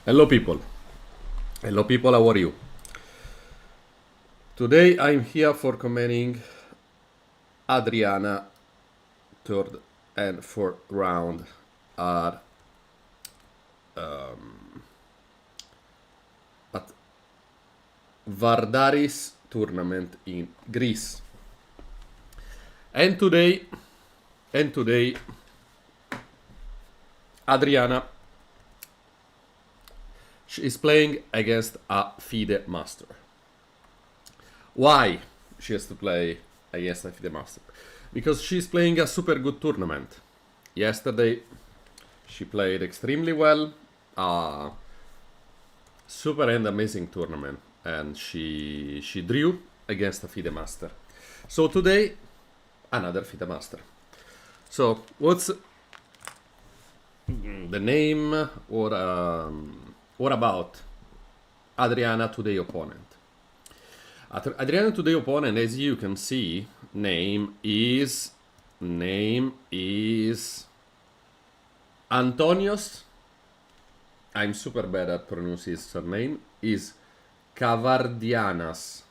Hello people. Hello people, how are you? Today I'm here for commenting Adriana third and fourth round are at Vardaris tournament in Greece. And today Adriana she is playing against a FIDE master. Why she has to play against a FIDE master? Because she's playing a super good tournament. Yesterday she played extremely well, super and amazing tournament, and she drew against a FIDE master. So today another FIDE master. So what's the name or about Adriana today opponent? Adriana today opponent, as you can see, name is Antonios. I'm super bad at pronouncing his surname. Is Cavardinas.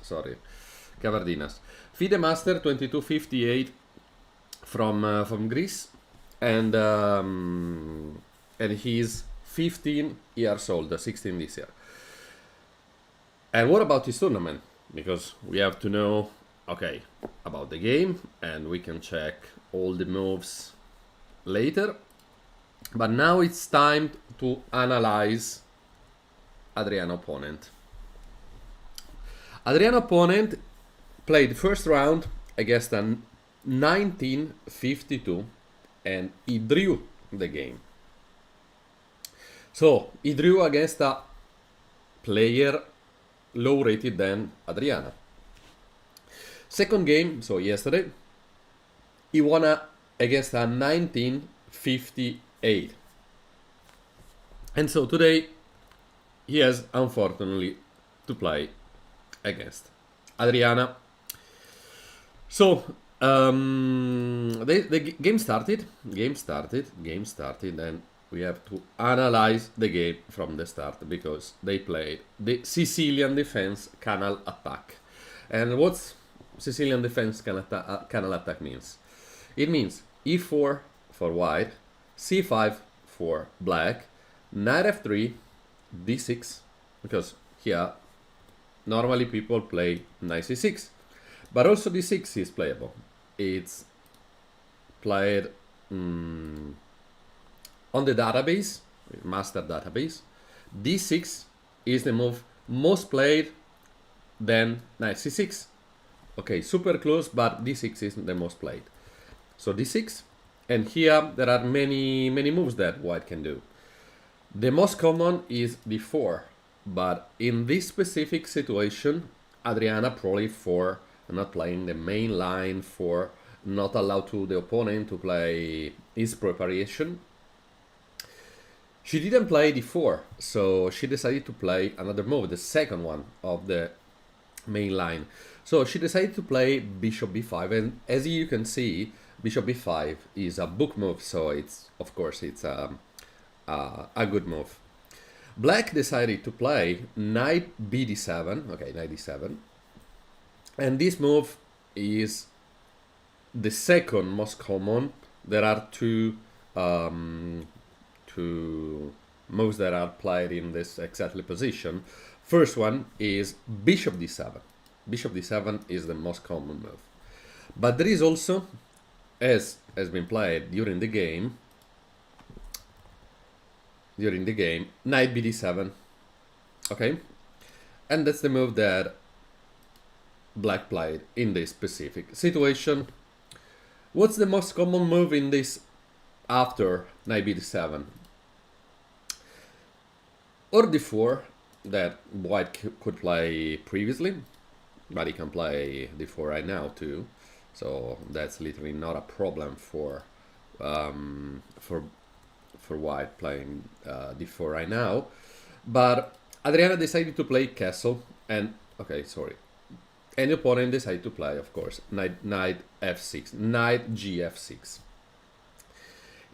Sorry, Cavardinas. FIDE Master 2258 from Greece, and he's 15 years old, 16 this year. And what about this tournament? Because we have to know, okay, about the game, and we can check all the moves later. But now it's time to analyze Adriana opponent. Adriana opponent played first round against a 1952, and he drew the game. So he drew against a player low rated than Adriana. Second game, so yesterday, he won against a 1958. And so today he has unfortunately to play against Adriana. So the game started, and we have to analyze the game from the start because they played the Sicilian defense canal attack. And what's Sicilian defense canal attack means? It means e4 for white, c5 for black, knight f3, d6, because here normally people play knight c6, but also d6 is playable. It's played on the database, master database. d6 is the move most played than knight c6. Okay, super close, but d6 is the most played. So d6, and here there are many moves that white can do. The most common is d4, but in this specific situation, Adriana probably for not playing the main line, for not allow to the opponent to play his preparation. She didn't play d4, so she decided to play another move, the second one of the main line. So she decided to play bishop b5, and as you can see, bishop b5 is a book move, so it's of course it's a good move. Black decided to play knight bd7, okay, knight d7, and this move is the second most common. There are two moves that are played in this exactly position. First one is bishop d7. Bishop d7 is the most common move. But there is also, as has been played during the game, knight bd7. Okay? And that's the move that black played in this specific situation. What's the most common move in this after knight bd7? Or d4, that white could play previously, but he can play d4 right now too. So that's literally not a problem for white playing d4 right now. But Adriana decided to play castle, and and the opponent decided to play, of course, knight f6, knight gf6.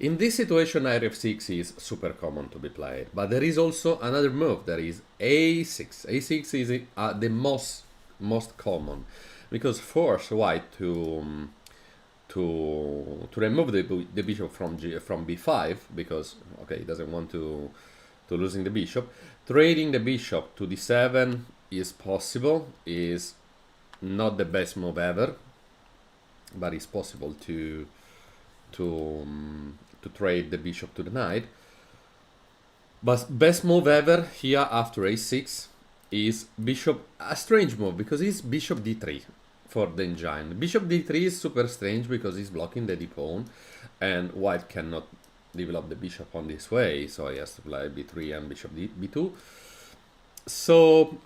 In this situation, knight f6 is super common to be played, but there is also another move, that is a6. a6 is the most common, because force white to remove the bishop from b5, because okay, he doesn't want to losing the bishop. Trading the bishop to d7 is possible, is not the best move ever, but it's possible to trade the bishop to the knight. But best move ever here after a6 is bishop, a strange move, because it's bishop d3 for the engine. Bishop d3 is super strange because he's blocking the d pawn, and white cannot develop the bishop on this way, so he has to play b3 and bishop b2. So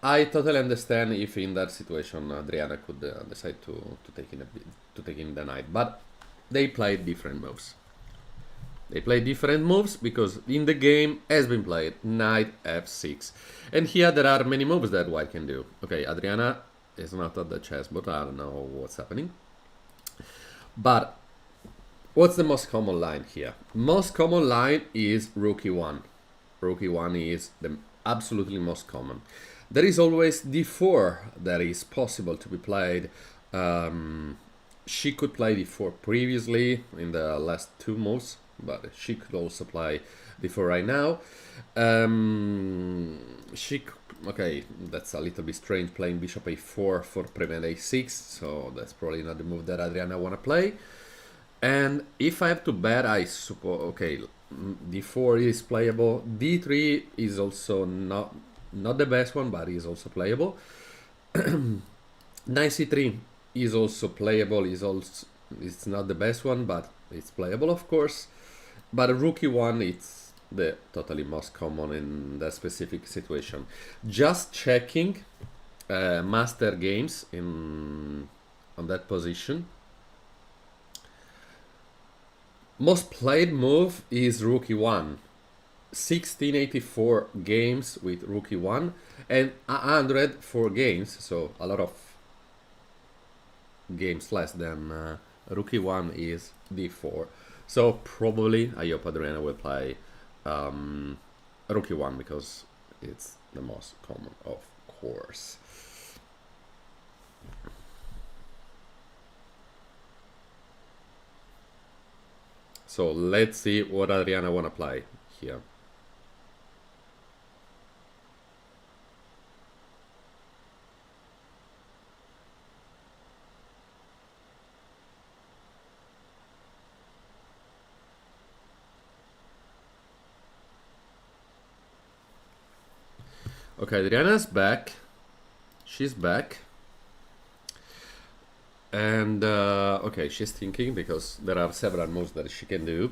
I totally understand if in that situation Adriana could decide to take in the knight, but they played different moves. They play different moves because in the game has been played knight f6. And here there are many moves that white can do. Okay, Adriana is not at the chessboard, I don't know what's happening. But what's the most common line here? Most common line is rook e1. Rook e1 is the absolutely most common. There is always d4 that is possible to be played. She could play d4 previously in the last two moves, but she could also play d4 right now. Okay, that's a little bit strange playing bishop a4 for prevent a6, so that's probably not the move that Adriana wanna play. And if I have to bet, I suppose, okay, d4 is playable. d3 is also not the best one, but is also playable. Knight c3 is also playable. It's not the best one, but it's playable, of course. But rook e1, it's the totally most common in that specific situation. Just checking master games on that position. Most played move is rook e1. 1684 games with rook e1 and 104 games, so a lot of games less than rook e1 is d4. So probably I hope Adriana will play rook e1 because it's the most common, of course. So let's see what Adriana wanna play here. Okay, Adriana's back. She's back. And okay, she's thinking because there are several moves that she can do.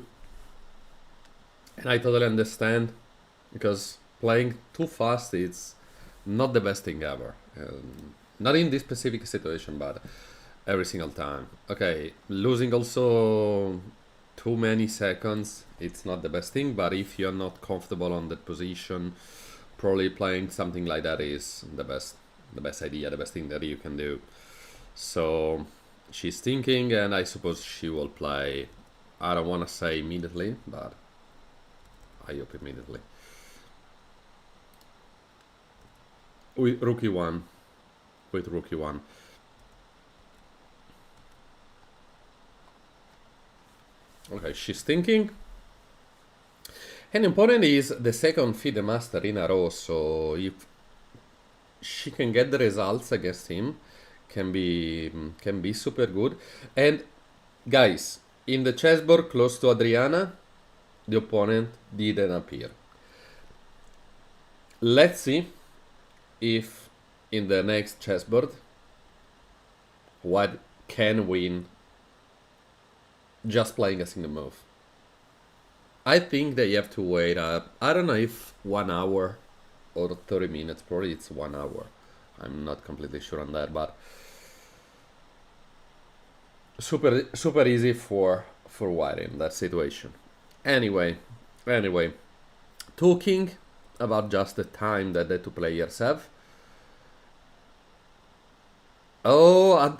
And I totally understand, because playing too fast is not the best thing ever. Not in this specific situation, but every single time. Okay, losing also too many seconds, it's not the best thing, but if you're not comfortable on that position, probably playing something like that is the best idea, the best thing that you can do. So she's thinking, and I suppose she will play, I don't want to say immediately, but I hope immediately. With rook e1. With rook e1. Okay, she's thinking. And important is the second FIDE master in a row, so if she can get the results against him, can be super good. And guys, in the chessboard close to Adriana, the opponent didn't appear. Let's see if in the next chessboard White can win just playing a single move. I think they have to wait I don't know if 1 hour or 30 minutes, probably it's 1 hour. I'm not completely sure on that, but super easy for White in that situation. Anyway, talking about just the time that the two players have. Oh,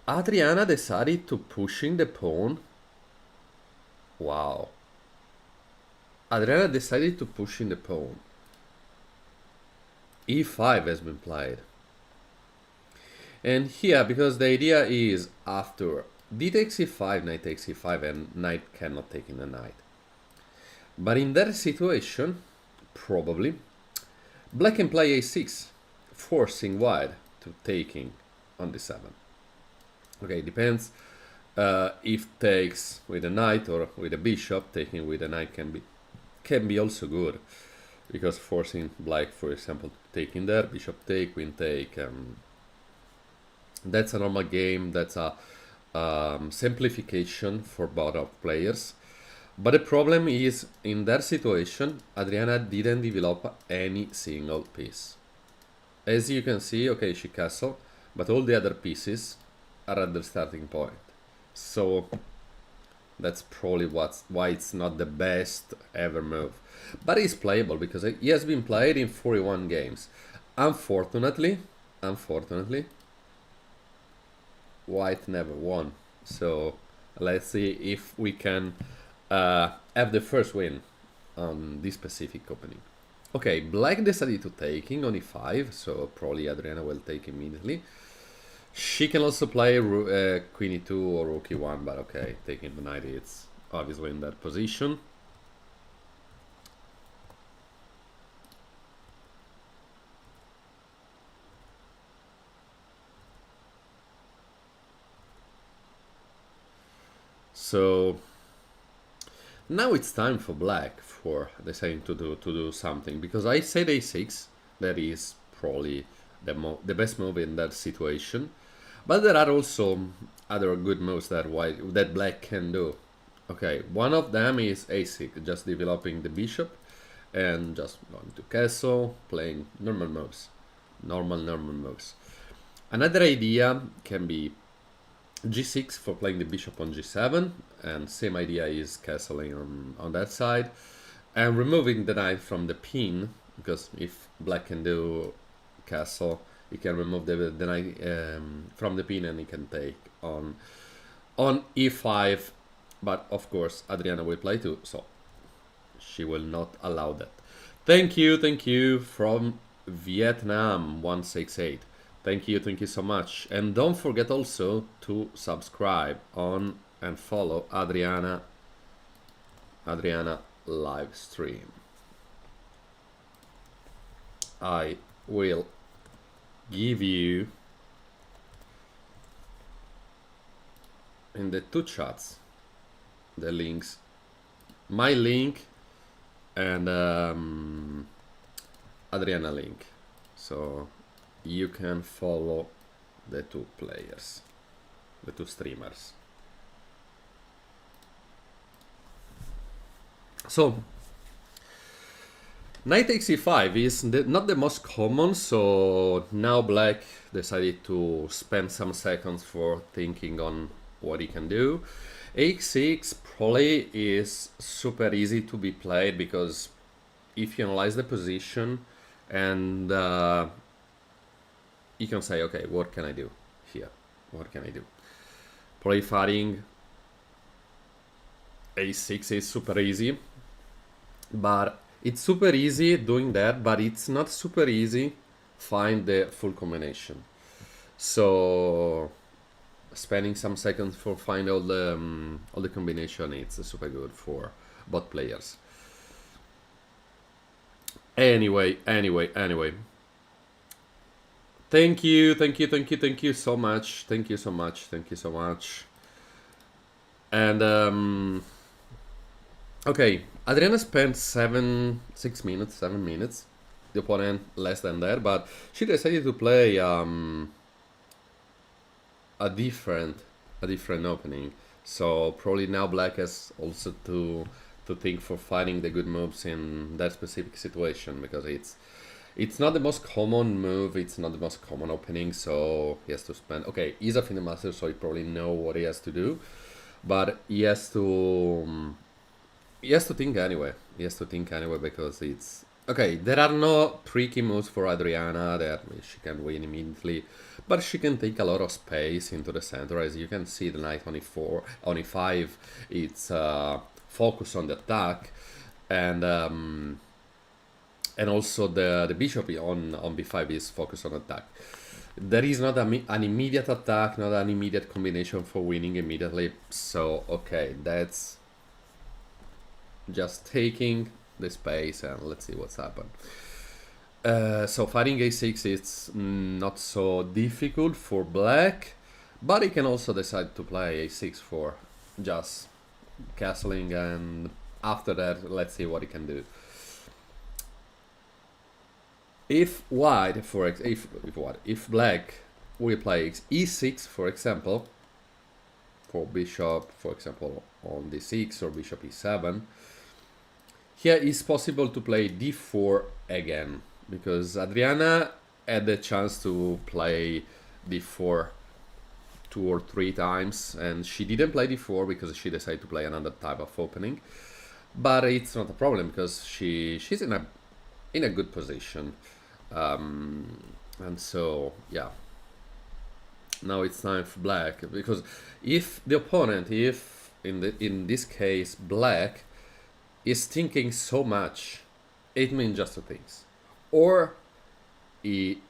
Adriana decided to pushing the pawn Wow. Adriana decided to push in the pawn. E5 has been played. And here, because the idea is after d takes e5, knight takes e5, and knight cannot take in the knight. But in that situation, probably, black can play a6, forcing white to taking on d7. Okay, depends if takes with a knight or with a bishop. Taking with a knight can be also good, because forcing black, for example, taking there, bishop take, queen take. That's a normal game. That's a simplification for both of players. But the problem is, in that situation, Adriana didn't develop any single piece. As you can see, okay, she castled, but all the other pieces are at the starting point. So that's probably why it's not the best ever move. But it's playable because he has been played in 41 games. Unfortunately, white never won. So let's see if we can have the first win on this specific opening. Okay, black decided to taking on e5, so probably Adriana will take immediately. She can also play queen e2 or rook e1, but okay, taking the knight, it's obviously in that position. So now it's time for black for deciding to do something, because I said a6, that is probably the best move in that situation. But there are also other good moves that black can do. Okay, one of them is a6, just developing the bishop and just going to castle, playing normal moves. Normal moves. Another idea can be g6 for playing the bishop on g7, and same idea is castling on that side, and removing the knight from the pin, because if black can do castle, he can remove the knight from the pin and he can take on e5, but of course Adriana will play too, so she will not allow that. Thank you from Vietnam 168. Thank you so much. And don't forget also to subscribe on and follow Adriana live stream. I will give you in the two chats the links, my link and Adriana link, so you can follow the two players, the two streamers. So knight takes e5 is not the most common, so now black decided to spend some seconds for thinking on what he can do. a6 probably is super easy to be played, because if you analyze the position and you can say, okay, what can I do here? What can I do? Probably fighting a6 is super easy, but it's super easy doing that, but it's not super easy find the full combination. So spending some seconds for find all the combination, it's super good for both players. Anyway. Thank you so much. Thank you so much. And okay, Adriana spent 7 minutes. The opponent less than that, but she decided to play a different opening. So probably now black has also to think for finding the good moves in that specific situation, because it's not the most common move, it's not the most common opening, so he has to spend... Okay, he's a FIDE master, so he probably knows what he has to do, but he has to think anyway. He has to think anyway, because it's... Okay, there are no tricky moves for Adriana that she can win immediately, but she can take a lot of space into the center. As you can see, the knight on e4, on e5, it's focus on the attack, and also the bishop on b5 is focused on attack. There is not an immediate attack, not an immediate combination for winning immediately. So okay, that's just taking the space, and let's see what's happened. So fighting a6, it's not so difficult for black, but he can also decide to play a6 for just castling, and after that let's see what he can do. If white, if black will play e6, for example, for bishop, for example, on d6 or bishop e7, here it's possible to play d4 again, because Adriana had the chance to play d4 2 or 3 times, and she didn't play d4 because she decided to play another type of opening. But it's not a problem because she's in a good position. And so yeah, now it's time for black, because if the opponent, if in this case black is thinking so much, it means just two things: or he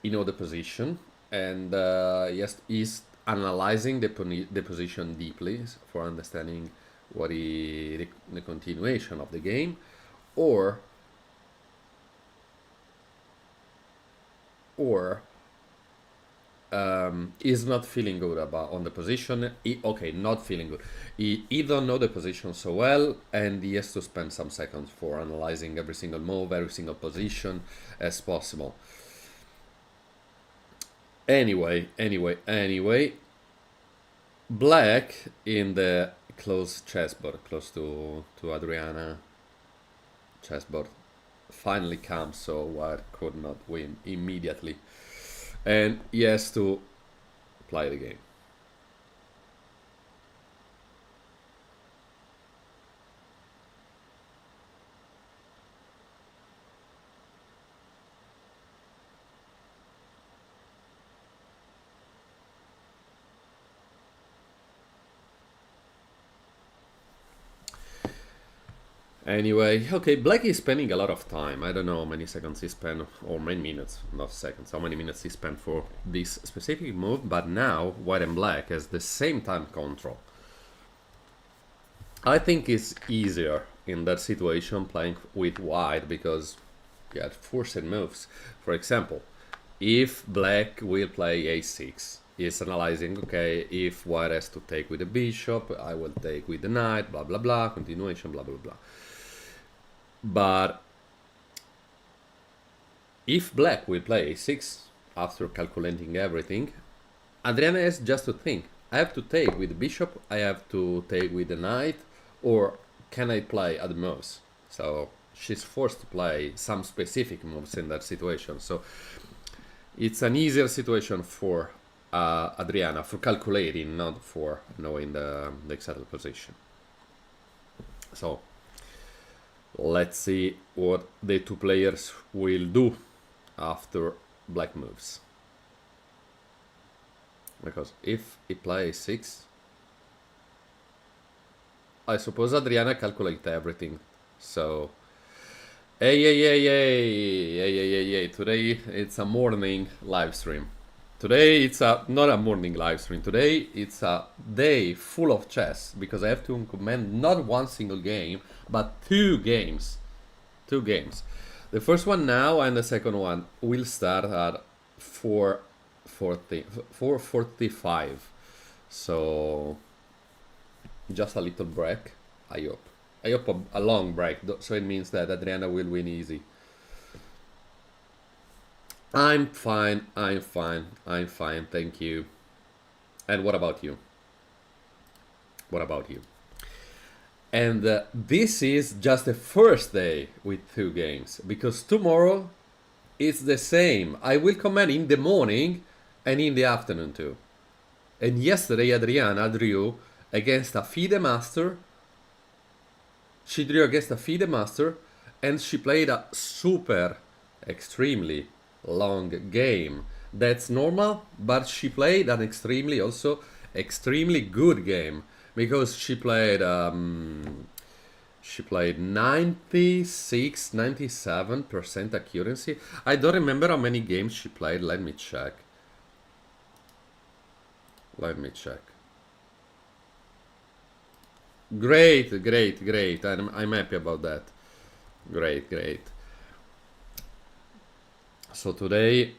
know the position, and yes, he's analyzing the position deeply for understanding what the continuation of the game, or is not feeling good on the position. Not feeling good. He don't know the position so well, and he has to spend some seconds for analyzing every single move, every single position as possible. Anyway, black in the close chessboard, close to Adriana chessboard, finally comes, so white could not win immediately, and he has to play the game. Anyway, okay, black is spending a lot of time. I don't know how many seconds he spent, or many minutes, not seconds, how many minutes he spent for this specific move, but now white and black has the same time control. I think it's easier in that situation playing with white, because you had forced moves. For example, if black will play a6, he's analyzing, okay, if white has to take with the bishop, I will take with the knight, blah blah blah, continuation, blah blah blah. But if black will play a6 after calculating everything, Adriana has just to think: I have to take with the bishop, I have to take with the knight, or can I play other moves? So she's forced to play some specific moves in that situation. So it's an easier situation for Adriana for calculating, not for knowing the exact position. So let's see what the two players will do after black moves. Because if he plays 6, I suppose Adriana calculates everything. So hey, today it's a morning live stream. Today it's not a morning live stream. Today it's a day full of chess, because I have to comment not one single game, but 2 games. 2 games. The first one now, and the second one will start at 4:45. So just a little break, I hope. I hope a long break, so it means that Adriana will win easy. I'm fine, thank you. And what about you? And this is just the first day with 2 games, because tomorrow it's the same. I will comment in the morning and in the afternoon too. And yesterday Adriana drew against a FIDE master. She drew against a FIDE master, and she played a extremely long game. That's normal, but she played an extremely good game, because she played She played 96, 97% accuracy. I don't remember how many games she played. Let me check. Let me check. Great, great, great. I'm happy about that. Great, great. So today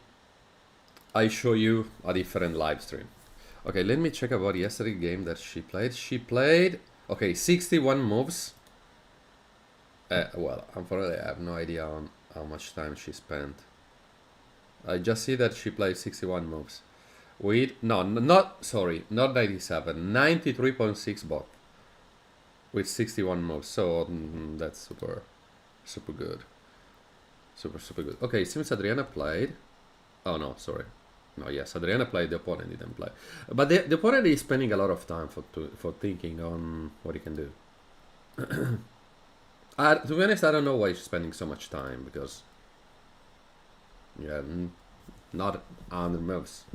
I show you a different live stream. Okay, let me check about yesterday's game that she played. She played, okay, 61 moves. Well, unfortunately, I have no idea on how much time she spent. I just see that she played 61 moves. With, no, not, sorry, not 97, 93.6 bot. With 61 moves, so that's super, super good. Super, super good. Okay, since Adriana played... Oh no, sorry. No, yes, Adriana played, the opponent didn't play. But the opponent is spending a lot of time for thinking on what he can do. To be honest, I don't know why she's spending so much time, because... Yeah, not 100 moves.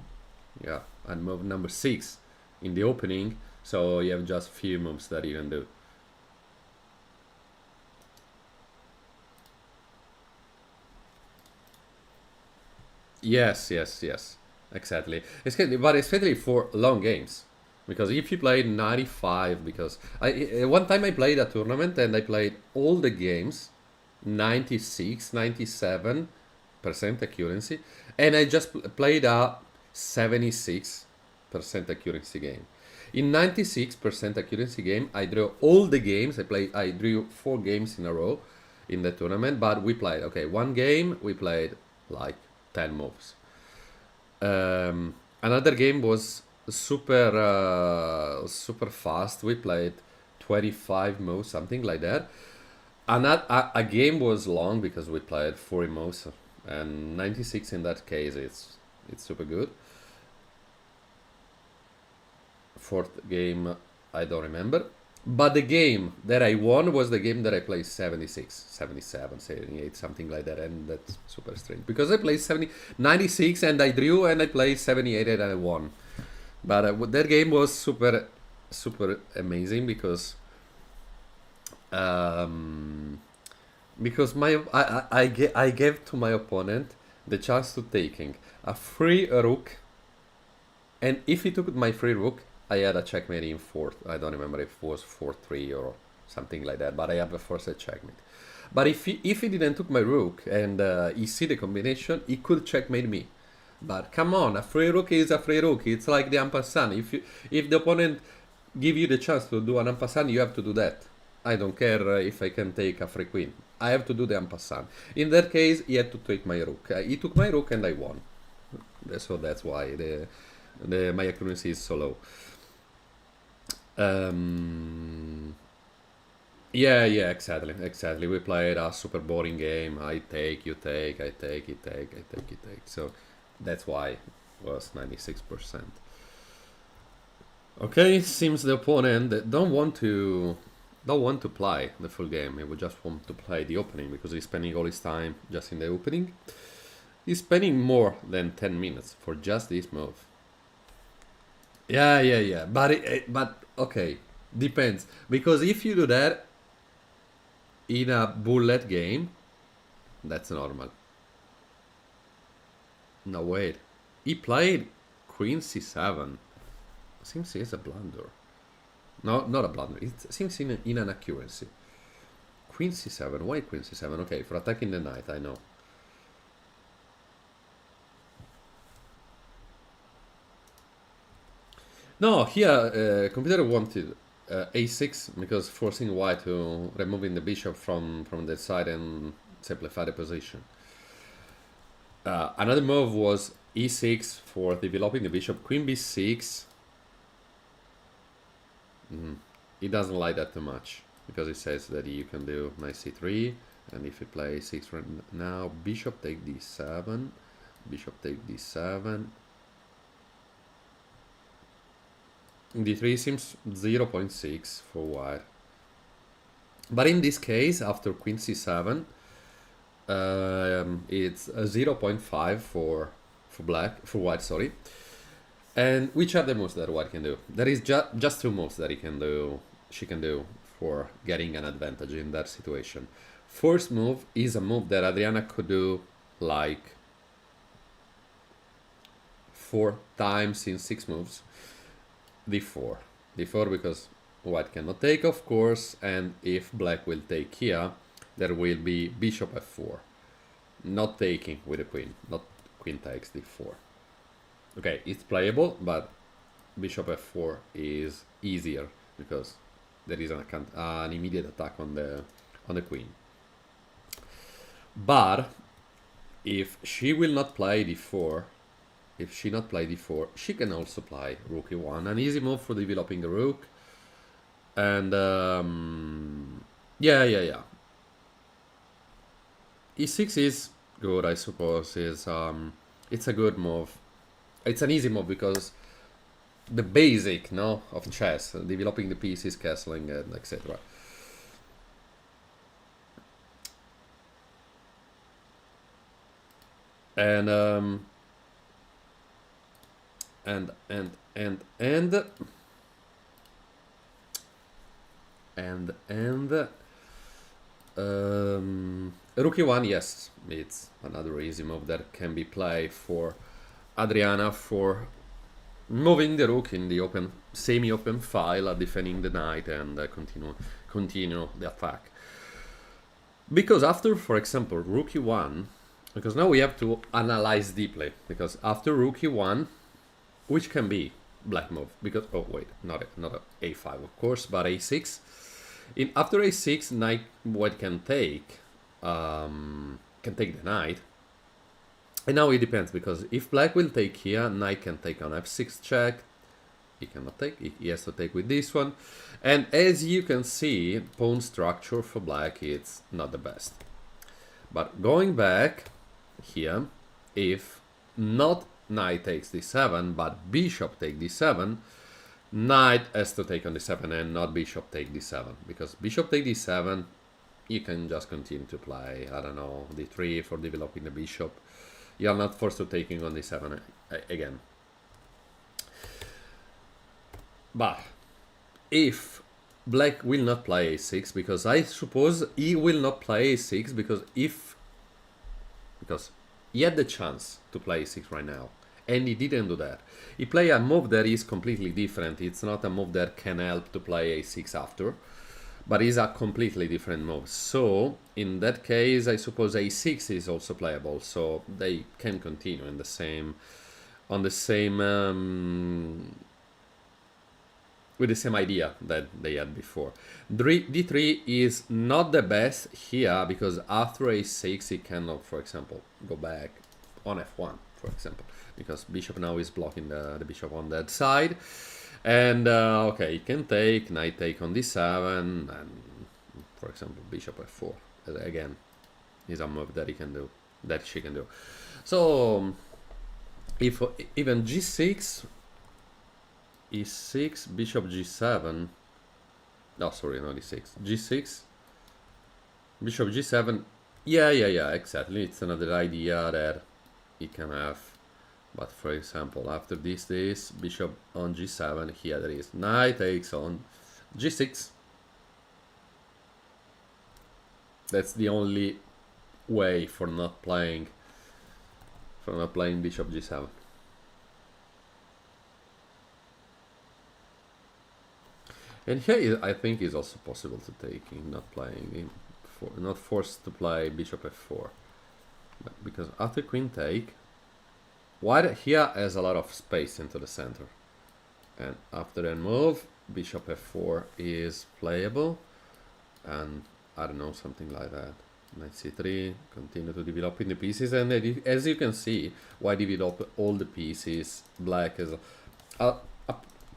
Yeah, and move number 6 in the opening, so you have just few moves that you can do. Yes, yes, yes, exactly. But especially for long games, because if you played 95, because one time I played a tournament and I played all the games, 96, 97% accuracy, and I just played a 76% accuracy game. In 96% accuracy game, I drew all the games. I drew 4 games in a row in the tournament, but we played, okay, one game we played like 10 moves. Another game was super super fast. We played 25 moves, something like that. A game was long because we played 40 moves, and 96 in that case it's super good. Fourth game I don't remember. But the game that I won was the game that I played 76, 77, 78, something like that, and that's super strange. Because I played 96 and I drew and I played 78 and I won. But that game was super, super amazing because I gave to my opponent the chance to taking a free rook, and if he took my free rook, I had a checkmate in 4th. I don't remember if it was 4-3 or something like that, but I have a forced checkmate. But if he didn't took my rook and he see the combination, he could checkmate me. But come on, a free rook is a free rook. It's like the en passant. If the opponent give you the chance to do an en passant, you have to do that. I don't care if I can take a free queen. I have to do the en passant. In that case, he had to take my rook. He took my rook and I won. So that's why my accuracy is so low. Yeah, exactly. We played a super boring game. I take, you take, I take, you take, I take, you take. So that's why it was 96%. Okay, seems the opponent don't want to play the full game. He would just want to play the opening because he's spending all his time just in the opening. He's spending more than 10 minutes for just this move. Yeah. But okay, depends, because if you do that in a bullet game, that's normal. No, wait. He played Queen C7. Seems it's a blunder. No, not a blunder. It seems in an accuracy. Queen C7. Why Queen C7? Okay, for attacking the knight, I know. No, here computer wanted a6 because forcing white to removing the bishop from the side and simplify the position. Another move was e6 for developing the bishop. Queen b6. He doesn't like that too much because he says that you can do knight c3, and if you play 6 right now, bishop take d7, bishop take d7. d3 seems 0.6 for white, but in this case after queen c7 it's 0.5 for white, sorry. And which are the moves that white can do? There is just 2 moves that she can do for getting an advantage in that situation. First move is a move that Adriana could do like 4 times in 6 moves. d4. d4 because white cannot take, of course, and if black will take here, there will be bishop f4. Not taking with the queen, not queen takes d4. Okay, it's playable, but bishop f4 is easier because there is an immediate attack on the queen. But if she will not play d4, if she not play d4, she can also play rook e1, an easy move for developing the rook. And yeah. e6 is good, I suppose. It's a good move. It's an easy move because the basic, no, of chess, developing the pieces, castling, and etc. And rook e1, yes, it's another easy move that can be played for Adriana for moving the rook in the open, semi-open file, defending the knight, and continue the attack. Because after, for example, rook e1, because now we have to analyze deeply, because after rook e1, which can be black move, because, oh wait, not a a5 of course, but a6. After a6, knight white can take the knight. And now it depends, because if black will take here, knight can take on f6 check. He cannot take, he has to take with this one. And as you can see, pawn structure for black, it's not the best. But going back here, if not knight takes d7, but bishop take d7, knight has to take on d7 and not bishop take d7. Because bishop take d7, you can just continue to play, I don't know, d3 for developing the bishop. You are not forced to taking on d7 again. But if black will not play a6, because I suppose he will not play a6 because he had the chance to play a6 right now, and he didn't do that. He played a move that is completely different. It's not a move that can help to play a6 after, but it's a completely different move. So in that case, I suppose a6 is also playable, so they can continue in the same, on the same with the same idea that they had before. d3 is not the best here, because after a6 he cannot, for example, go back on f1, for example, because bishop now is blocking the bishop on that side. And okay, he can take, knight take on d7, and for example bishop f4 again is a move that he can do, that she can do. So if even g6, e6, bishop g7, no, sorry, not e6, g6, bishop g7, yeah, exactly, it's another idea that he can have. But for example, after this bishop on g7, here there is knight takes on g6. That's the only way for not playing bishop g7. And here I think is also possible to take in not playing, not forced to play bishop f4, but because after queen take, white here has a lot of space into the center, and after that move, bishop f4 is playable, and I don't know, something like that. Knight c3, continue to develop in the pieces, and as you can see, white develop all the pieces. Black is a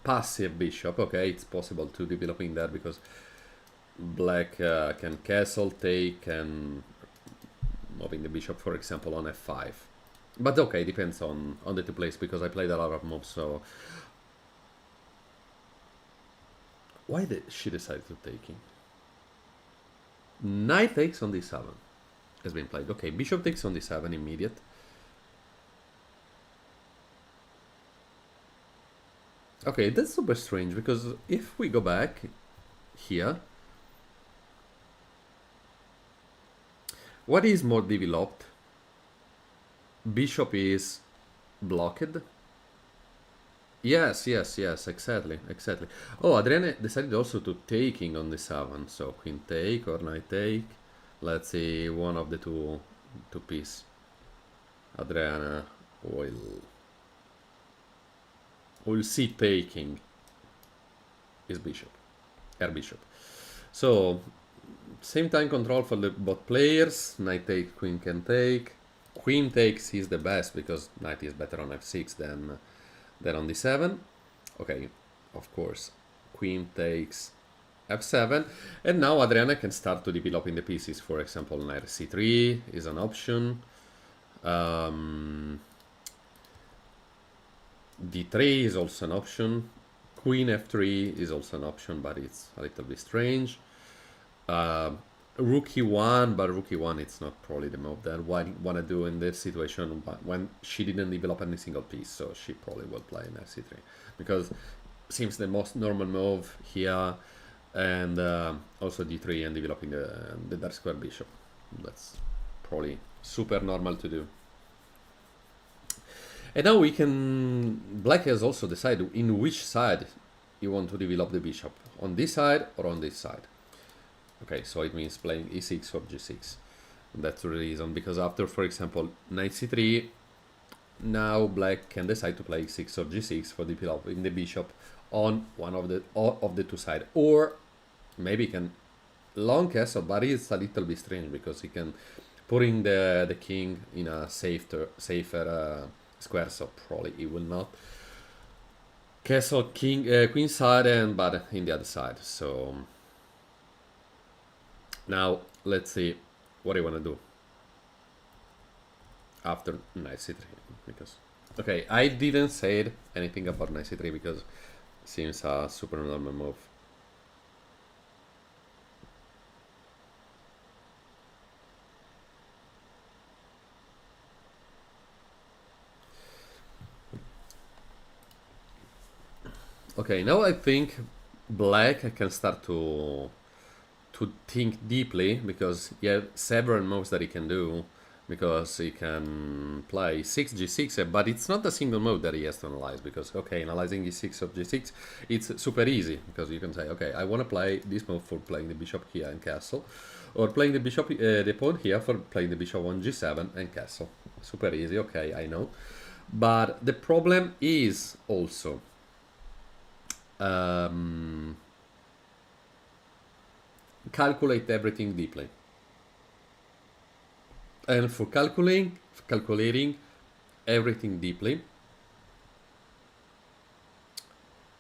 passive bishop. Okay, it's possible to develop in that because black can castle, take, and moving the bishop, for example, on f5. But okay, depends on the two plays, because I played a lot of moves. So why did she decide to taking? Knight takes on d7 has been played. Okay, bishop takes on d7 immediate. Okay, that's super strange, because if we go back here, What is more developed? Bishop is blocked. Yes, yes, yes, exactly, exactly. Oh, Adriana decided also to taking on the 7, so queen take or knight take. Let's see one of the two piece. Adriana will see taking his bishop, her bishop. So same time control for the both players. Knight take, queen can take. Queen takes is the best because knight is better on f6 than on d7. Okay, of course, queen takes f7, and now Adriana can start to developing the pieces. For example, knight c3 is an option. D3 is also an option. Queen f3 is also an option, but it's a little bit strange. Rook e1, but rook e1 it's not probably the move that I want to do in this situation when she didn't develop any single piece, so she probably will play knight c3 because seems the most normal move here, and also d3 and developing the dark square bishop. That's probably super normal to do. And now we can... Black has also decided in which side you want to develop the bishop. On this side or on this side. Okay, so it means playing e6 or g6. That's the reason, because after, for example, knight c3, now black can decide to play e6 or g6 for developing the bishop on one of the two sides. Or maybe he can long castle, but it's a little bit strange because he can putting the king in a safer square, so probably he will not castle queen side, and but in the other side. So now let's see what I want to do after knight c3, because okay, I didn't say anything about knight c3 because it seems a super normal move. Okay, now I think black can start to think deeply, because he has several moves that he can do, because he can play 6 g6, but it's not a single move that he has to analyze, because okay, analyzing e6 or g6, it's super easy, because you can say, okay, I want to play this move for playing the bishop here and castle, or playing the bishop, the pawn here for playing the bishop on g7 and castle. Super easy, okay, I know. But the problem is also calculate everything deeply. And for calculating everything deeply,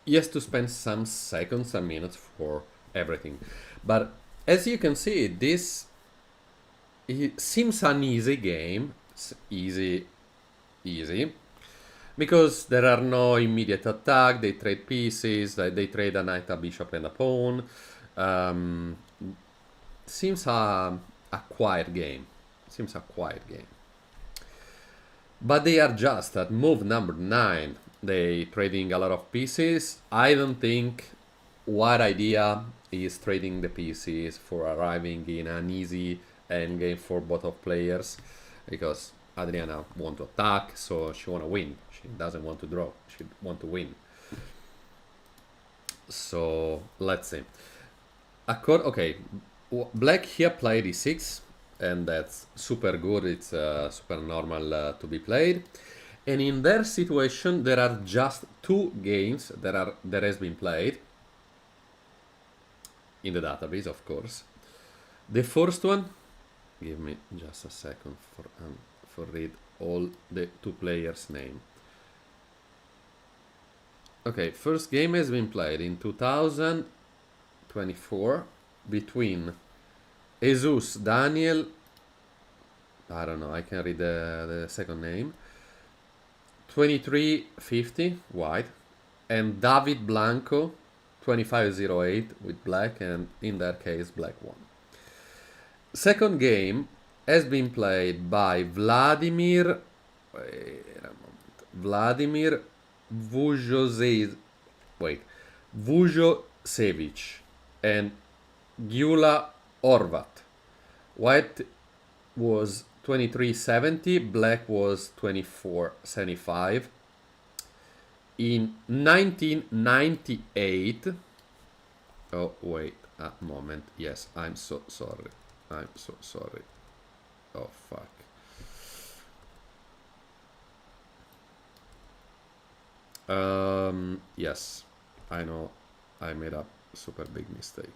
he has to spend some seconds and minutes for everything. But as you can see, this seems an easy game. It's easy, because there are no immediate attack. They trade pieces. They trade a knight, a bishop, and a pawn. Seems a quiet game. But they are just at move number 9. They trading a lot of pieces. I don't think what idea is trading the pieces for arriving in an easy endgame for both of players, because Adriana want to attack, so she want to win. She doesn't want to draw. She want to win. So let's see. Okay, black here played e6, and that's super good. It's super normal to be played. And in their situation, there are just 2 games that has been played in the database, of course. The first one, give me just a second for read all the 2 players' name. Okay, first game has been played in 2024 between Jesus Daniel, I don't know, I can read the second name, 2350 white, and David Blanco 2508 with black, and in that case black won. Second game has been played by Vladimir Vujosevich and Gyula Orvat. White was 2370, black was 2475. In 1998, oh wait a moment, yes, I'm so sorry, I'm so sorry, oh fuck. Yes, I know I made a super big mistake.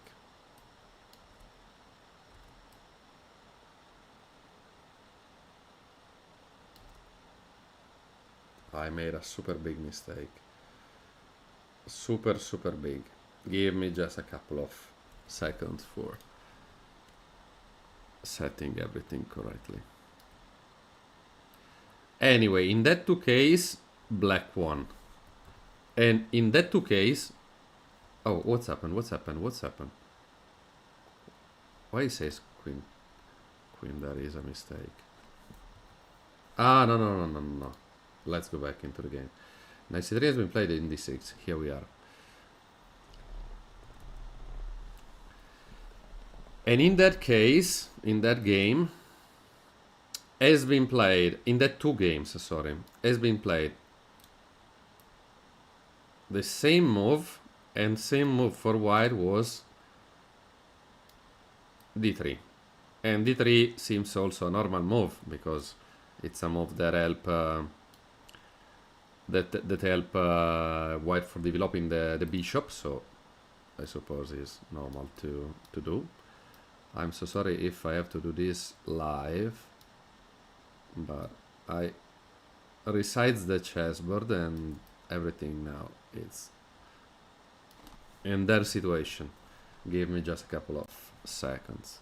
I made a super big mistake. Super, super big. Give me just a couple of seconds for setting everything correctly. Anyway, in that two case, black won. And in that two case, oh, what's happened? What's happened? What's happened? Why it says queen? Queen, there is a mistake. Ah, no, no, no, no, no, no. Let's go back into the game. Knight c3 has been played in d6. Here we are. And in that case, in that game, has been played, in that two games, sorry, has been played the same move, and same move for white was d3. And d3 seems also a normal move, because it's a move that help that help white for developing the bishop, so I suppose is normal to do. I'm so sorry if I have to do this live, but I resize the chessboard and everything now it's in their situation. Give me just a couple of seconds.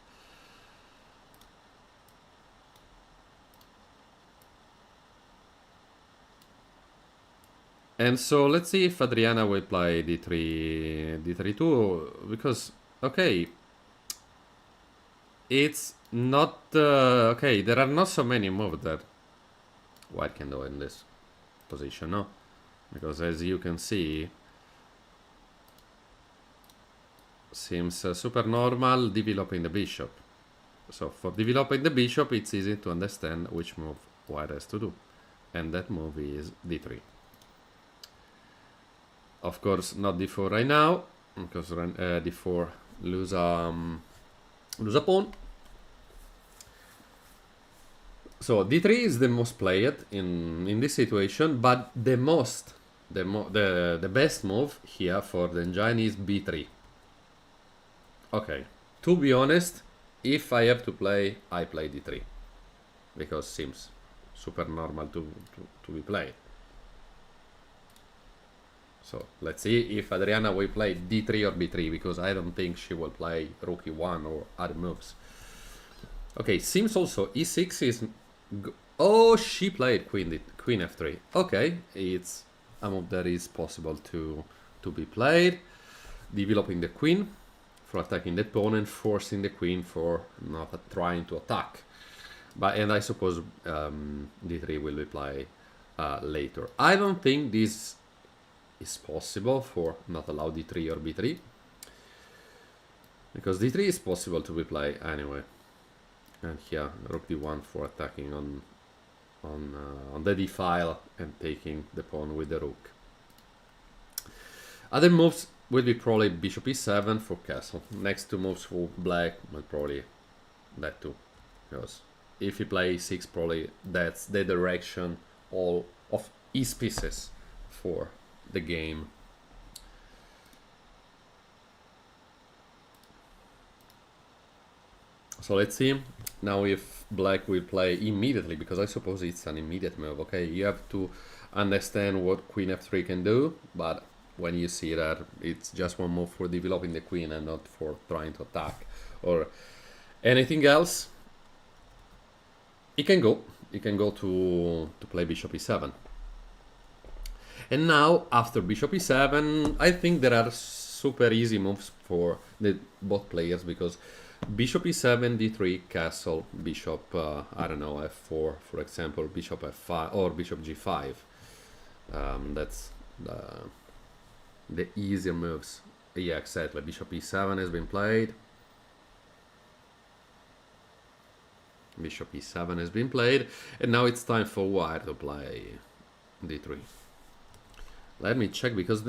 And so let's see if Adriana will play d3 too, because okay, it's not okay, there are not so many moves that white can do in this position, no? Because as you can see, seems super normal developing the bishop. So for developing the bishop, it's easy to understand which move white has to do, and that move is d3. Of course, not d4 right now, because d4 lose a pawn. So d3 is the most played in this situation, but the best move here for the engine is b3. Okay, to be honest, if I have to play, I play d3, because seems super normal to be played. So let's see if Adriana will play d3 or b3, because I don't think she will play rook e1 or other moves. Okay, seems also e6 is... Oh, she played queen f3. Okay, it's a move that is possible to be played. Developing the queen for attacking the pawn and forcing the queen for not trying to attack. And I suppose d3 will be played later. I don't think this is possible for not allow d3 or b3, because d3 is possible to be played anyway. And here rook d1 for attacking on the d file and taking the pawn with the rook. Other moves will be probably bishop e7 for castle. Next two moves for black will probably that too, because if he plays e6, probably that's the direction all of his pieces for the game. So let's see now if black will play immediately, because I suppose it's an immediate move. Okay, you have to understand what queen f3 can do, but when you see that it's just one move for developing the queen and not for trying to attack or anything else, it can go to play bishop e7. And now after bishop e7, I think there are super easy moves for both players, because bishop e7, d3, castle, bishop, I don't know, f4, for example, bishop f5 or bishop g5. That's the easier moves. Yeah, exactly. Bishop e7 has been played. Bishop e7 has been played, and now it's time for white to play d3. Let me check, because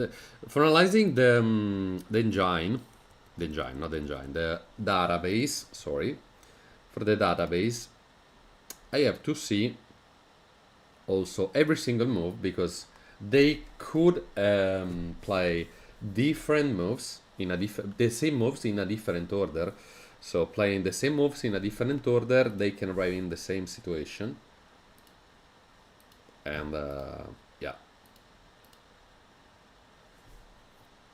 for analyzing the database, sorry, for the database, I have to see also every single move, because they could play different moves in the same moves in a different order. So playing the same moves in a different order, they can arrive in the same situation. And yeah,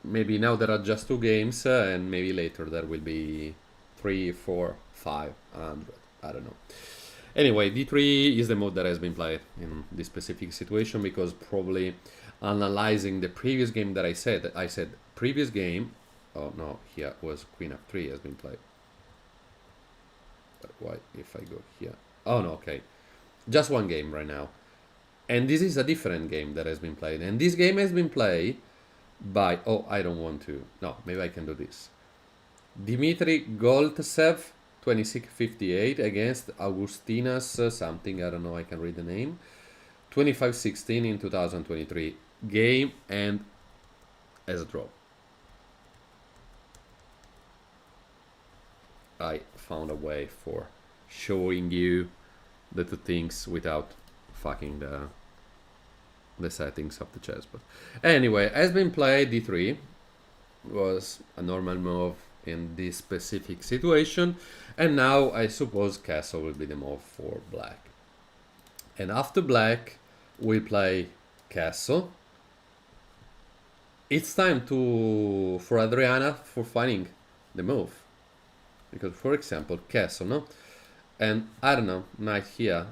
maybe now there are just 2 games, and maybe later there will be 3, 4, 500. I don't know. Anyway, d3 is the move that has been played in this specific situation, because probably analyzing the previous game that I said previous game, oh no, here was queen f3 has been played. But why if I go here? Oh no, okay, just 1 game right now, and this is a different game that has been played, and this game has been played by, oh, I don't want to, no, maybe I can do this, Dmitry Goltsev 2658 against Augustinas something, I don't know, I can read the name, 2516 in 2023. Game and as a draw. I found a way for showing you the 2 things without fucking the settings of the chess. But anyway, has been played d3, was a normal move in this specific situation, and now I suppose castle will be the move for black, and after black we play castle. It's time for Adriana for finding the move, because for example castle, no, and I don't know, knight here,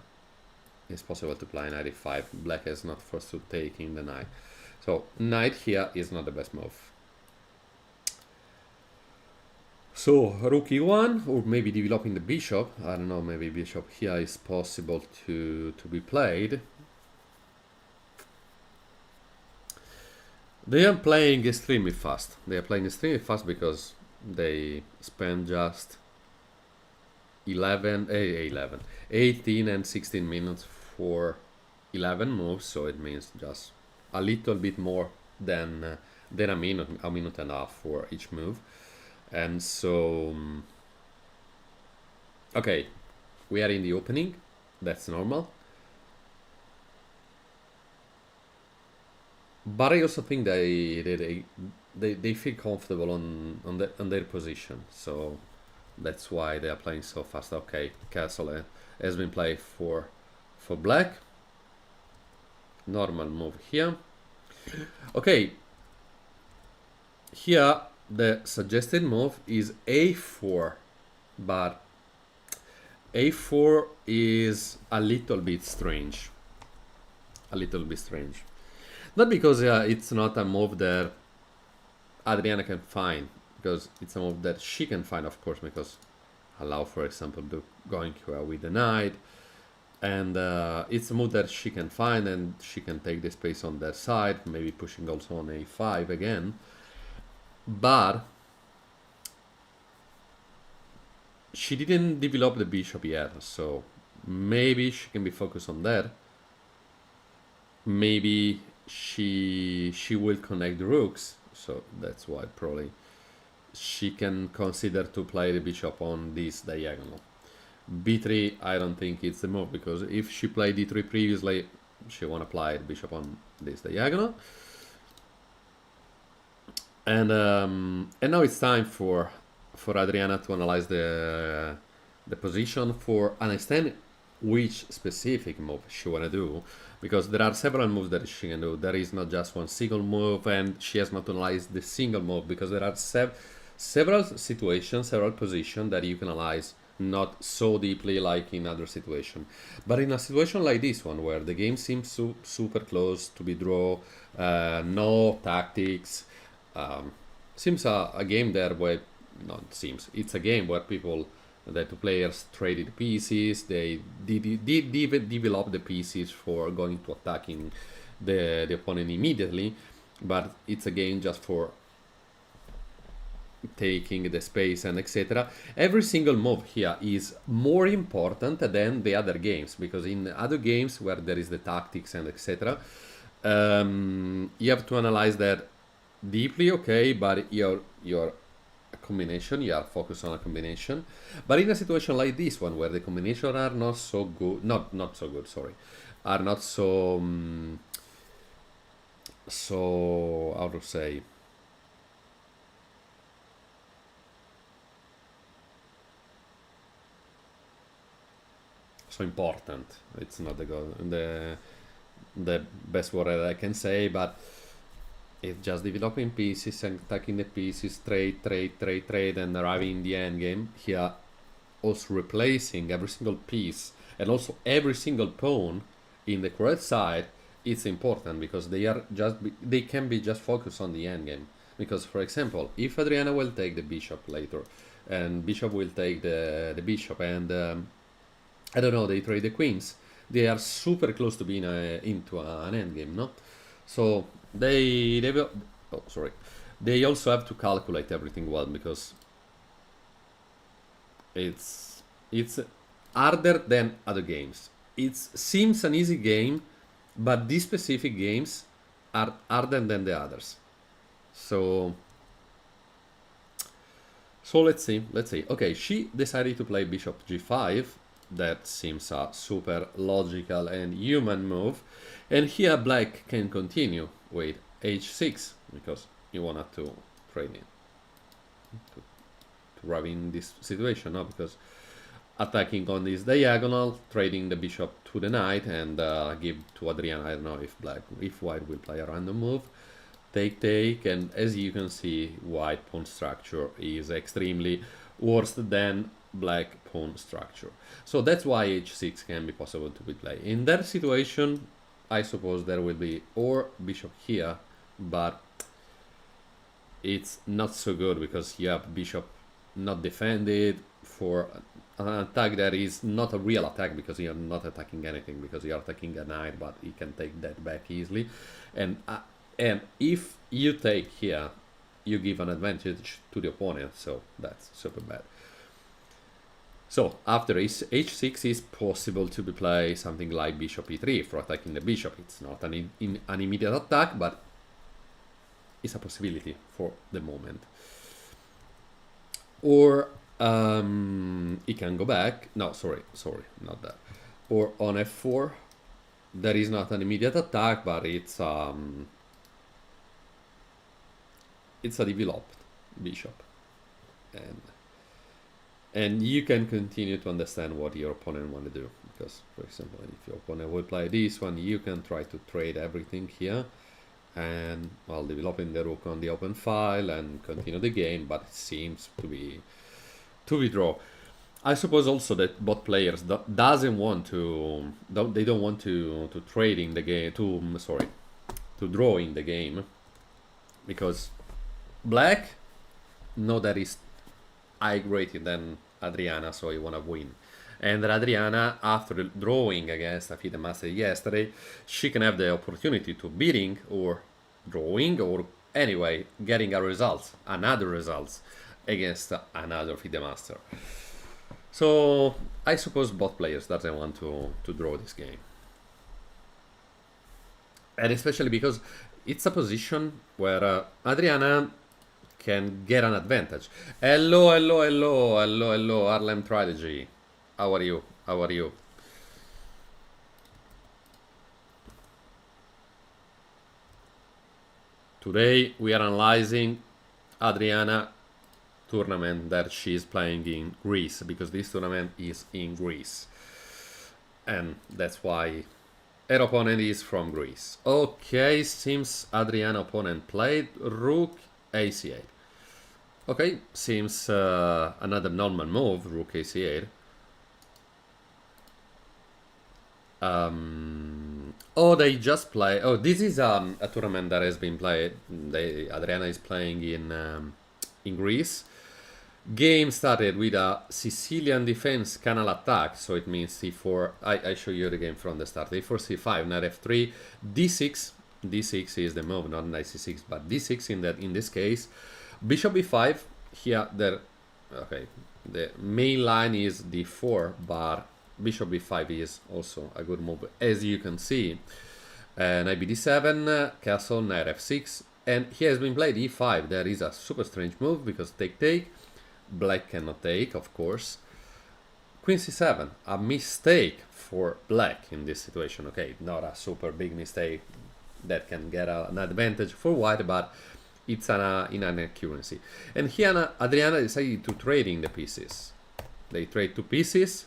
it's possible to play knight e5. Black is not forced to taking the knight, so knight here is not the best move. So rook e1, or maybe developing the bishop, I don't know, maybe bishop here is possible to be played. They are playing extremely fast. They are playing extremely fast because they spend just 18 and 16 minutes for 11 moves, so it means just a little bit more than a minute and a half for each move. And so, okay, we are in the opening, that's normal. But I also think they feel comfortable on their position, so that's why they are playing so fast. Okay, castle has been played for black. Normal move here. Okay, here the suggested move is a4, but a4 is a little bit strange. Not because it's not a move that Adriana can find, because it's a move that she can find, of course, because allow, for example, going with the knight, and it's a move that she can find, and she can take the space on their side, maybe pushing also on a5 again. But she didn't develop the bishop yet, so maybe she can be focused on that. Maybe she will connect the rooks, so that's why probably she can consider to play the bishop on this diagonal. b3, I don't think it's the move, because if she played d3 previously, she won't apply the bishop on this diagonal. And now it's time for Adriana to analyze the position, for understand which specific move she wanna do, because there are several moves that she can do. There is not just one single move, and she has not analyzed the single move, because there are several situations, several positions that you can analyze not so deeply like in other situations. But in a situation like this one, where the game seems super close to be draw, no tactics, seems a game there where, not seems, it's a game where the 2 players traded pieces, they did develop the pieces for going to attacking the opponent immediately, but it's a game just for taking the space and etc. Every single move here is more important than the other games, because in other games where there is the tactics and etc., you have to analyze that deeply, okay, but your combination, you are focused on a combination. But in a situation like this one, where the combination are not so good, not so good, sorry, are not so so, how to say, so important. It's not the best word that I can say, but it's just developing pieces and attacking the pieces, trade, and arriving in the end game. Here, also replacing every single piece and also every single pawn in the correct side. It's important because they can be just focused on the end game. Because, for example, if Adriana will take the bishop later, and bishop will take the bishop, and I don't know, they trade the queens, they are super close to being into an endgame, no? So they will, oh sorry, they also have to calculate everything well, because it's harder than other games. It seems an easy game, but these specific games are harder than the others. So let's see. Okay, she decided to play bishop g5. That seems a super logical and human move. And here black can continue with h6, because you wanted to trade it to arrive in this situation, no? Because attacking on this diagonal, trading the bishop to the knight, and give to Adriana. I don't know if white will play a random move. Take, and as you can see, white pawn structure is extremely worse than black pawn structure. So that's why h6 can be possible to be played. In that situation, I suppose there will be or bishop here, but it's not so good because you have bishop not defended for an attack that is not a real attack, because you're not attacking anything, because you're attacking a knight, but he can take that back easily. And if you take here, you give an advantage to the opponent, so that's super bad. So after h6 is possible to be play something like bishop e3 for attacking the bishop. It's not an immediate attack, but it's a possibility for the moment. Or he can go back. No, sorry, not that. Or on f4, there is not an immediate attack, but it's a developed bishop, and you can continue to understand what your opponent want to do. Because, for example, if your opponent will play this one, you can try to trade everything here, and while developing the rook on the open file and continue the game. But it seems to be draw. I suppose also that both players don't want to trade in the game, to draw in the game, because black know that is high rated than Adriana, so he wanna win. And Adriana, after drawing against a FIDE master yesterday, she can have the opportunity to beating or drawing, or anyway getting another result against another FIDE master. So I suppose both players doesn't want to draw this game, and especially because it's a position where Adriana can get an advantage. Hello, Harlem Trilogy. How are you? Today we are analyzing Adriana tournament that she's playing in Greece, because this tournament is in Greece, and that's why her opponent is from Greece. Okay, seems Adriana opponent played rook a8. Okay, seems another normal move, rook a8. Oh, they just play. Oh, this is a tournament that has been played. Adriana is playing in Greece. Game started with a Sicilian defense canal attack, so it means c4. I show you the game from the start. a4, c5, knight f3, d6. d6 is the move, not knight c6, but d6 in this case. Bishop b5, here there, okay, the main line is d4, but bishop b5 is also a good move, as you can see. Knight bd7, castle, knight f6, and he has been played e5. There is a super strange move because take, black cannot take, of course. Queen c7, a mistake for black in this situation. Okay, not a super big mistake that can get an advantage for white, but it's an inaccuracy. And here Adriana decided to trading the pieces. They trade 2 pieces.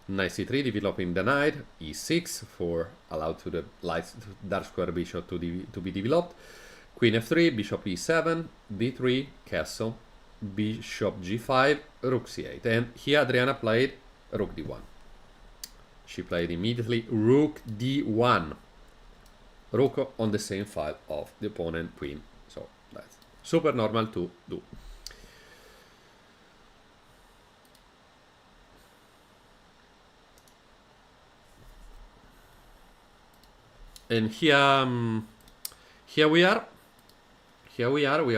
Knight c3, developing the knight. e6 for allow to the light dark square bishop to be developed. Queen f3, bishop e7, d3, castle, bishop g5, rook c8. And here Adriana played rook d1. She played immediately rook d1. Rook on the same file of the opponent queen. So that's super normal to do. And here we are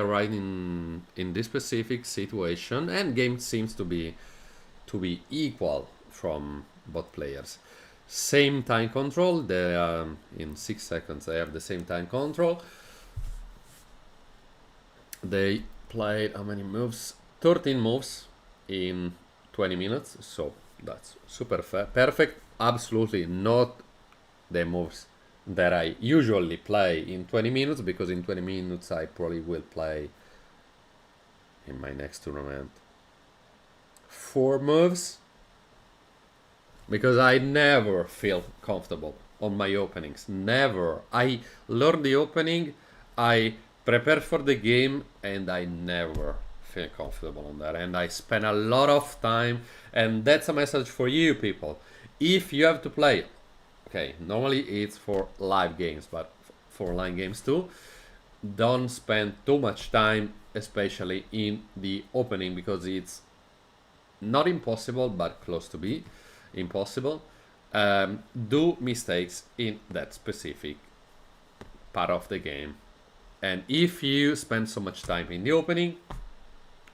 right in this specific situation, and game seems to be equal from both players. Same time control. They in 6 seconds they have the same time control. They played how many moves? 13 moves in 20 minutes. So that's super perfect. Absolutely not the moves that I usually play in 20 minutes, because in 20 minutes I probably will play in my next tournament 4 moves, because I never feel comfortable on my openings. Never. I learn the opening, I prepare for the game, and I never feel comfortable on that. And I spend a lot of time, and that's a message for you people. If you have to play, okay, normally it's for live games, but for online games too, don't spend too much time, especially in the opening, because it's not impossible, but close to be impossible. Do mistakes in that specific part of the game, and if you spend so much time in the opening,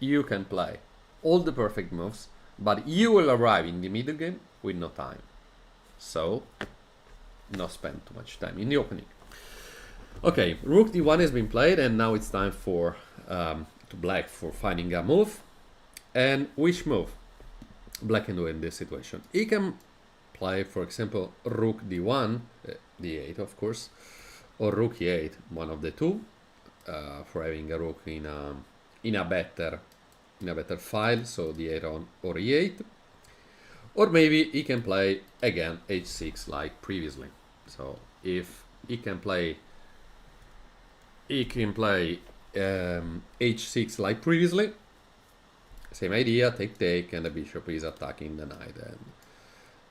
you can play all the perfect moves, but you will arrive in the middle game with no time. So not spend too much time in the opening. Okay, rook d1 has been played, and now it's time for to black for finding a move. And which move black can do in this situation? He can play, for example, rook d1, d8 of course, or rook e8, one of the two, for having a rook in a better file, so d8 on or e8. Or maybe he can play again h6 like previously. So if he can play h6 like previously, same idea, take, and the bishop is attacking the knight, and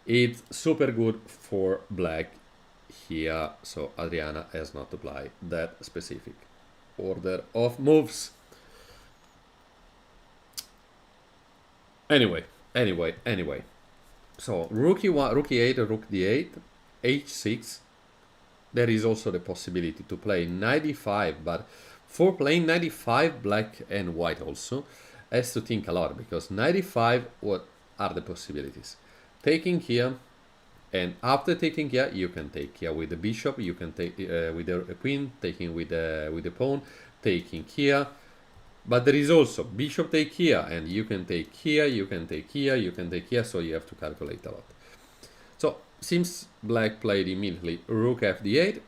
it's super good for black here. So Adriana has not applied that specific order of moves. Anyway. So rook e1, rook e8, rook d8, h6. There is also the possibility to play knight e5, but for playing knight e5, black and white also has to think a lot, because knight e5, what are the possibilities? Taking here, and after taking here, you can take here with the bishop, you can take with the queen, taking with the pawn, taking here. But there is also bishop take here, and you can take here, you can take here, you can take here, so you have to calculate a lot. So seems black played immediately rook fd8.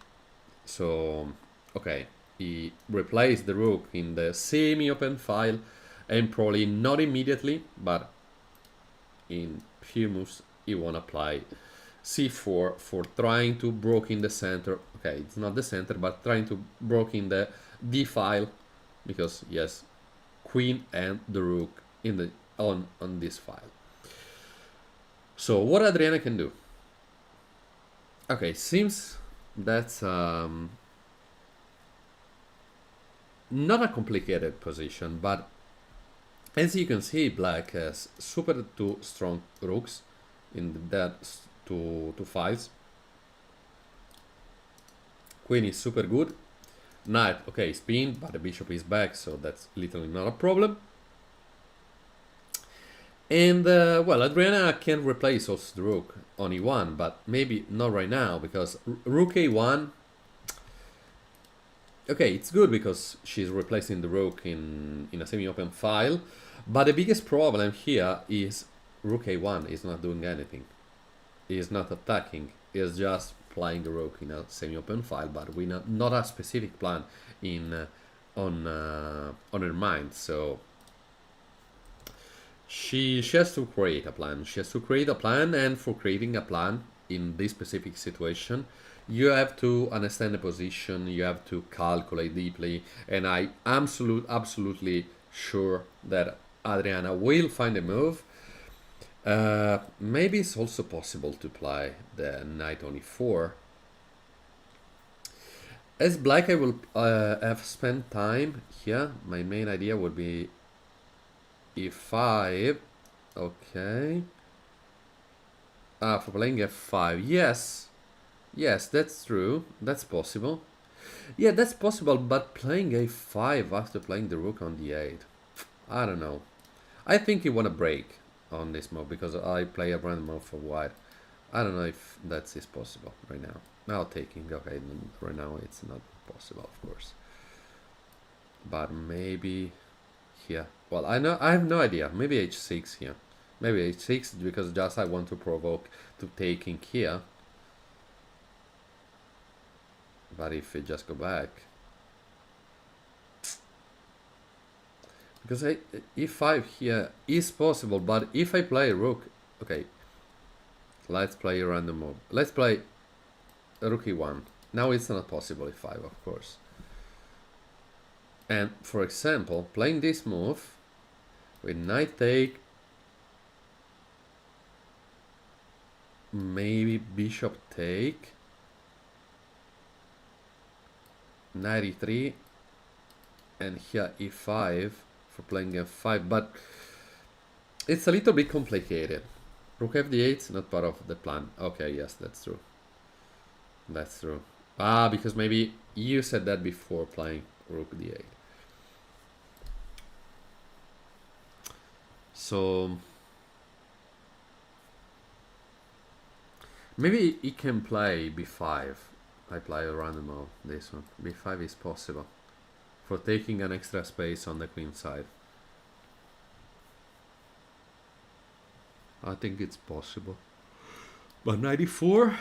So okay, he replaced the rook in the semi-open file, and probably not immediately, but in few moves he won't apply c4 for trying to broke in the center. Okay, it's not the center, but trying to broke in the d file, because yes, queen and the rook in the on this file. So what Adriana can do? Okay, seems that's not a complicated position, but as you can see, black has super 2 strong rooks in that two files. Queen is super good. Knight, okay, spin, but the bishop is back, so that's literally not a problem. And, well, Adriana can replace also the rook on e1, but maybe not right now, because rook a1... Okay, it's good because she's replacing the rook in a semi-open file, but the biggest problem here is rook a1 is not doing anything. Is not attacking, is just playing the rook in a semi-open file, but we not a specific plan in on her mind. So she has to create a plan. She has to create a plan, and for creating a plan in this specific situation, you have to understand the position. You have to calculate deeply, and I am absolutely sure that Adriana will find a move. Maybe it's also possible to play the knight on e4. As black, I will have spent time here. My main idea would be e5. Okay. For playing f5. Yes, that's true. That's possible. Yeah, that's possible, but playing a5 after playing the rook on d8. I don't know. I think you want to break on this move because I play a random move for white. I don't know if that is possible right now. Now taking, okay, right now it's not possible, of course. But maybe here. Well, I have no idea. Maybe h6 here. Maybe h6 because just I want to provoke to taking here. But if we just go back, because e5 here is possible, but if I play rook, okay, let's play a random move. Let's play rook e1. Now it's not possible e5, of course. And for example, playing this move with knight take, maybe bishop take, knight e3, and here e5 for playing f5, but it's a little bit complicated. Rook fd8 is not part of the plan. Okay, yes, that's true. That's true. Because maybe you said that before playing rook d8. So maybe he can play b5. I play a random move, this one. b5 is possible for taking an extra space on the queen side. I think it's possible. But 94?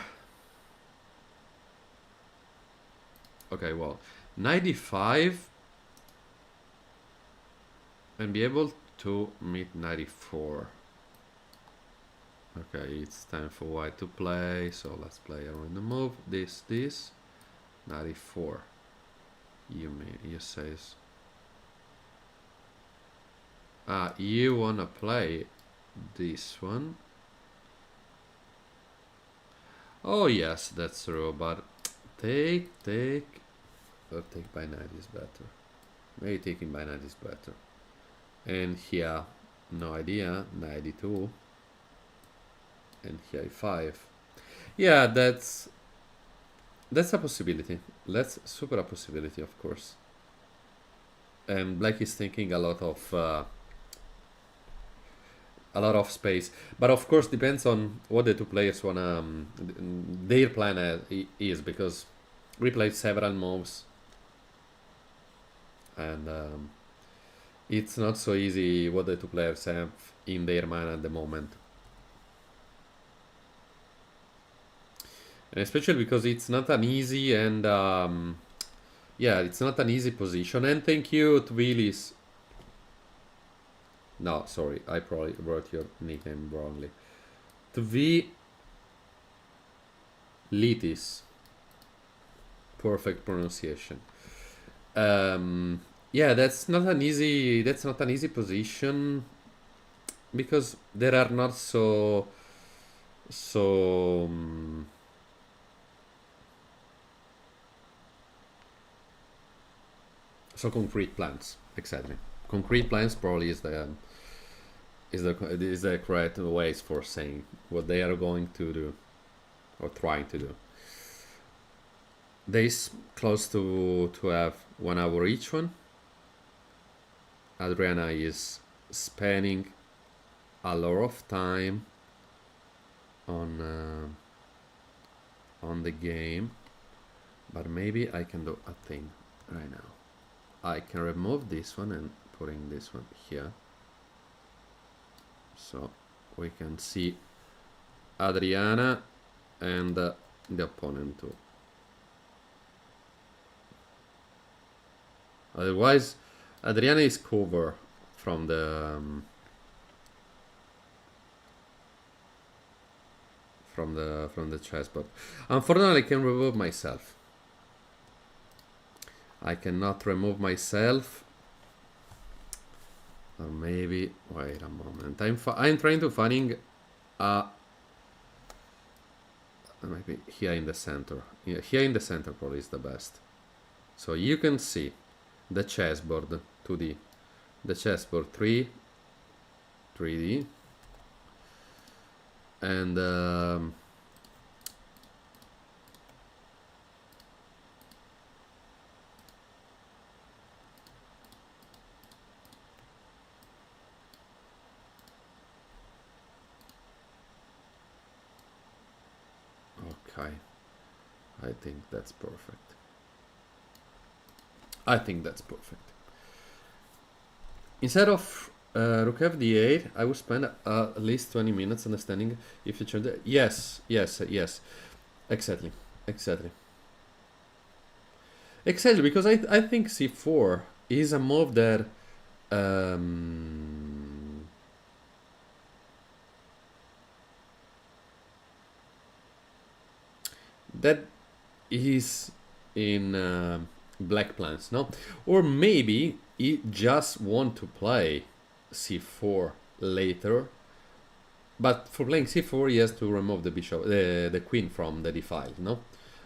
Okay, well, 95 and be able to meet 94. Okay, it's time for white to play, so let's play a random move. This, 94. You says. You wanna play this one? Oh yes, that's true, but take by knight is better. Maybe taking by knight is better. And here, no idea, 92. And here 5. Yeah, that's a possibility. That's super a possibility, of course. And black is thinking a lot of space, but of course depends on what the two players wanna their plan is, because we played several moves, and it's not so easy what the two players have in their mind at the moment. And especially because it's not an easy and yeah, it's not an easy position. And thank you to Willis. No, sorry, I probably wrote your nickname wrongly. To V Litis. Perfect pronunciation. Yeah, that's not an easy position, because there are not so concrete plans. Exactly, concrete plans probably is the correct ways for saying what they are going to do or trying to do. They close to have 1 hour each one. Adriana is spending a lot of time on the game, but maybe I can do a thing right now. I can remove this one and putting this one here, so we can see Adriana and the opponent too. Otherwise, Adriana is covered from the from the chessboard. Unfortunately, I can remove myself. I cannot remove myself. Or maybe wait a moment. I'm trying to finding maybe here in the center. Yeah, here in the center probably is the best. So you can see the chessboard 2D, the chessboard 3D, and okay, I think that's perfect. I think that's perfect. Instead of rook fd8, I would spend at least 20 minutes understanding if you turn the... Yes, exactly. Exactly, because I think c4 is a move that that is in black plans, no? Or maybe he just want to play c4 later, but for playing c4 he has to remove the bishop, the queen from the d file, no?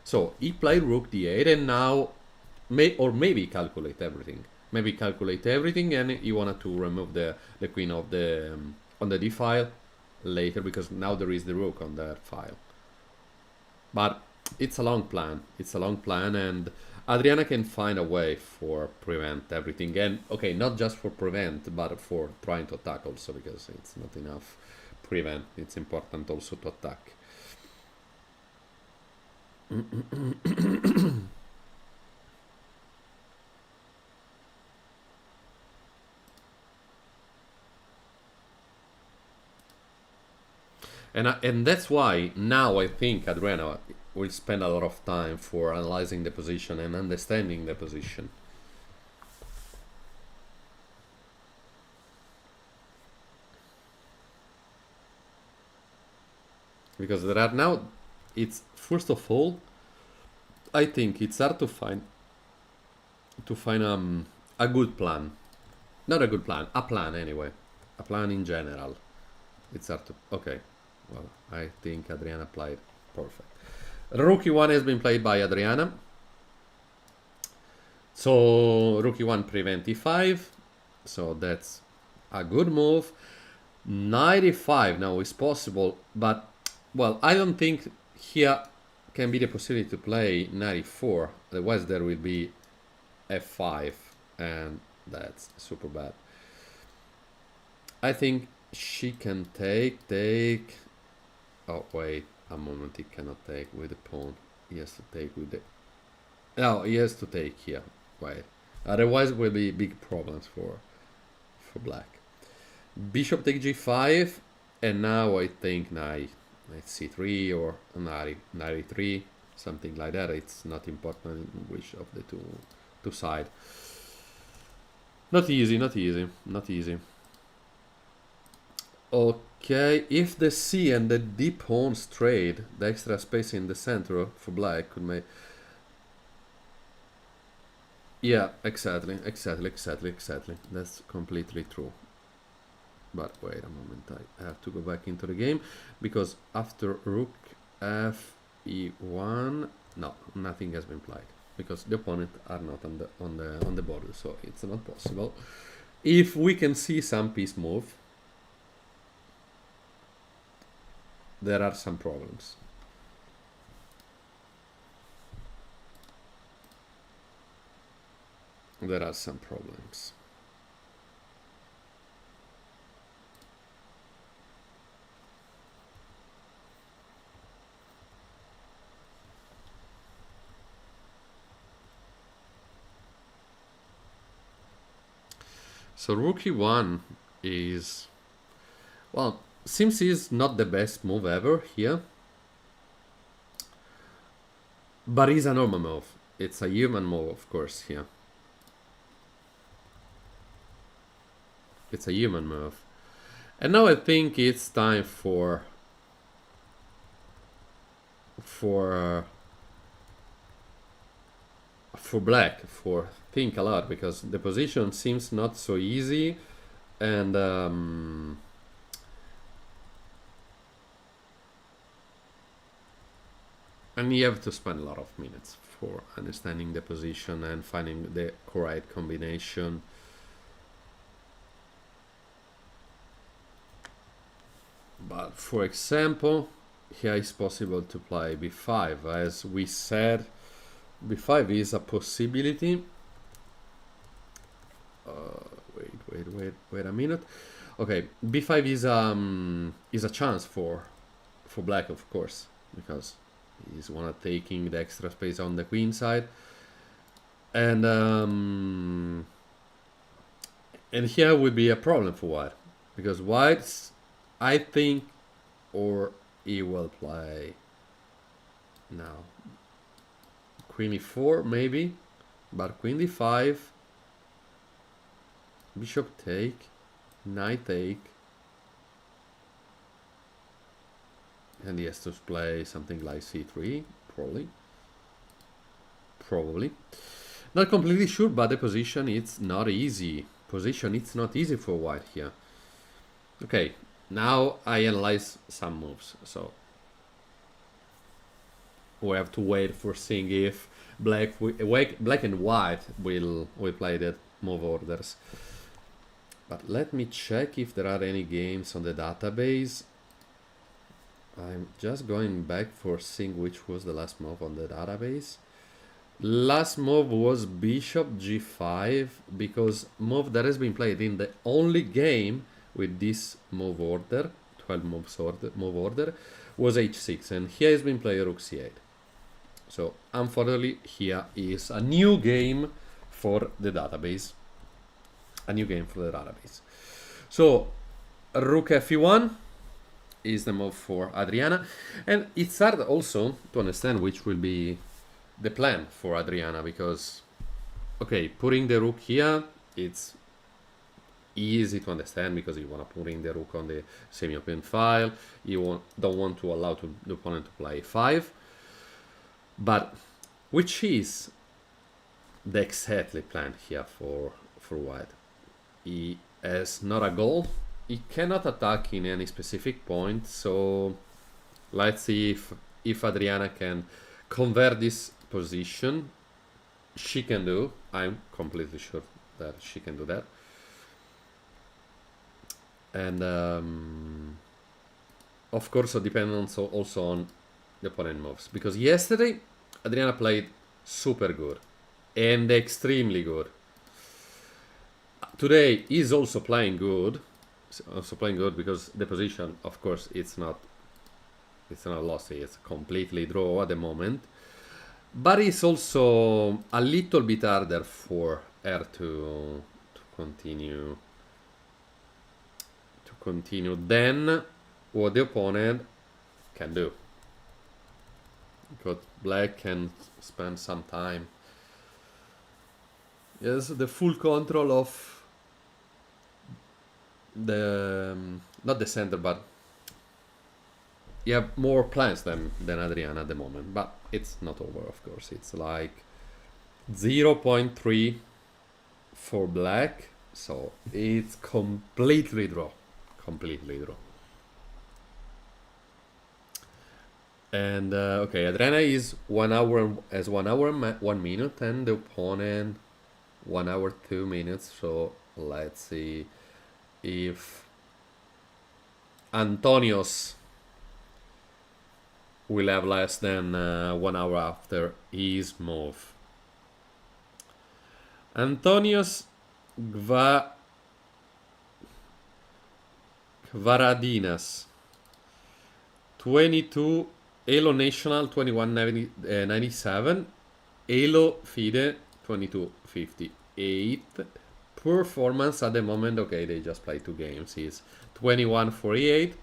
So he played rook d8 and now maybe calculate everything. Maybe calculate everything and he wanted to remove the queen of the on the d file later, because now there is the rook on that file. But it's a long plan. It's a long plan, and Adriana can find a way for prevent everything. And okay, not just for prevent, but for trying to attack also, because it's not enough prevent. It's important also to attack. And that's why now I think Adriana will spend a lot of time for analyzing the position and understanding the position. Because there are now, it's first of all, I think it's hard to find a good plan. Not a good plan, a plan anyway. A plan in general. It's hard to... Okay. Well, I think Adriana played perfect. Rook e1 has been played by Adriana. So rook e1 prevent e5. So that's a good move. Knight e5 now is possible, but well, I don't think here can be the possibility to play knight e4. Otherwise there will be f5, and that's super bad. I think she can take. Oh wait a moment, he cannot take with the pawn. He has to take with the... No, he has to take here. Wait. Otherwise it will be big problems for black. Bishop take g5, and now I think knight c3 or knight e3, something like that. It's not important which of the two side. Not easy. Okay, if the C and the D pawns trade, the extra space in the center for black could make... Yeah, exactly. That's completely true. But wait a moment, I have to go back into the game, because after rook f e1, no, nothing has been played, because the opponent are not on the border, so it's not possible. If we can see some piece move, there are some problems. there are some problems. So rook e1 is, well, seems is not the best move ever here, but it's a normal move. It's a human move, of course, here. It's a human move. And now I think it's time for black, for think a lot, because the position seems not so easy, and you have to spend a lot of minutes for understanding the position and finding the correct combination. But for example, here it's possible to play b5. As we said, b5 is a possibility. Wait a minute. Okay, b5 is a chance for black, of course, because he's one of taking the extra space on the queen side, and here would be a problem for white, because white's, I think, or he will play now queen e4 maybe, but queen d5, bishop take, knight take, and he has to play something like c3, probably. Not completely sure, but the position it's not easy. It's not easy for white here. Okay, now I analyze some moves. So we have to wait for seeing if black and white will play that move orders. But let me check if there are any games on the database. I'm just going back for seeing which was the last move on the database. Last move was bishop g5, because move that has been played in the only game with this move order, 12 moves order, move order, was h6, and here has been played rook c8. So unfortunately here is a new game for the database. So rook fe1 is the move for Adriana, and it's hard also to understand which will be the plan for Adriana, because okay, putting the rook here, it's easy to understand because you want to put in the rook on the semi-open file, you don't want to allow the opponent to play 5, but which is the exactly plan here for white? He has not a goal, he cannot attack in any specific point, so let's see if Adriana can convert this position. She can do, I'm completely sure that she can do that. And of course it depends also on the opponent moves, because yesterday Adriana played super good and extremely good. Today he's also playing good, because the position, of course, it's not lost, it's completely draw at the moment, but it's also a little bit harder for her to continue than what the opponent can do, because black can spend some time. Yes, the full control of the not the center, but you have more plans than Adriana at the moment, but it's not over, of course. It's like 0.3 for black, so it's completely draw. And okay, Adriana is 1 hour, 1 minute, and the opponent 1 hour 2 minutes. So let's see if Antonios will have less than 1 hour after his move. Antonios Gvaradinas, 22, Elo National 2197, Elo FIDE 2258. Performance at the moment, okay, they just played 2 games, is 2148.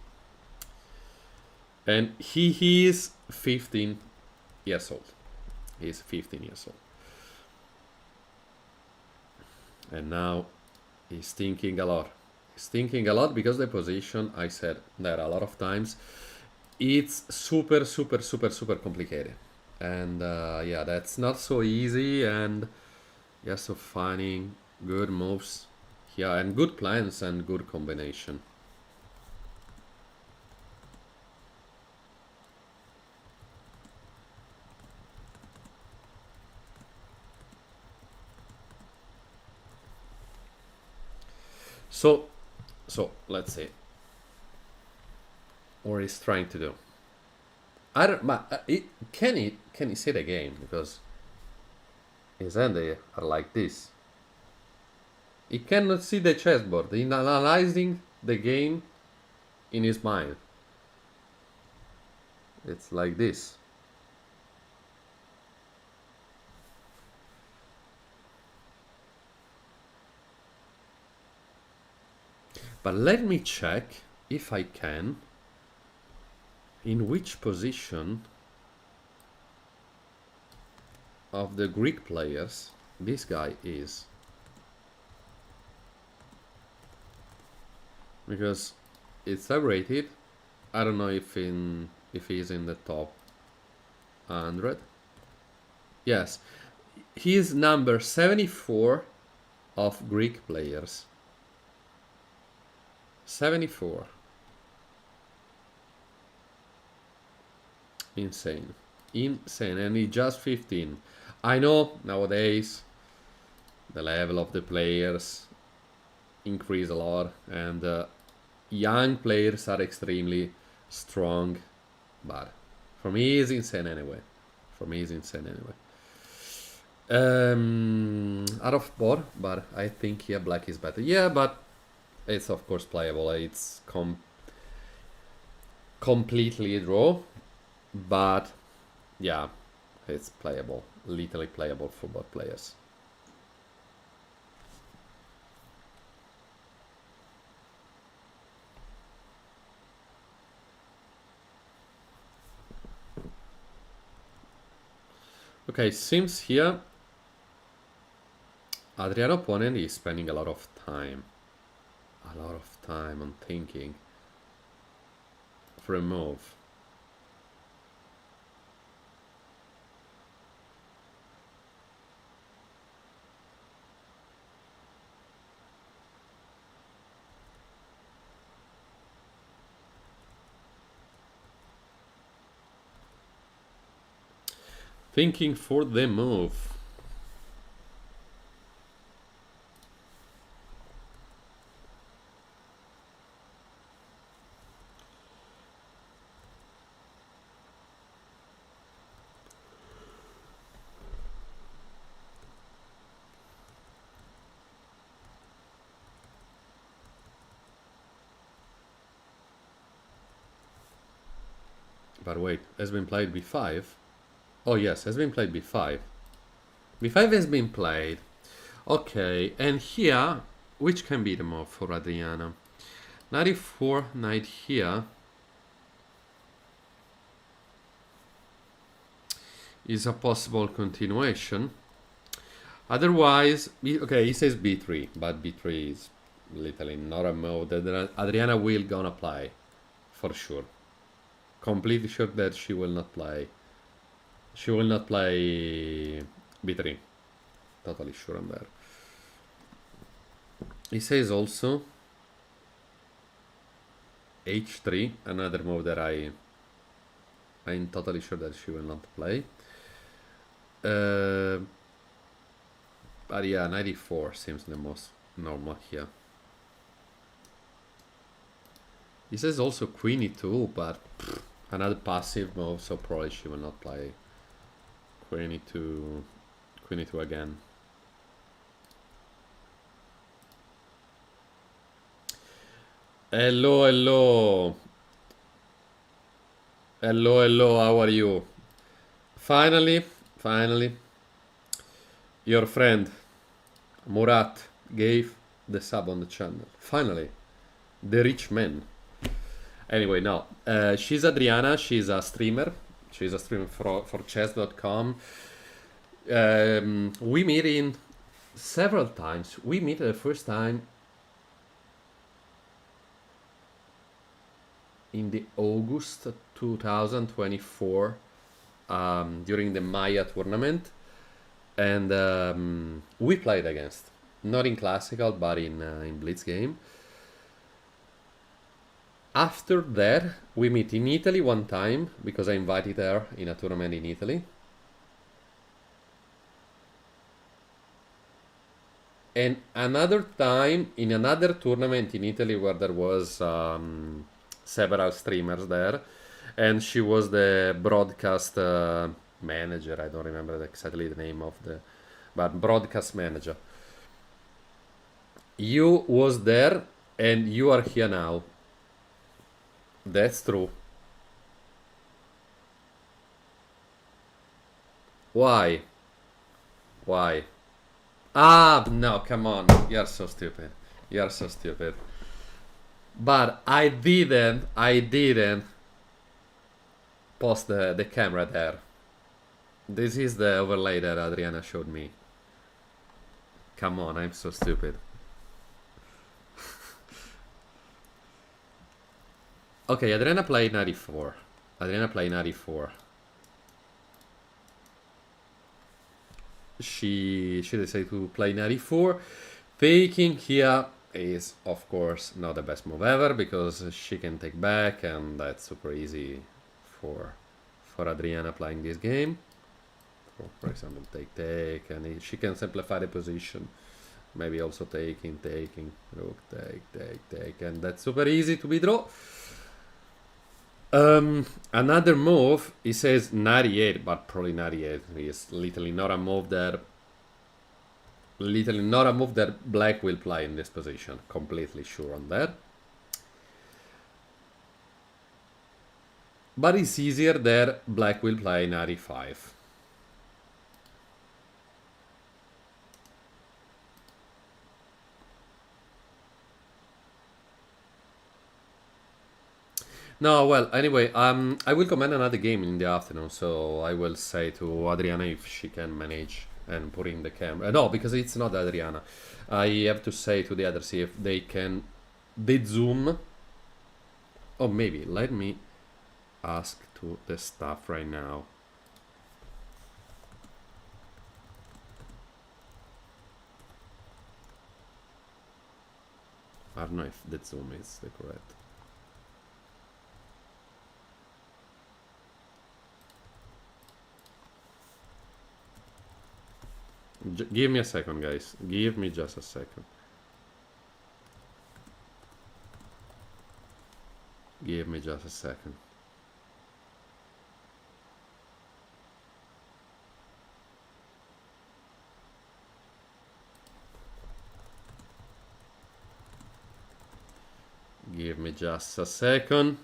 And he is 15 years old. He's 15 years old. And now he's thinking a lot. He's thinking a lot because the position, I said that a lot of times, it's super complicated. And yeah, that's not so easy. And yeah, so finding good moves. Yeah, and good plans and good combination. So let's see what he's trying to do. I don't. Can he see the game, because his hands are like this. He cannot see the chessboard. He's analyzing the game in his mind. It's like this. But let me check if I can. In which position of the Greek players this guy is. Because it's rated. I don't know if he's in the top 100. Yes, he is number 74 of Greek players. 74. Insane. Insane. And he's just 15. I know nowadays the level of the players increase a lot, and young players are extremely strong, but for me it's insane anyway. Out of board, but I think yeah, black is better. Yeah, but it's of course playable. It's completely draw, but yeah, it's playable, literally playable for both players. Okay, seems here Adriano opponent is spending a lot of time on thinking for a move. Thinking for the move. But wait, has been played b5? Oh yes, has been played b5. b5 has been played. Okay, and here, which can be the move for Adriano? Knight e4, knight here is a possible continuation. Otherwise, okay, he says b3, but b3 is literally not a move that Adriana will gonna play, for sure. Completely sure that she will not play. She will not play b3. Totally sure on that. He says also h3, another move that I'm totally sure that she will not play. But yeah, 94 seems the most normal here. He says also queen e2, but another passive move, so probably she will not play queen e2 again. Hello, hello. Hello, hello, how are you? Finally, your friend Murat gave the sub on the channel. Finally, the rich man. Anyway, no. She's Adriana, she's a streamer. She's a streamer for chess.com. We meet in several times. We meet the first time in the August 2024 during the Maya tournament, and we played against, not in classical but in blitz game. After that, we meet in Italy one time because I invited her in a tournament in Italy. And another time in another tournament in Italy where there was several streamers there, and she was the broadcast manager. I don't remember exactly the name of the, but broadcast manager. You was there, and you are here now. That's true. Why? Why? Ah, no, come on. You're so stupid. You're so stupid. But I didn't post the camera there. This is the overlay that Adriana showed me. Come on, I'm so stupid. Okay, Adriana played 94. Adriana played 94. She decided to play 94. Taking here is, of course, not the best move ever because she can take back, and that's super easy for Adriana playing this game. For example, take, and she can simplify the position. Maybe also taking, rook, take, and that's super easy to withdraw. Another move, he says 98, but probably 98 is literally not a move that black will play in this position. Completely sure on that. But it's easier that black will play 95. No, well, anyway, I will comment another game in the afternoon, so I will say to Adriana if she can manage and put in the camera. No, because it's not Adriana. I have to say to the others see if they can zoom. Oh, maybe. Let me ask to the staff right now. I don't know if the zoom is the correct. Give me a second, guys. Give me just a second. Give me just a second. Give me just a second.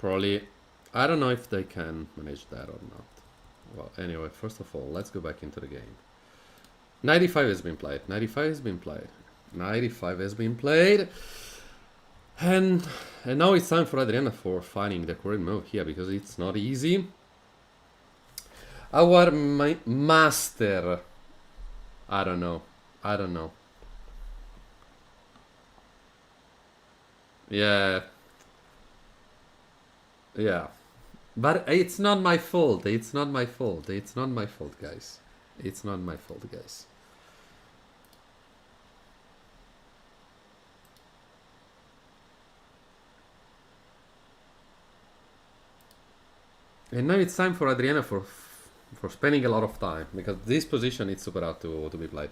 Probably, I don't know if they can manage that or not. Well, anyway, first of all, let's go back into the game. 95 has been played. 95 has been played. 95 has been played. And now it's time for Adriana for finding the correct move here because it's not easy. Our master. I don't know. I don't know. Yeah. Yeah. But it's not my fault. It's not my fault. It's not my fault, guys. It's not my fault, guys. And now it's time for Adriana for spending a lot of time because this position is super hard to be played.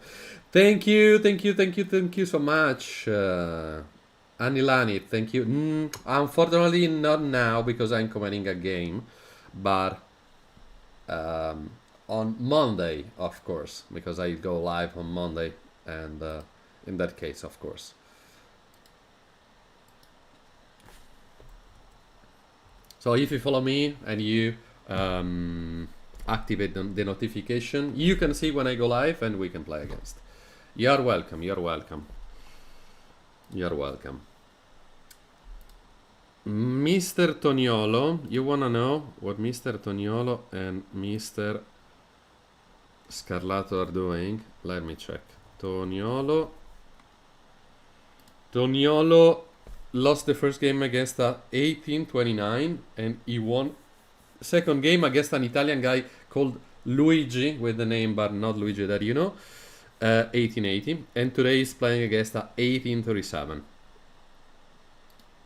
Thank you, thank you, thank you, thank you so much, Anilani. Thank you. Unfortunately, not now because I'm commenting a game, but um, on Monday, of course, because I go live on Monday, and in that case, of course. So if you follow me and you activate the notification, you can see when I go live and we can play against. You're welcome, you're welcome. You're welcome. Mr. Toniolo, you wanna know what Mr. Toniolo and Mr. Scarlato are doing? Let me check. Toniolo lost the first game against a 18-29 and he won second game against an Italian guy called Luigi with the name but not Luigi that you know, 1880, and today he's playing against a 1837.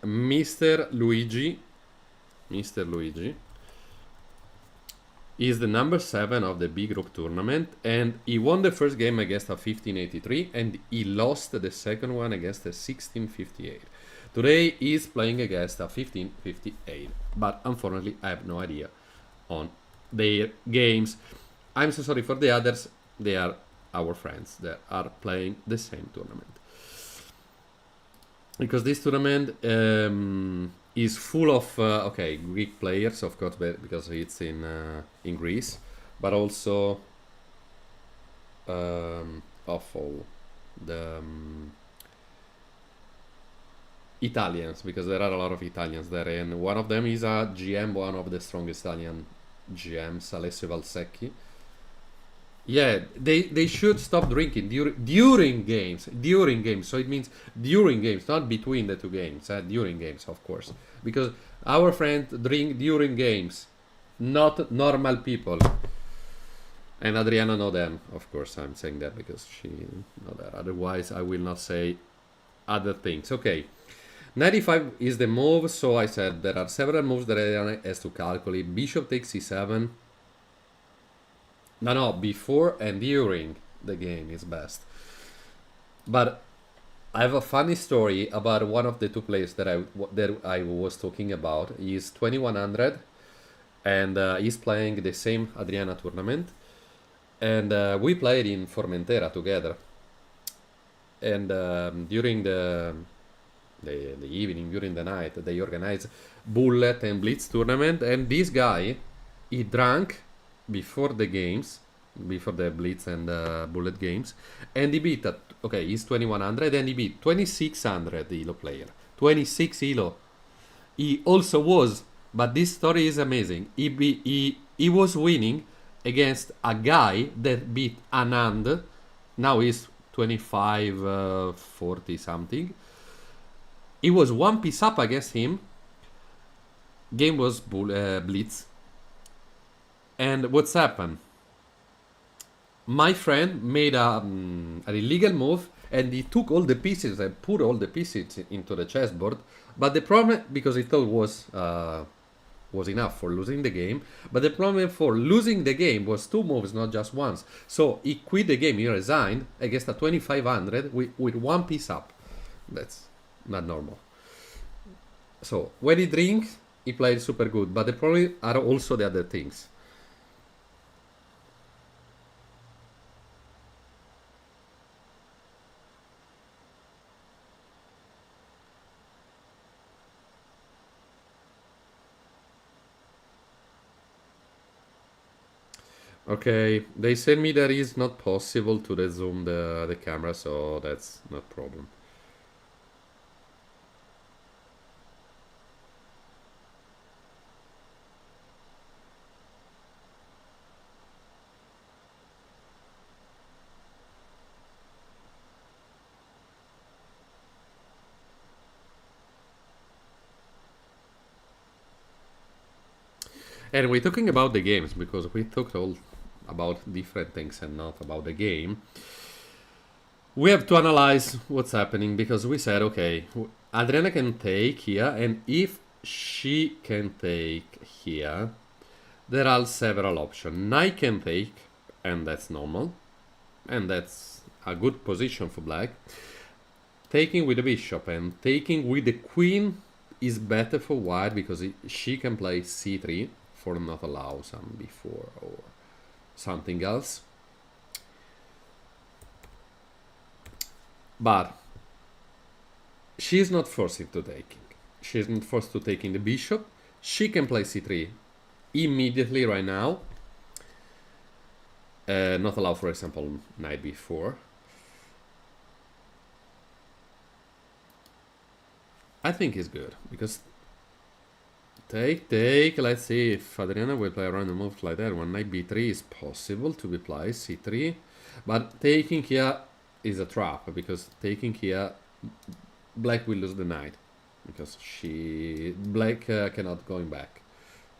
Mr. Luigi is the number 7 of the B group tournament, and he won the first game against a 1583 and he lost the second one against a 1658. Today he's playing against a 1558, but unfortunately I have no idea on their games. I'm so sorry for the others, they are our friends that are playing the same tournament. Because this tournament is full of Greek players, of course, because it's in Greece, but also of all the Italians, because there are a lot of Italians there, and one of them is a GM, one of the strongest Italian GMs, Alessio Valsecchi. Yeah, they should stop drinking during games. During games, so it means during games, not between the two games. During games, of course, because our friends drink during games, not normal people. And Adriana know them, of course. I'm saying that because she know that. Otherwise, I will not say other things. Okay, 95 is the move. So I said there are several moves that Adriana has to calculate. Bishop takes c7. No, before and during the game is best. But I have a funny story about one of the two players that I was talking about. He's 2100 and he's playing the same Adriana tournament. And we played in Formentera together. And during the evening, during the night, they organized Bullet and Blitz tournament. And this guy, he drank before the games, before the Blitz and Bullet games, and he beat he's 2100 and he beat 2600 Elo player, 26 Elo. He also was, but this story is amazing. He was winning against a guy that beat Anand. Now he's 25 40 something. He was one piece up against him. Game was Blitz. And what's happened? My friend made an illegal move and he took all the pieces and put all the pieces into the chessboard. But the problem, because he thought was enough for losing the game, but the problem for losing the game was two moves, not just once. So he quit the game, he resigned against a 2500 with one piece up. That's not normal. So when he drinks, he played super good, but the problem are also the other things. Okay, they said me that it's not possible to resume the camera, so that's not problem. And we're talking about the games because we talked all about different things and not about the game. We have to analyze what's happening because we said, okay, Adriana can take here, and if she can take here, there are several options. Knight can take, and that's normal, and that's a good position for black. Taking with the bishop and taking with the queen is better for white because she can play c3 for not allow some before or something else. But she's not forced into taking. She's not forced to taking the bishop. She can play c3 immediately right now. Not allow, for example, knight b4. I think it's good because take. Let's see if Adriana will play around the move like that. When knight b3 is possible to be played, c3, but taking here is a trap because taking here, black will lose the knight because black cannot going back,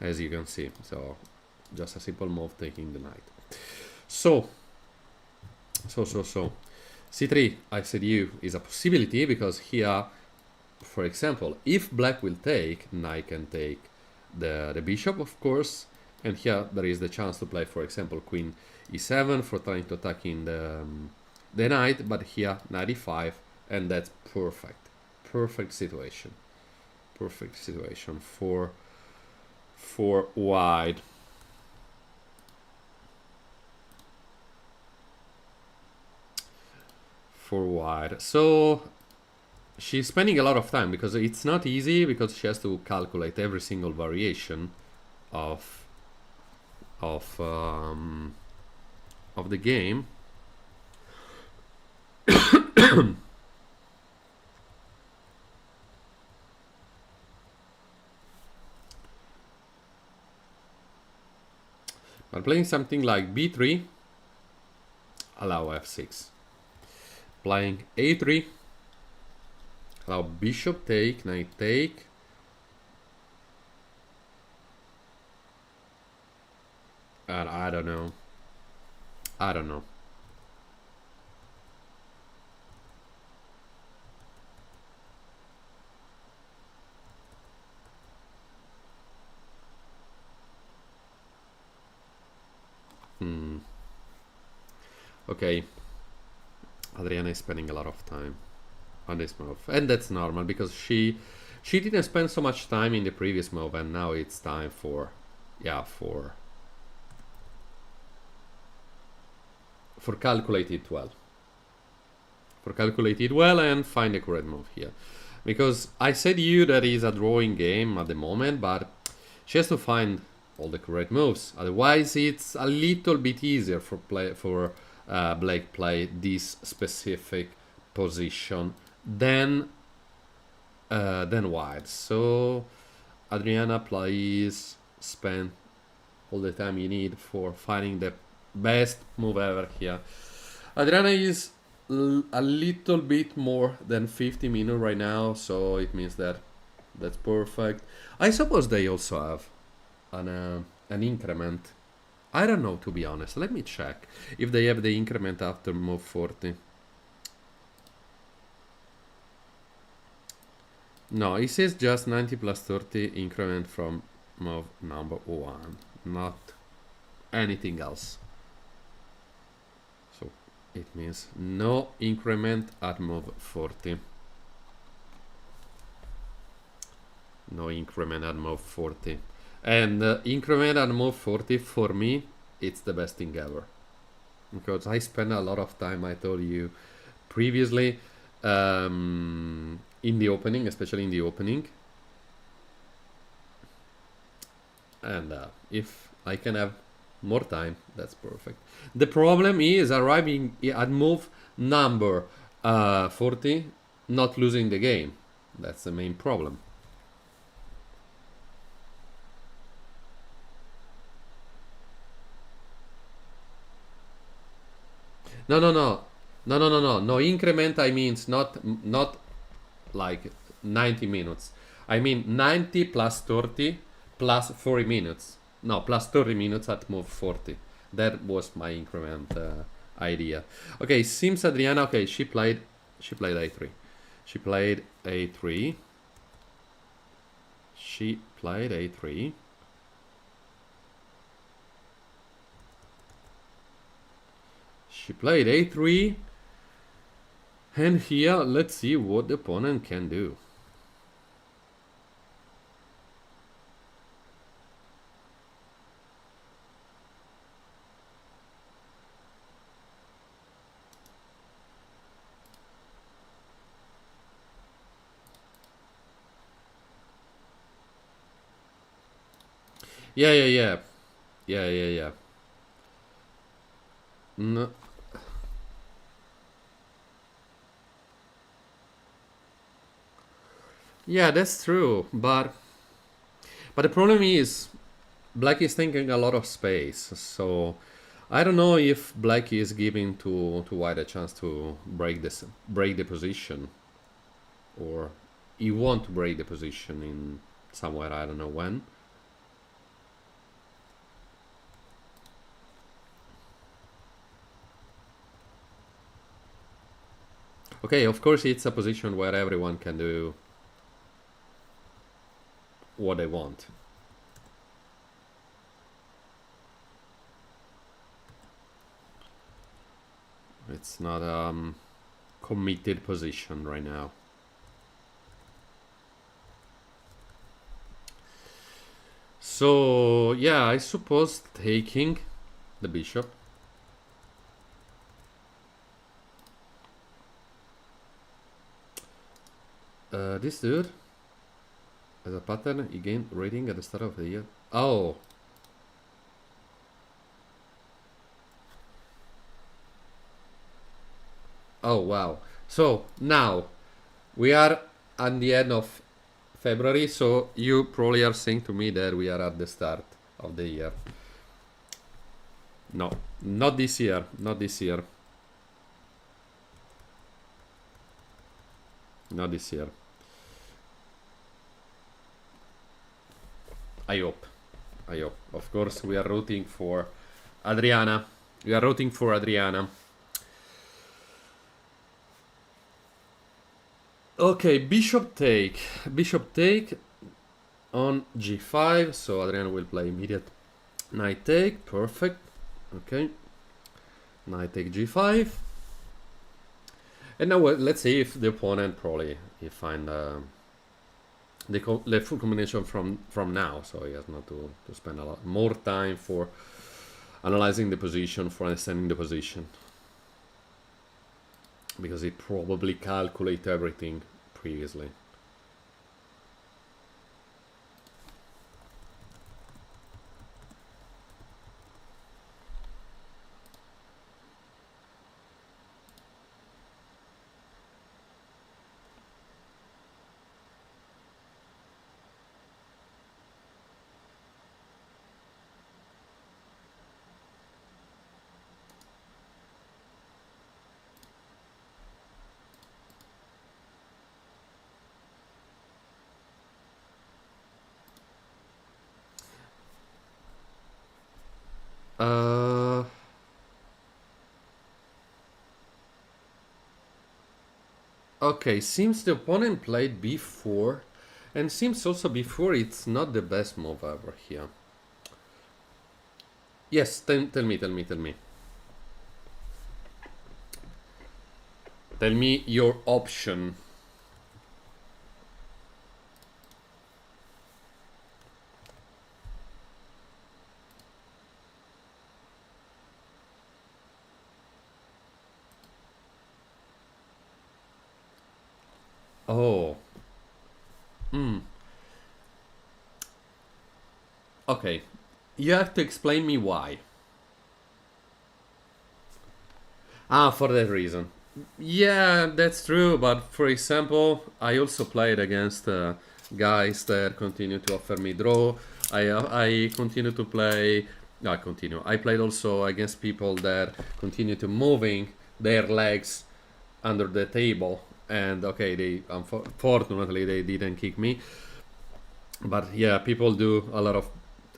as you can see. So just a simple move taking the knight. So c3, I said is a possibility because here, for example, if black will take, knight can take the bishop, of course, and here there is the chance to play, for example, queen e7 for trying to attack in the knight, but here knight e5, and that's perfect situation for white. So she's spending a lot of time because it's not easy because she has to calculate every single variation of the game. But playing something like b3, allow f6. Playing a3, allow bishop take, knight take. And I don't know. Okay. Adriana is spending a lot of time on this move, and that's normal because she didn't spend so much time in the previous move, and now it's time for calculate it well and find the correct move here, because I said that is a drawing game at the moment, but she has to find all the correct moves, otherwise it's a little bit easier for black play this specific position than white. So Adriana, please spend all the time you need for finding the best move ever here. Adriana is a little bit more than 50 minutes right now, so it means that's perfect. I suppose they also have an increment. I don't know, to be honest. Let me check if they have the increment after move 40. No, it says just 90 plus 30 increment from move number 1, not anything else. So it means no increment at move 40. No increment at move 40. And increment at move 40, for me, it's the best thing ever. Because I spend a lot of time, I told you previously, in the opening, especially in the opening. And if I can have more time, that's perfect. The problem is arriving at move number 40, not losing the game. That's the main problem. No increment, I means not like 90 minutes. I mean 90 plus 30 plus 40 minutes. No, plus 30 minutes at move 40. That was my increment idea. Okay, seems Adriana. Okay, she played a3. She played a3. She played a3. She played a3. And here, let's see what the opponent can do. Yeah. No. Yeah, that's true, but the problem is black is taking a lot of space, so I don't know if black is giving to white a chance to break the position, or he won't break the position in somewhere, I don't know when. Okay, of course it's a position where everyone can do what they want. It's not a committed position right now. So yeah, I suppose taking the bishop. This dude as a pattern, he gained rating at the start of the year. Oh. Oh wow. So now we are at the end of February, so you probably are saying to me that we are at the start of the year. No, not this year. Not this year. Not this year. I hope. I hope. Of course, we are rooting for Adriana. We are rooting for Adriana. Okay, bishop take. Bishop take on g5. So Adriana will play immediate knight take. Perfect. Okay. Knight take g5. And now let's see if the opponent probably find the full combination from now, so he has not to spend a lot more time for analyzing the position, for understanding the position, because he probably calculated everything previously. Okay, seems the opponent played b4, and seems also before it's not the best move ever here. Yes, tell me. Tell me your option. Oh. Okay. You have to explain me why. Ah, for that reason. Yeah, that's true, but for example, I also played against guys that continue to offer me draw. I continue to play. No, I played also against people that continue to moving their legs under the table, and okay, they unfortunately they didn't kick me. But yeah, people do a lot of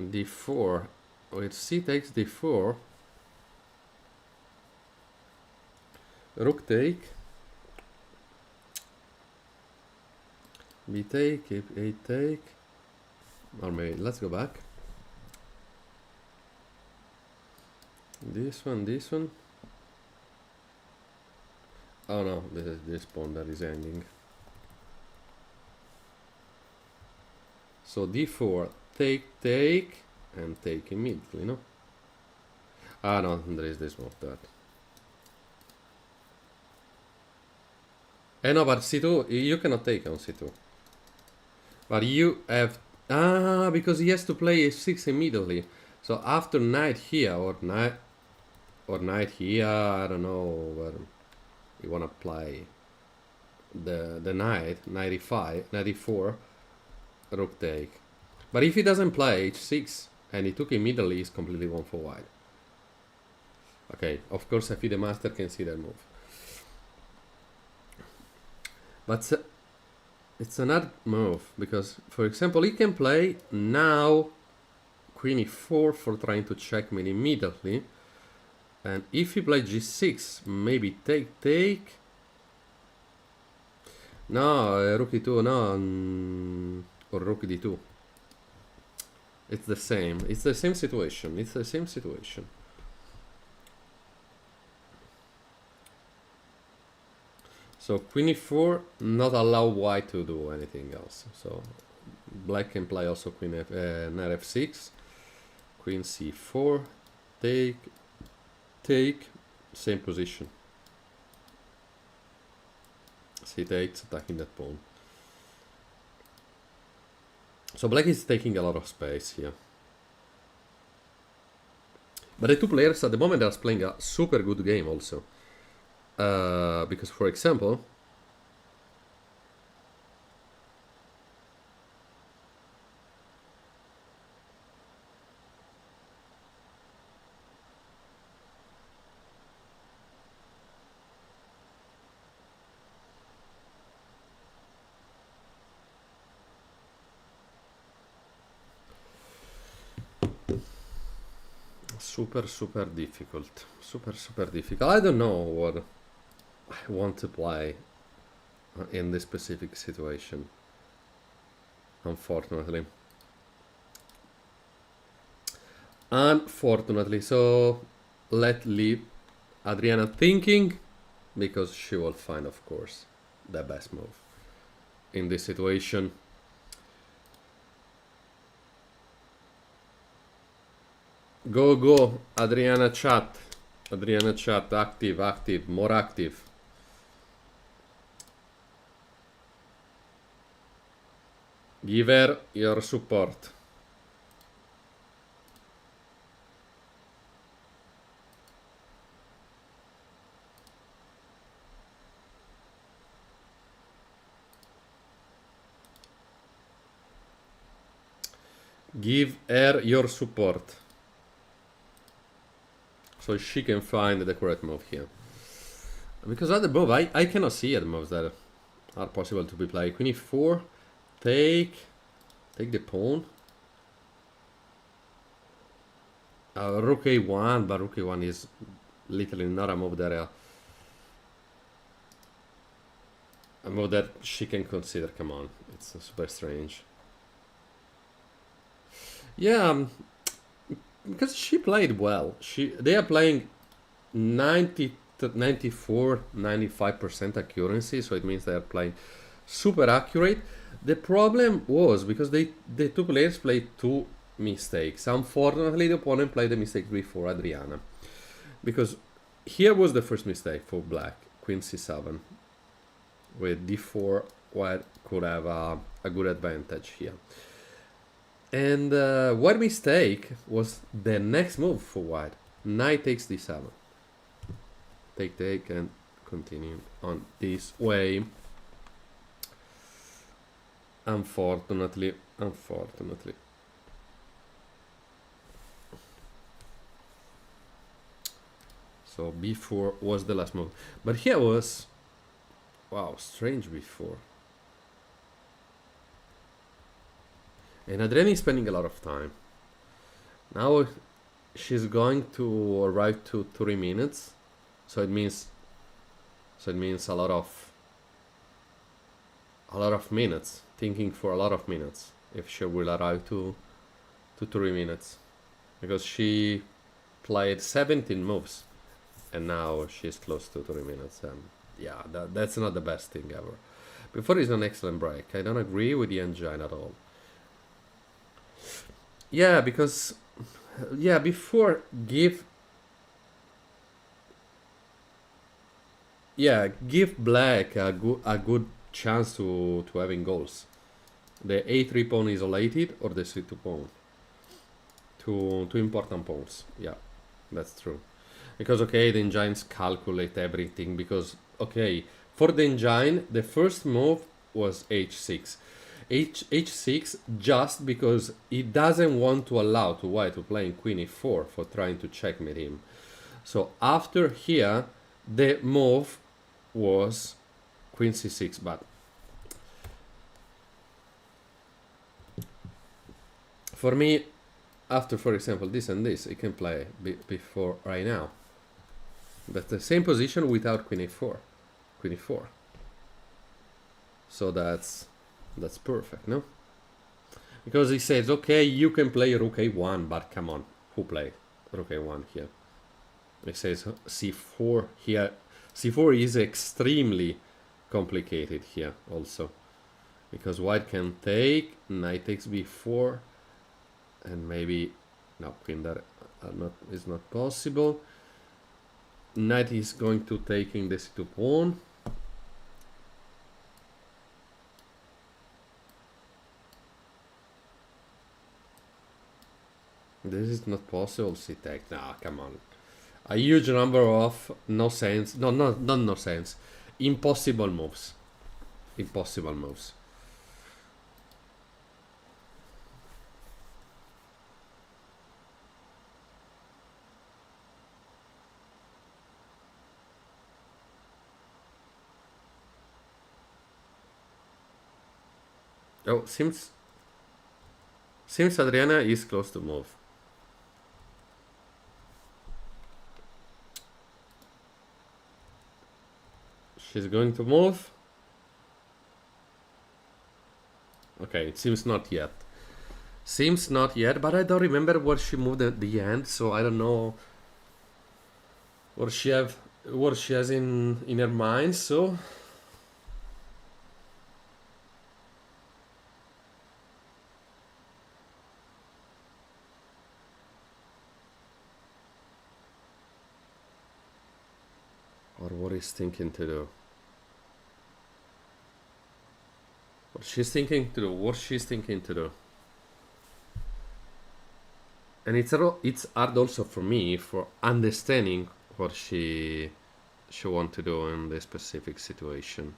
d4. With c takes d4. Rook take. B take, a take. Or maybe let's go back. This one. Oh no, this is this pawn that is hanging. So d4, take, and take immediately, no? Ah no, there is this move that. No, but c2, you cannot take on c2. But you have... Ah, because he has to play h6 immediately. So after knight here, or knight here, I don't know where you wanna play the knight, knight e4, rook take. But if he doesn't play h6 and he took immediately, he's completely one for white. Okay, of course FE the master can see that move. But it's another move, because for example he can play now queen e4 for trying to checkmate immediately. And if he plays g6, maybe take. No, rook e2, no, or rook d2. It's the same. It's the same situation. So queen e4, not allow white to do anything else. So black can play also queen knight f6, queen c4, take, same position. C takes, attacking that pawn. So black is taking a lot of space here. But the two players at the moment are playing a super good game also. Because for example, super difficult. Super difficult. I don't know what I want to play in this specific situation, unfortunately. So let's leave Adriana thinking, because she will find, of course, the best move in this situation. Go, Adriana chat, active, more active. Give her your support. Give her your support, so she can find the correct move here. Because at the move, I cannot see other moves that are possible to be played. Queen e4, take the pawn. Rook a1, but rook a1 is literally not a move that a move that she can consider. Come on, it's super strange. Yeah, because she played well. They are playing 94, 95% accuracy, so it means they are playing super accurate. The problem was because the two players played two mistakes. Unfortunately, the opponent played the mistake before Adriana, because here was the first mistake for black, queen c7, with d4, white could have a good advantage here. And what mistake was the next move for white? Knight takes d7. Take, and continue on this way. Unfortunately. So b4 was the last move. But here was... Wow, strange b4. And Adriana is spending a lot of time. Now she's going to arrive to 3 minutes, so it means a lot of minutes, thinking for a lot of minutes if she will arrive to 3 minutes, because she played 17 moves and now she's close to 3 minutes, and yeah, that's not the best thing ever. Before is an excellent break. I don't agree with the engine at all. Yeah, because before give black a good chance to having goals. The a3 pawn isolated or the c2 pawn. Two important pawns. Yeah, that's true. Because okay, the engines calculate everything, because okay, for the engine the first move was h6. H6 just because he doesn't want to allow to white to play in queen e4 for trying to checkmate him. So after here the move was queen c6, but for me, after for example this and this, it can play before right now. That's the same position without queen a4, queen e4. So that's perfect, no? Because he says, okay, you can play rook a1, but come on, who play rook a1 here? He says c4 here. C4 is extremely complicated here also, because white can take, knight takes b4, and maybe no, queen that is not possible. Knight is going to taking the c2 pawn. This is not possible. C-take. Nah, come on. A huge number of no sense. No, not no sense. Impossible moves. Impossible moves. Oh, seems Adriana is close to move. She's going to move. Okay, it seems not yet. Seems not yet, but I don't remember where she moved at the end, so I don't know what she has in her mind. So or what is thinking to do? What she's thinking to do? What she's thinking to do? And it's hard also for me for understanding what she want to do in this specific situation.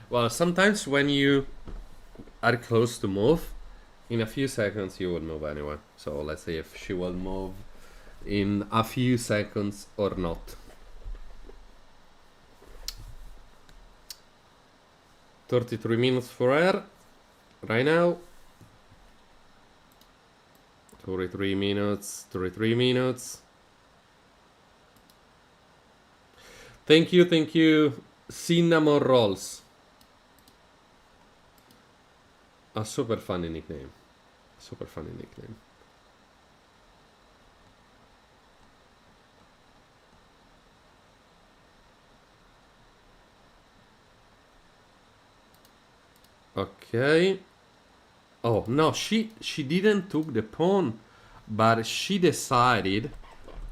Well, sometimes when you are close to move, in a few seconds you will move anyway. So let's see if she will move in a few seconds or not. 33 minutes for her right now. 33 minutes. Thank you, Cinnamon Rolls. A super funny nickname. Okay. Oh no, she didn't took the pawn, but she decided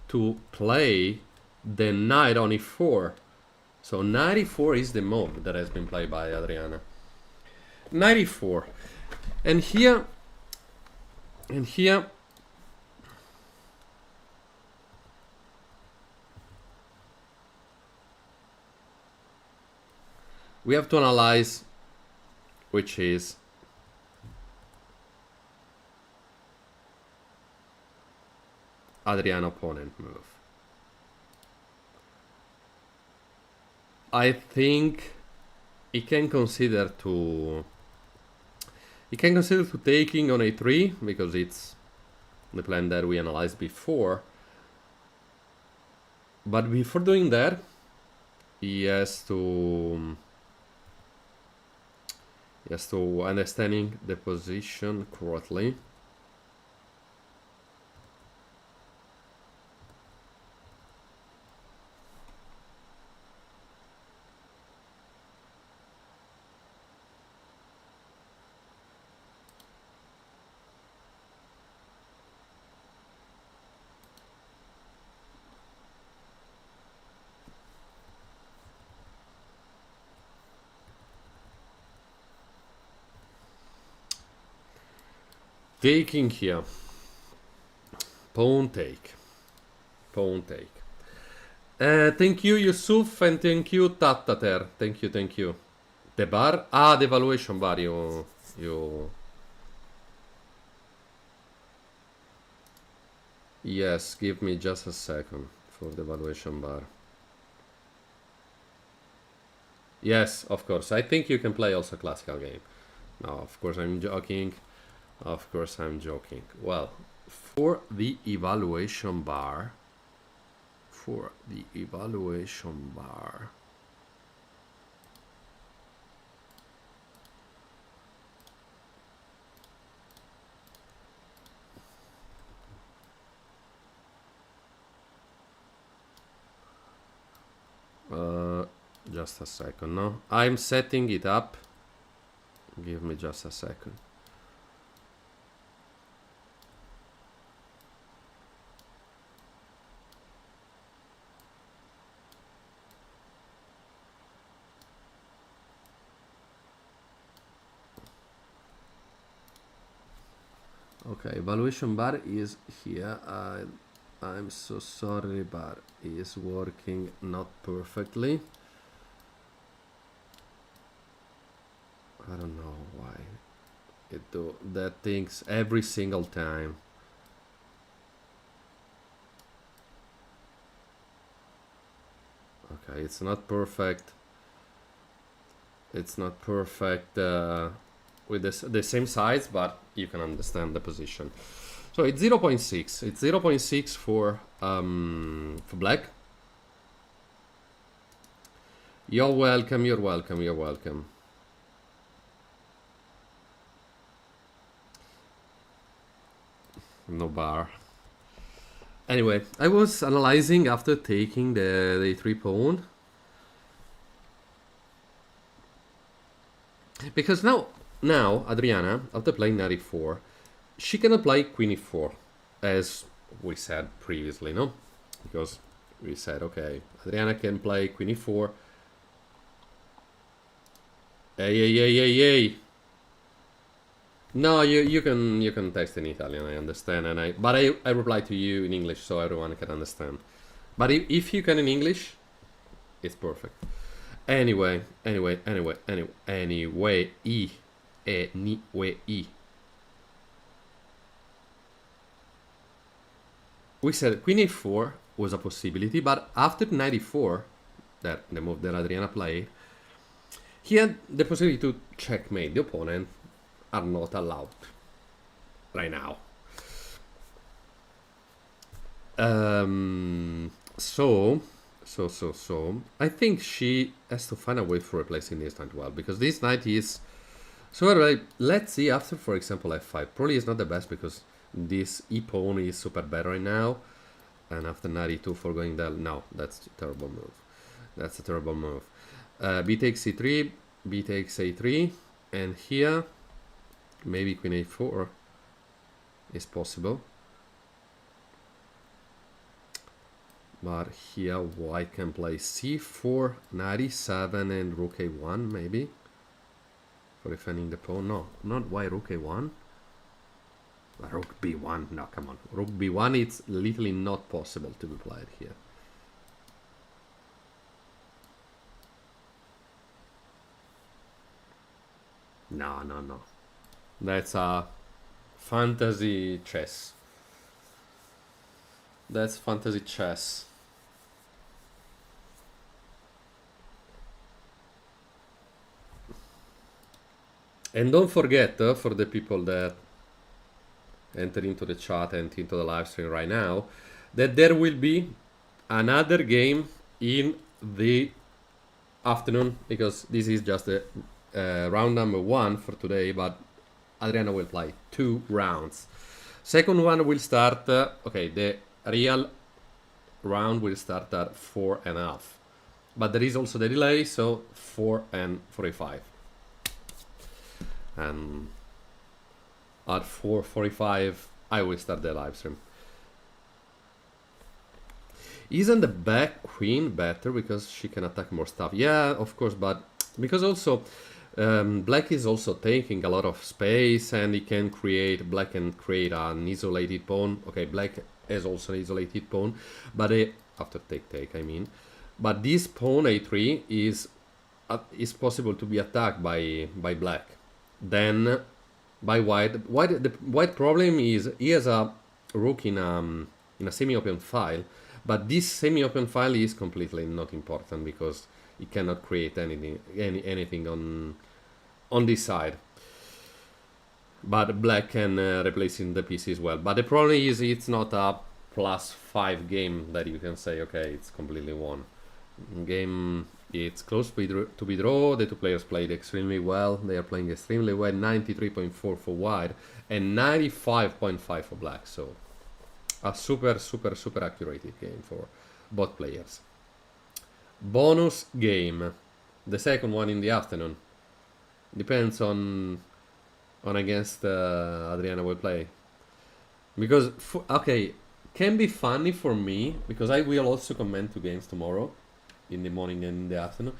to play the knight on e4. So knight e4 is the move that has been played by Adriana. Knight e4. And here we have to analyze which is Adrian opponent move. I think he can consider to taking on a3 because it's the plan that we analyzed before. But before doing that, he has to understanding the position correctly. Taking here. Pawn take. Pawn take. Thank you, Yusuf, and thank you, Tattater. Thank you. The bar? Ah, the valuation bar, you... Yes, give me just a second for the valuation bar. Yes, of course. I think you can play also classical game. No, of course I'm joking. Of course I'm joking. Well, for the evaluation bar, just a second, no? I'm setting it up. Give me just a second. Okay, evaluation bar is here. I'm so sorry, but it is working not perfectly. I don't know why it do that things every single time. Okay, it's not perfect. It's not perfect with the same size, but you can understand the position. So it's 0.6. It's 0.6 for black. You're welcome. You're welcome. You're welcome. No bar. Anyway, I was analyzing after taking the a3 pawn. Because now Adriana, after playing knight e4, she cannot play queen e4, as we said previously, no? Because we said, okay, Adriana can play queen e4. Hey. No, you can text in Italian, I understand, but I reply to you in English so everyone can understand. But if you can in English, it's perfect. Anyway, E. We said queen a4 was a possibility, but after knight e4, that the move that Adriana played, he had the possibility to checkmate the opponent. Are not allowed right now. So I think she has to find a way for replacing this knight well, because this knight is so anyway, let's see after, for example, f5. Probably is not the best because this e pawn is super bad right now, and after knight e2 for going down, no, that's a terrible move. That's a terrible move. B takes c3, b takes a3, and here maybe queen a4 is possible. But here white can play c4, knight e7, and rook a1 maybe. For defending the pawn. No, not white rook a1. Rook b1. No, come on. Rook b1, it's literally not possible to be played here. No, no, no. That's a fantasy chess. That's fantasy chess. And don't forget, for the people that enter into the chat and into the live stream right now, that there will be another game in the afternoon, because this is just the round number 1 for today, but Adriana will play 2 rounds. Second one will start, okay, the real round will start at 4.5. But there is also the delay, so 4:45. And at 4:45, I will start the live stream. Isn't the back queen better because she can attack more stuff? Yeah, of course, but because also black is also taking a lot of space, and it can create, black can create an isolated pawn. Okay, black has also an isolated pawn, but after take, I mean. But this pawn a3 is possible to be attacked by black. Then by white. The white problem is he has a rook in a semi-open file, but this semi-open file is completely not important because it cannot create anything on this side. But black can replace in the pieces well. But the problem is it's not a +5 game that you can say, okay, it's completely won. Game, it's close to be draw. The two players played extremely well. They are playing extremely well. 93.4 for white and 95.5 for black. So a super accurate game for both players. Bonus game, the second one in the afternoon. Depends on against Adriana will play. Because okay, can be funny for me because I will also comment 2 games tomorrow, in the morning and in the afternoon.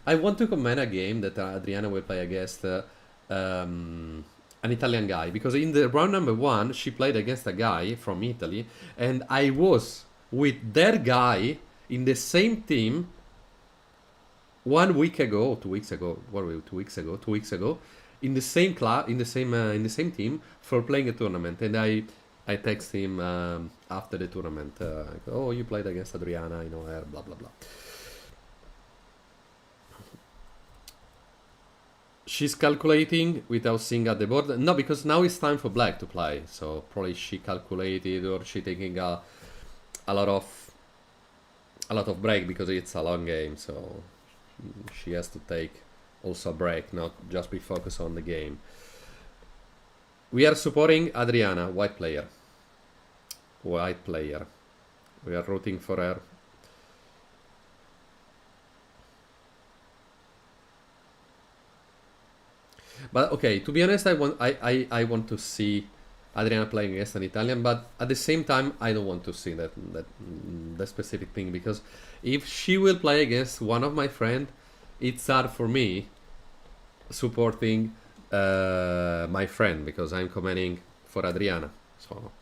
I want to comment a game that Adriana will play against an Italian guy, because in the round number 1 she played against a guy from Italy, and I was with that guy in the same team 1 week ago, 2 weeks ago. What were we? 2 weeks ago? 2 weeks ago, in the same club, in the same team for playing a tournament, and I text him after the tournament. Oh, you played against Adriana, I know her, blah blah blah. She's calculating without seeing at the board. No, because now it's time for black to play. So probably she calculated, or she taking a lot of break because it's a long game. So she has to take also a break, not just be focused on the game. We are supporting Adriana, white player. White player. We are rooting for her. But okay, to be honest, I want to see Adriana playing against an Italian, but at the same time, I don't want to see that specific thing, because if she will play against one of my friends, it's hard for me supporting my friend, because I'm commenting for Adriana. So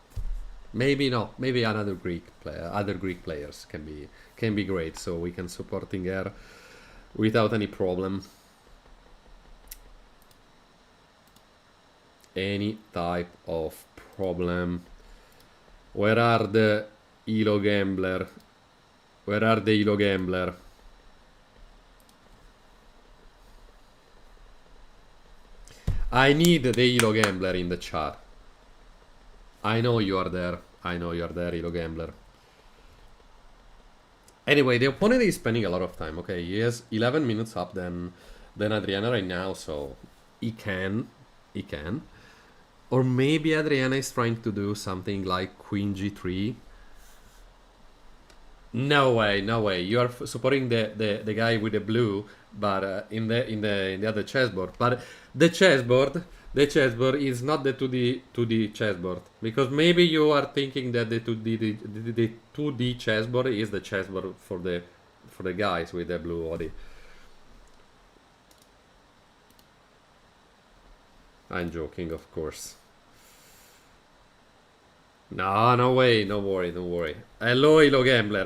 maybe not. Maybe another Greek player, other Greek players can be great, so we can supporting her without any problem. Any type of problem. Where are the Elo Gambler? Where are the Elo Gambler? I need the Elo Gambler in the chat. I know you are there. I know you are there, Elo Gambler. Anyway, the opponent is spending a lot of time. Okay, he has 11 minutes up than Adriana right now, so he can. Or maybe Adriana is trying to do something like Queen G3. No way, no way. You are supporting the guy with the blue, but in the other chessboard. But the chessboard is not the 2D chessboard, because maybe you are thinking that the 2D chessboard is the chessboard for the guys with the blue body. I'm joking, of course. No way, no worry. Hello, Elo Gambler.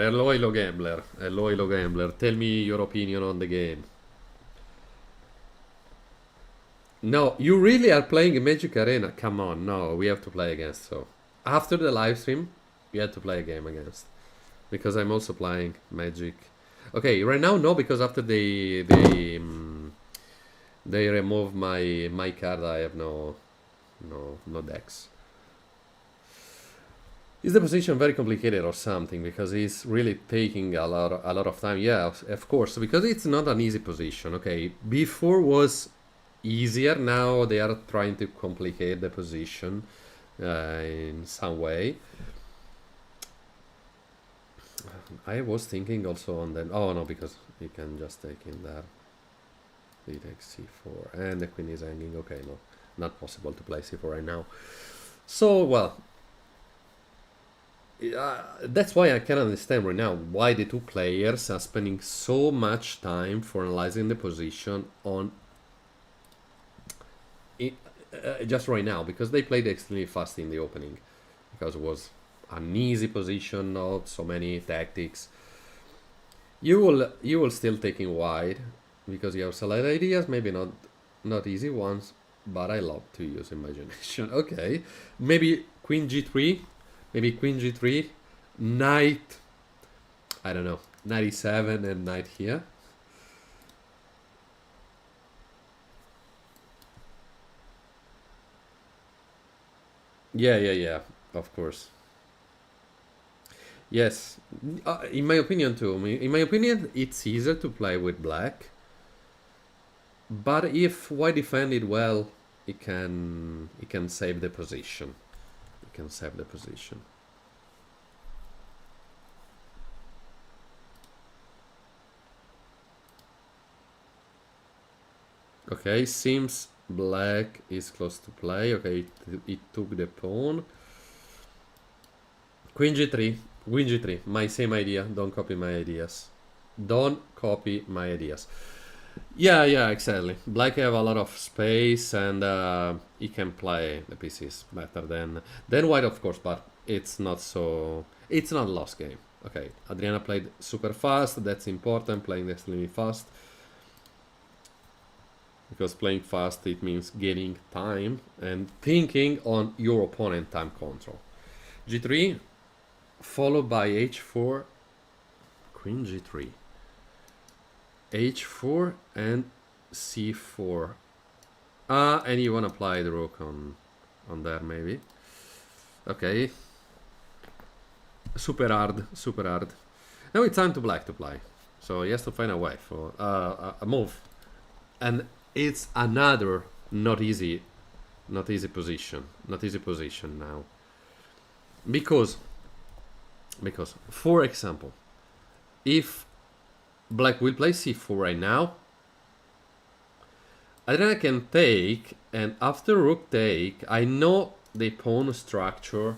Tell me your opinion on the game. No, you really are playing a Magic Arena. Come on, no, we have to play against. So after the live stream, we have to play a game against because I'm also playing Magic. Okay, right now no, because after they remove my card, I have no decks. Is the position very complicated or something? Because he's really taking a lot of time. Yeah, of course, because it's not an easy position. Okay, before was easier. Now they are trying to complicate the position in some way. I was thinking also on that. Oh no, because he can just take in there. He takes c4 and the queen is hanging. Okay, no, not possible to play c4 right now. So well, that's why I can understand right now why the two players are spending so much time for analyzing the position on it, just right now, because they played extremely fast in the opening, because it was an easy position, not so many tactics. You will still taking wide because you have select ideas, maybe not easy ones, but I love to use imagination. Okay, maybe queen g3. Maybe queen g3, knight, I don't know, knight e7 and knight here. Yeah, of course. Yes, in my opinion too. In my opinion, it's easier to play with black. But if white defended well, it can save the position. It can save the position. Okay, seems black is close to play. Okay, it took the pawn. Queen g3. Queen g3. My same idea. Don't copy my ideas. Don't copy my ideas. Yeah, exactly. Black have a lot of space and he can play the pieces better than white, of course, but it's not so... It's not a lost game. Okay, Adriana played super fast. That's important, playing extremely fast. Because playing fast, it means getting time and thinking on your opponent time control. g3, followed by h4, queen g3, h4 and c4. And you want to apply the rook on there maybe. Okay. Super hard. Now it's time to black to play. So he has to find a way for a move. And it's another not easy position now. Because for example, if black will play c4 right now, Adriana can take, and after rook take, I know the pawn structure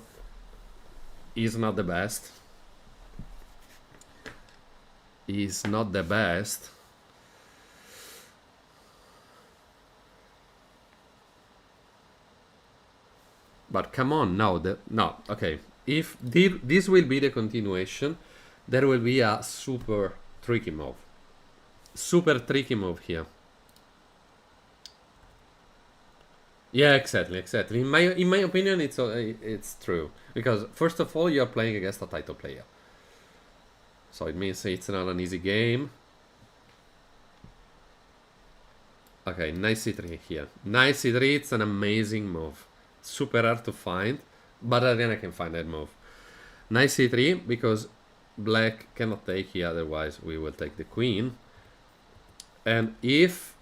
is not the best. But come on, no, okay. If this will be the continuation, there will be a super tricky move. Super tricky move here. Yeah, exactly. In my opinion, it's true, because first of all, you are playing against a title player, so it means it's not an easy game. Okay, knight c3 here. Knight c3, it's an amazing move. Super hard to find, but Adriana can find that move. Knight c3, because black cannot take here, otherwise we will take the queen. And if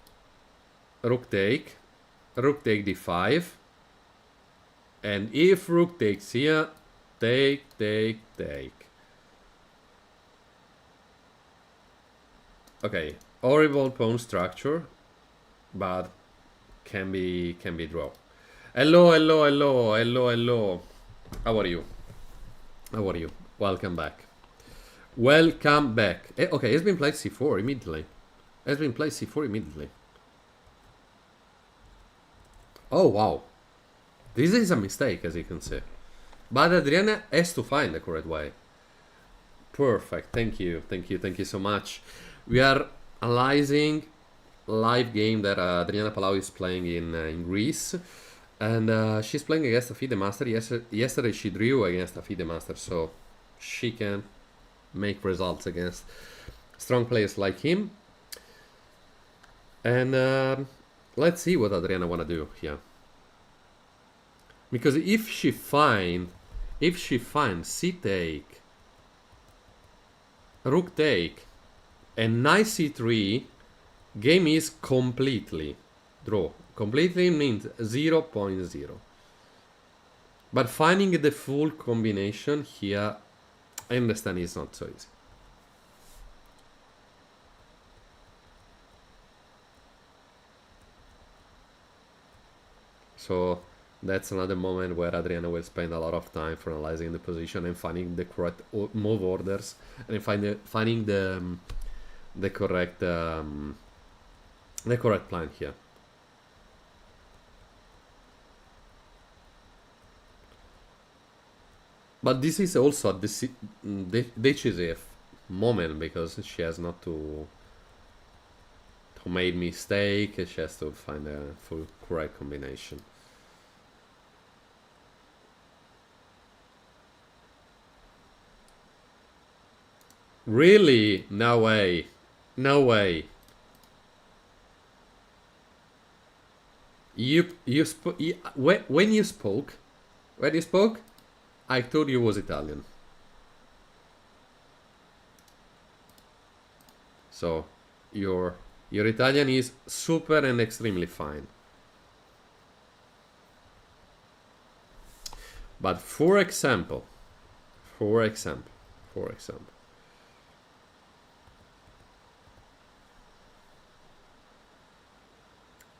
rook take d5, and if rook takes here, take. Okay, horrible pawn structure, but can be draw. Hello. How are you? Welcome back. Okay, it's been played c4 immediately. Oh wow, this is a mistake, as you can see, but Adriana has to find the correct way. Perfect. Thank you so much. We are analyzing live game that Adriana Palau is playing in Greece. And she's playing against a FIDE Master. Yesterday she drew against a FIDE Master, so she can make results against strong players like him. And let's see what Adriana wanna do here. Because if she finds c take, rook take, and knight c3, game is completely draw. Completely means 0.0. But finding the full combination here, I understand it's not so easy. So that's another moment where Adriana will spend a lot of time for analyzing the position and finding the correct move orders and finding the correct plan here. But this is also a decisive moment because she has not to make mistake. She has to find a full correct combination. Really? No way. No way. When you spoke, I thought you was Italian. So your Italian is super and extremely fine. But for example,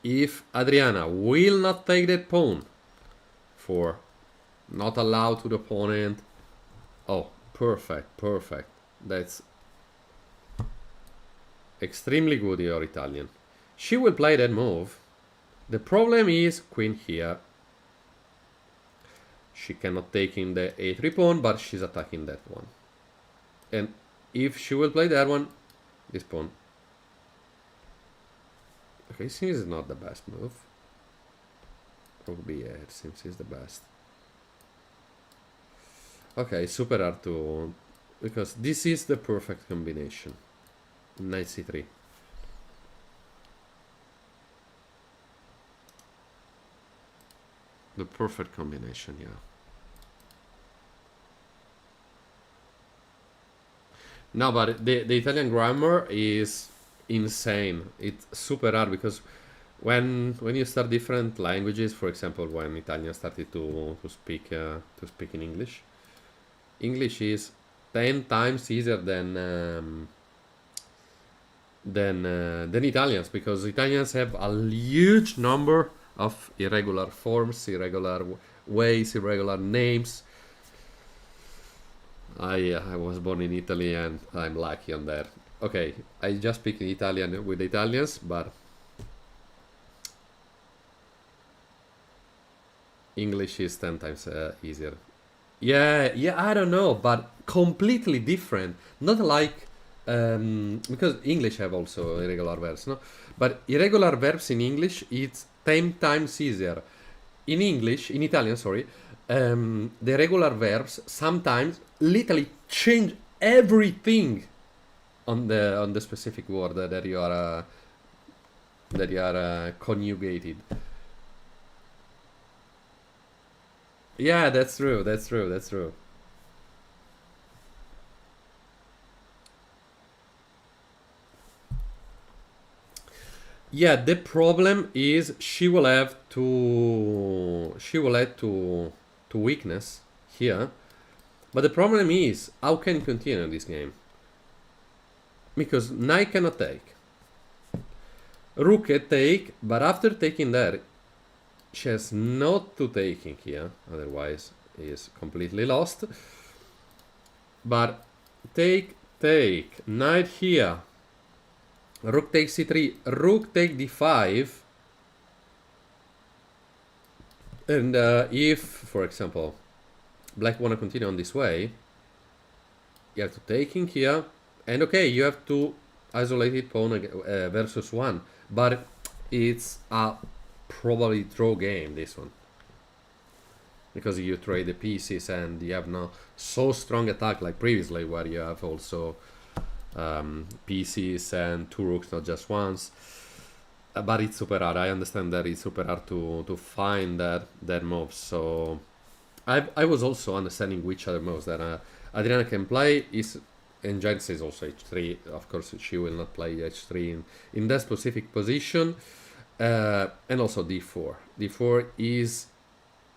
if Adriana will not take that pawn for not allowed to the opponent, oh, perfect. That's extremely good, your Italian. She will play that move. The problem is queen here. She cannot take in the a3 pawn, but she's attacking that one. And if she will play that one, this pawn. Okay, seems it's not the best move. Probably, yeah, it seems it's the best. Okay, super hard to... because this is the perfect combination. Knight c3. The perfect combination, yeah. No, but the Italian grammar is insane. It's super hard because when you start different languages, for example, when Italian started to speak in English, English is 10 times easier than Italians, because Italians have a huge number of irregular forms, irregular ways, irregular names. I was born in Italy and I'm lucky on that. Okay, I just speak in Italian with the Italians, but English is 10 times easier. Yeah, I don't know, but completely different. Not like because English have also irregular verbs, no? But irregular verbs in English, it's 10 times easier. In Italian, sorry, the regular verbs sometimes literally change everything on the specific word that you are conjugated. Yeah, that's true. Yeah, the problem is she will have to weakness here. But the problem is, how can you continue this game? Because knight cannot take. Rook can take, but after taking that, she has not to taking here, otherwise he is completely lost. But take, knight here. Rook takes c3, rook take d5. And if, for example, black want to continue on this way, you have to take in here. And okay, you have to isolated pawn versus one. but it's a probably draw game, this one, because you trade the pieces and you have no so strong attack like previously, where you have also pieces and 2 rooks, not just once. But it's super hard. I understand that it's super hard to find that move. So I was also understanding which other moves that Adriana can play. And Giant is also h3. Of course, she will not play h3 in that specific position. And also d4. d4 is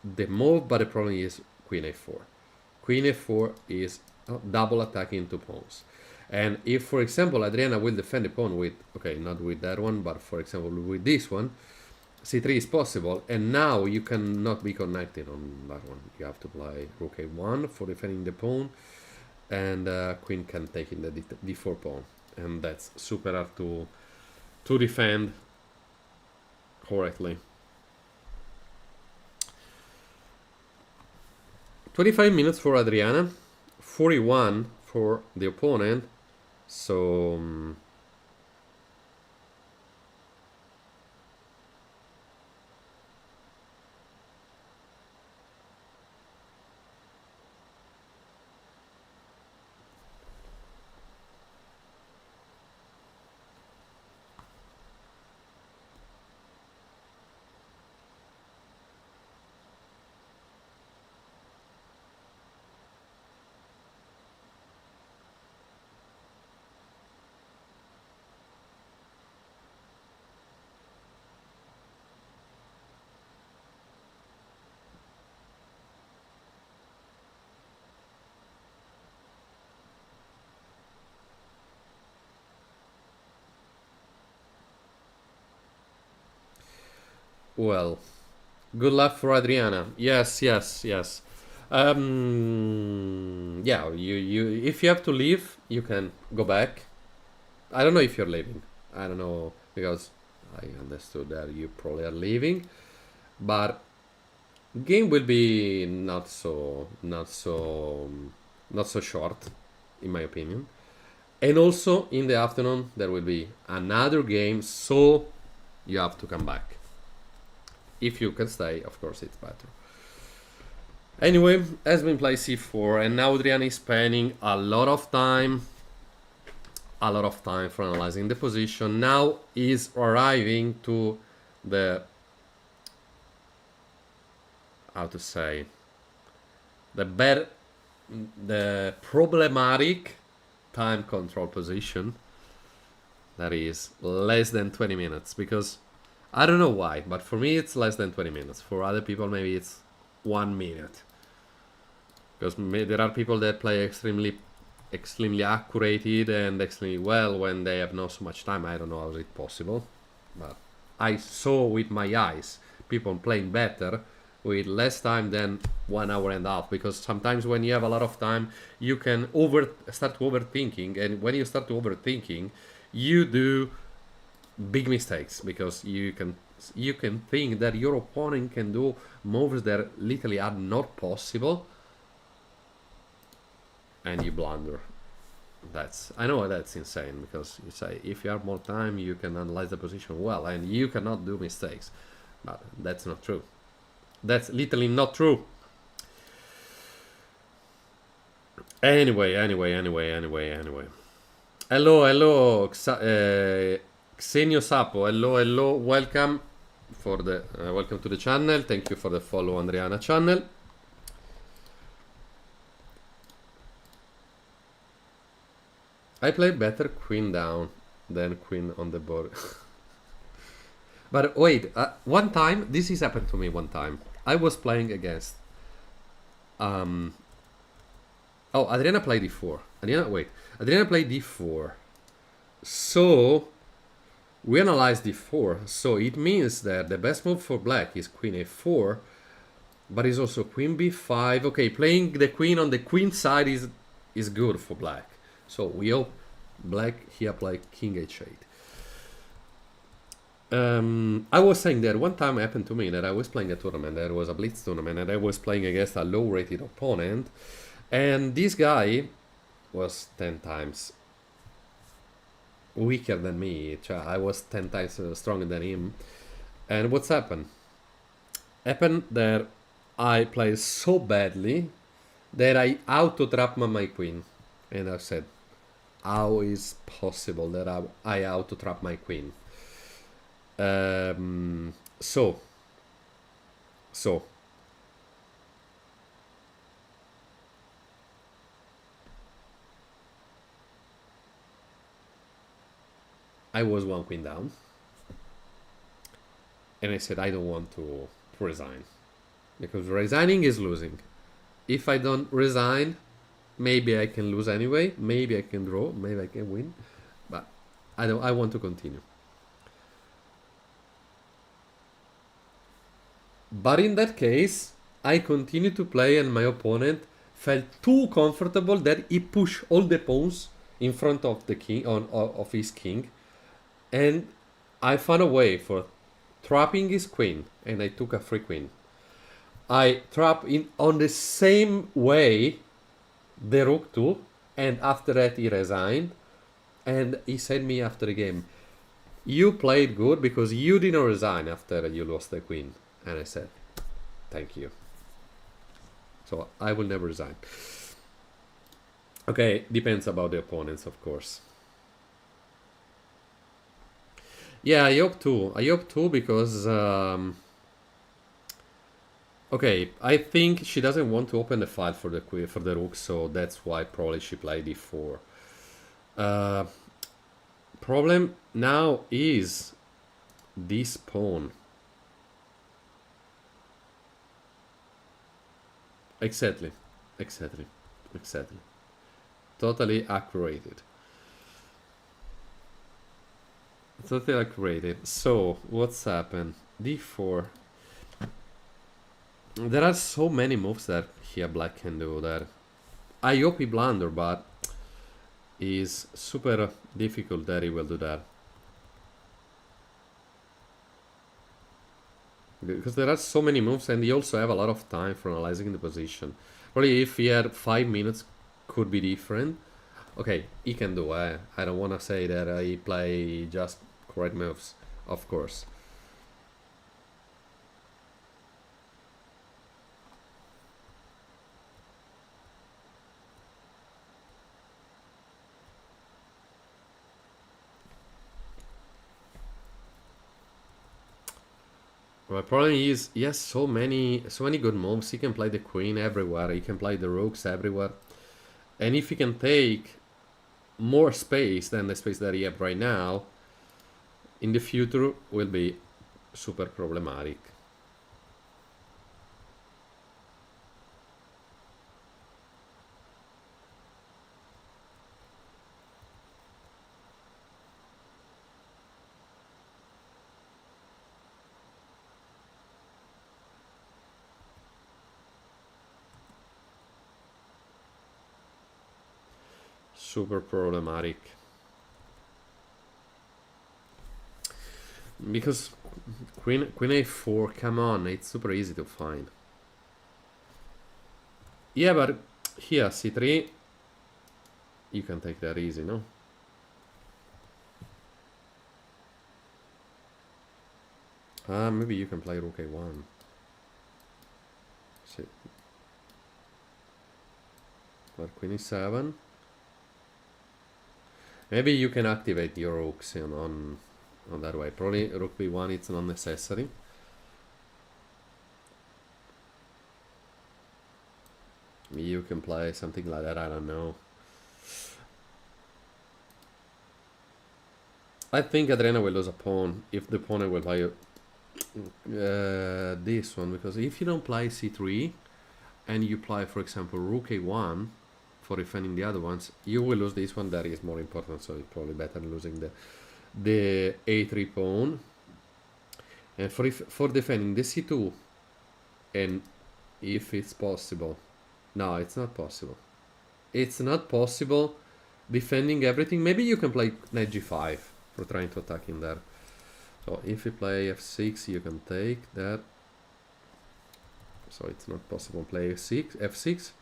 the move, but the problem is queen a4. Queen a4 is double attacking 2 pawns. And if, for example, Adriana will defend the pawn with, okay, not with that one, but for example with this one, c3 is possible, and now you cannot be connected on that one. You have to play rook a1 for defending the pawn, and queen can take in the d4 pawn, and that's super hard to defend correctly. 25 minutes for Adriana, 41 for the opponent. So well, good luck for Adriana. Yes. Yeah, you if you have to leave, you can go back. I don't know if you're leaving. I don't know, because I understood that you probably are leaving, but game will be not so short, in my opinion. And also in the afternoon there will be another game, so you have to come back. If you can stay, of course, it's better. Anyway, has been played c4, and now Adriana is spending a lot of time for analyzing the position. Now is arriving to the, how to say, the problematic time control position, that is less than 20 minutes, because I don't know why, but for me it's less than 20 minutes. For other people maybe it's 1 minute, because there are people that play extremely accurate and extremely well when they have not so much time. I don't know how is it possible, but I saw with my eyes people playing better with less time than 1 hour and a half, because sometimes when you have a lot of time you can start overthinking, and when you start overthinking you do big mistakes, because you can think that your opponent can do moves that literally are not possible, and you blunder. I know that's insane, because you say if you have more time you can analyze the position well and you cannot do mistakes, but that's not true. That's literally not true. Anyway. Hello, Xenio Sapo. Hello. Welcome to the channel. Thank you for the follow on Adriana channel. I play better queen down than queen on the board. But wait, one time, this has happened to me one time. I was playing against... Adriana played d4. Adriana played d4. So, we analyzed d4. So, it means that the best move for black is queen a4. But it's also queen b5. Okay, playing the queen on the queen side is good for black. So, we hope black here play king h8. I was saying that one time it happened to me that I was playing a tournament, there was a blitz tournament, and I was playing against a low rated opponent, and this guy was 10 times weaker than me. I was 10 times stronger than him. And what's happened? Happened that I played so badly that I auto-trapped my queen. And I said, how is possible that I auto-trap my queen? So I was one queen down, and I said I don't want to resign, because resigning is losing. If I don't resign, maybe I can lose anyway, maybe I can draw, maybe I can win, but I want to continue. But in that case, I continued to play, and my opponent felt too comfortable that he pushed all the pawns in front of the king, of his king, and I found a way for trapping his queen, and I took a free queen. I trap in on the same way the rook too, and after that he resigned, and he said me after the game, you played good because you didn't resign after you lost the queen. And I said, thank you. So I will never resign. Okay, depends about the opponents, of course. Yeah, I hope too. I hope too because okay, I think she doesn't want to open the file for the rook, so that's why probably she played d4. Problem now is this pawn. Exactly. Totally accurate. So what's happened? d4. There are so many moves that here black can do that I hope he blunder, but it's super difficult that he will do that. Because there are so many moves, and you also have a lot of time for analyzing the position. Probably if he had 5 minutes, could be different. Okay, he can do it. I don't want to say that he play just correct moves, of course. My problem is he has so many good moves. He can play the queen everywhere. He can play the rooks everywhere. And if he can take more space than the space that he have right now, in the future will be super problematic. Super problematic. Because queen a4, come on, it's super easy to find. Yeah, but here c3, you can take that easy, no? Maybe you can play rook a1. Shit. But queen e7. Maybe you can activate your rooks on that way. Probably rook b1, it's not necessary. You can play something like that, I don't know. I think Adriana will lose a pawn if the opponent will play this one, because if you don't play c3 and you play, for example, rook a1 for defending the other ones, you will lose this one. That is more important, so it's probably better losing the a3 pawn. And for defending the c2, and if it's possible, no, it's not possible. It's not possible defending everything. Maybe you can play knight g5 for trying to attack in there. So if you play f6, you can take that. So it's not possible to play f6.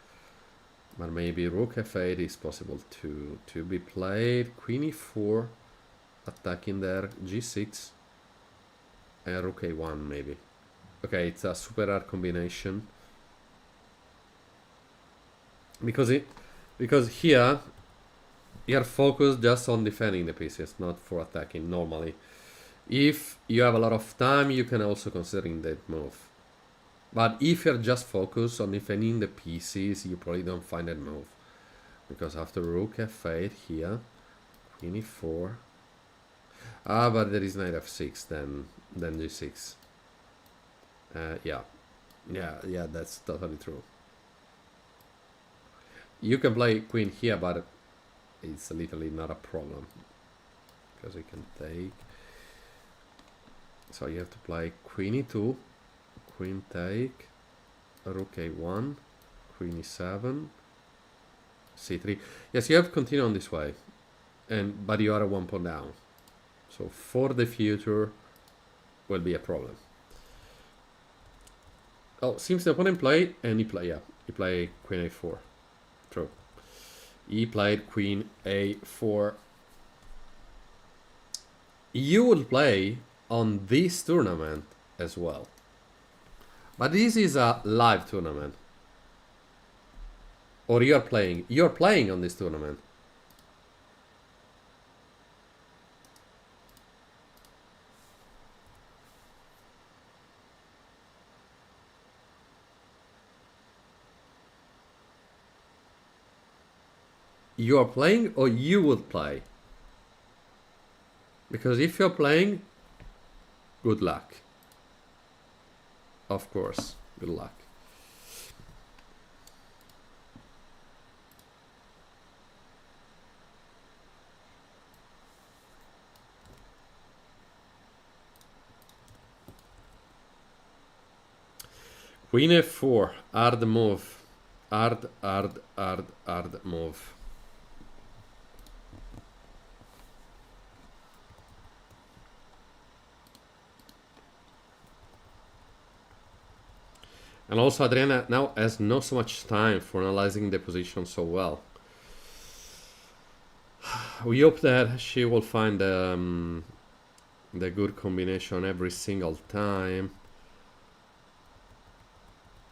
But maybe rook f8 is possible to be played. Queen e4. attacking there. G6 and rook a1 maybe. Okay, it's a super hard combination. Because here you're focused just on defending the pieces, not for attacking normally. If you have a lot of time, you can also consider that move. But if you're just focused on defending the pieces, you probably don't find that move. Because after rook f8 here, queen e4. But there is knight f6, then g6. Yeah, that's totally true. You can play queen here, but it's literally not a problem. Because you can take... So you have to play queen e2, queen take, rook a1, queen e7, c3. Yes, you have to continue on this way, but you are 1 pawn down. So for the future, will be a problem. Oh, seems the opponent played, and he played queen a4. True. He played queen a4. You will play on this tournament as well, but this is a live tournament, or you're playing on this tournament. You are playing, or you would play? Because if you're playing, good luck. Of course, good luck. Queen f4, hard move. Hard move. And also Adriana now has not so much time for analyzing the position so well. We hope that she will find the good combination every single time.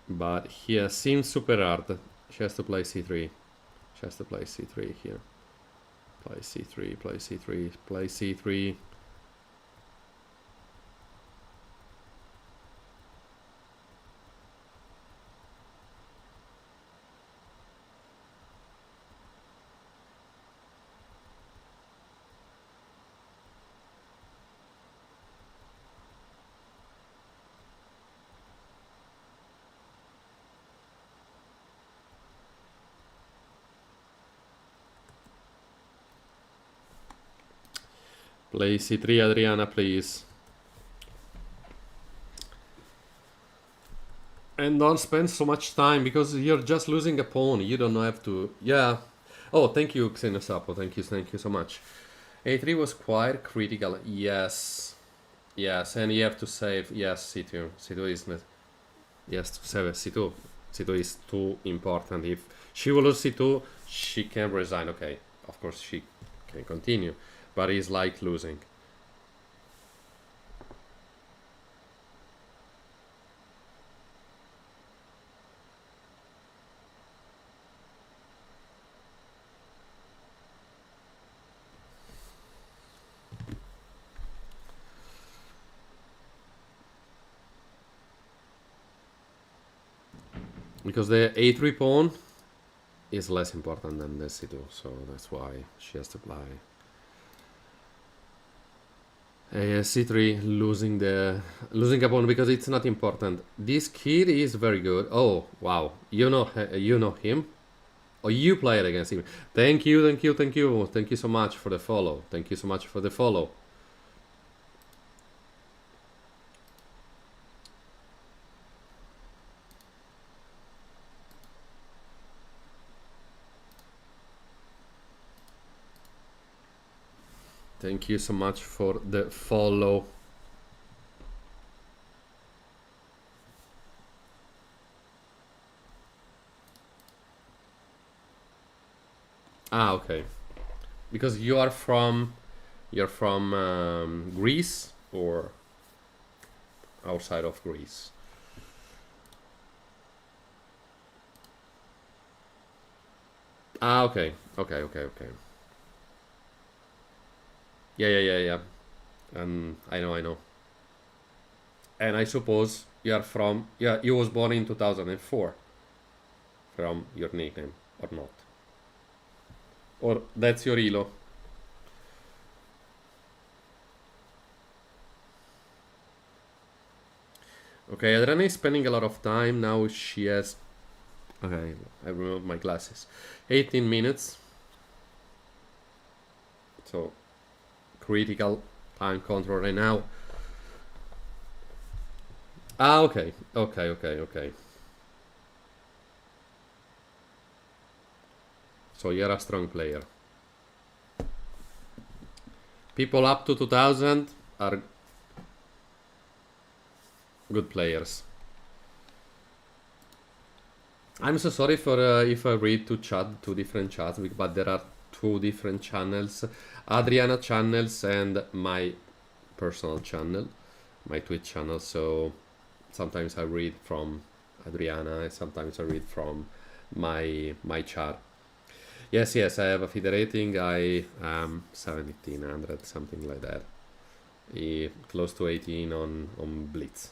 But here seems super hard. She has to play c3. She has to play c3 here. Play c3, play c3, play c3. Play c3, Adriana, please. And don't spend so much time, because you're just losing a pawn. You don't have to... Yeah. Oh, thank you, Xenosapo. Thank you so much. a3 was quite critical. Yes. Yes, and you have to save... Yes, c2. c2 is... Yes, to save c2. c2 is too important. If she will lose c2, she can resign. Okay, of course she can continue. But it's like losing. Because the a3 pawn is less important than the c2, so that's why she has to play. c3 losing a pawn because it's not important. This kid is very good. Oh wow, you know him. Oh, you played against him. Thank you so much for the follow. Thank you so much for the follow. Thank you so much for the follow. Ah, okay. Because you are from You're from Greece or outside of Greece? Ah, okay. Yeah. I know. And I suppose you are from, yeah, you was born in 2004 from your nickname, or not? Or that's your elo? Okay, Adriana is spending a lot of time. Now she has, okay, I removed my glasses. 18 minutes. So, critical time control right now. Ah, okay. So you're a strong player. People up to 2000 are good players. I'm so sorry for if I read two different chats, but there are two different channels, Adriana channels and my personal channel, my Twitch channel. So sometimes I read from Adriana, and sometimes I read from my chat. Yes, I have a feeder rating. I am 1700, something like that. Close to 18 on Blitz.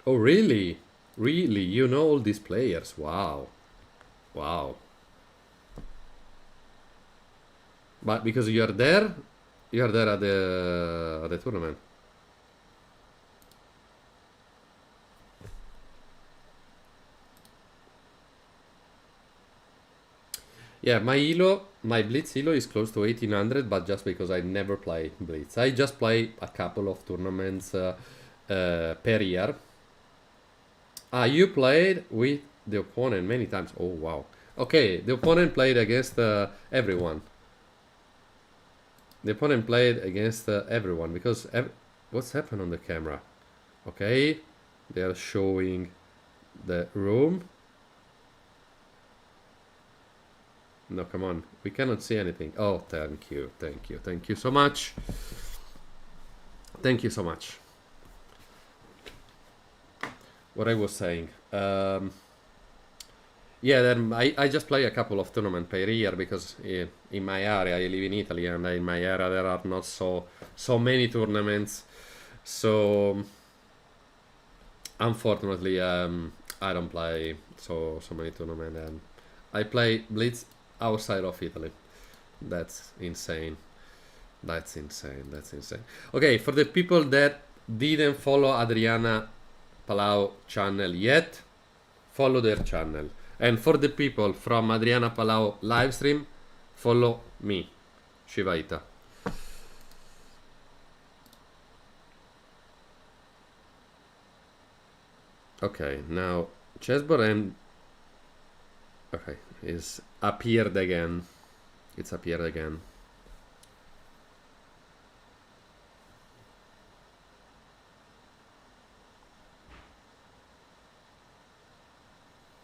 Oh, really? Really? You know all these players? Wow. But because you are there at the tournament. Yeah, my Blitz elo is close to 1800, but just because I never play Blitz. I just play a couple of tournaments per year. Ah, you played with the opponent many times. Oh, wow. Okay, the opponent played against everyone. The opponent played against everyone because what's happened on the camera? Okay, they are showing the room. No, come on, we cannot see anything. Oh, thank you so much. Thank you so much. What I was saying. Yeah, then I just play a couple of tournaments per year because in my area, I live in Italy, and in my area there are not so many tournaments. So unfortunately, I don't play so many tournaments, and I play Blitz outside of Italy. That's insane. That's insane. Okay, for the people that didn't follow Adriana Palau channel yet, follow their channel. And for the people from Adriana Palau livestream, follow me, Shivaita. Okay, now chessboard and okay is appeared again. It's appeared again.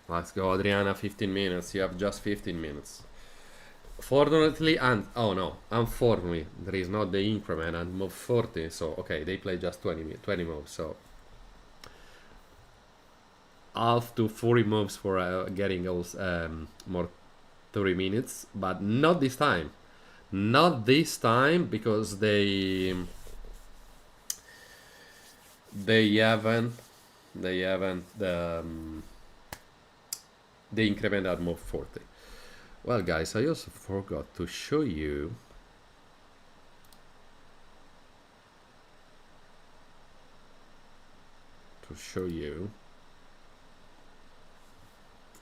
Let's go, Adriana. 15 minutes. You have just 15 minutes. Fortunately, and oh no, unfortunately, there is not the increment and move 40. So okay, they play just 20 moves. So half to 40 moves for getting those more 30 minutes, but not this time. Not this time because they haven't the increment at move 40. Well, guys, I also forgot to show you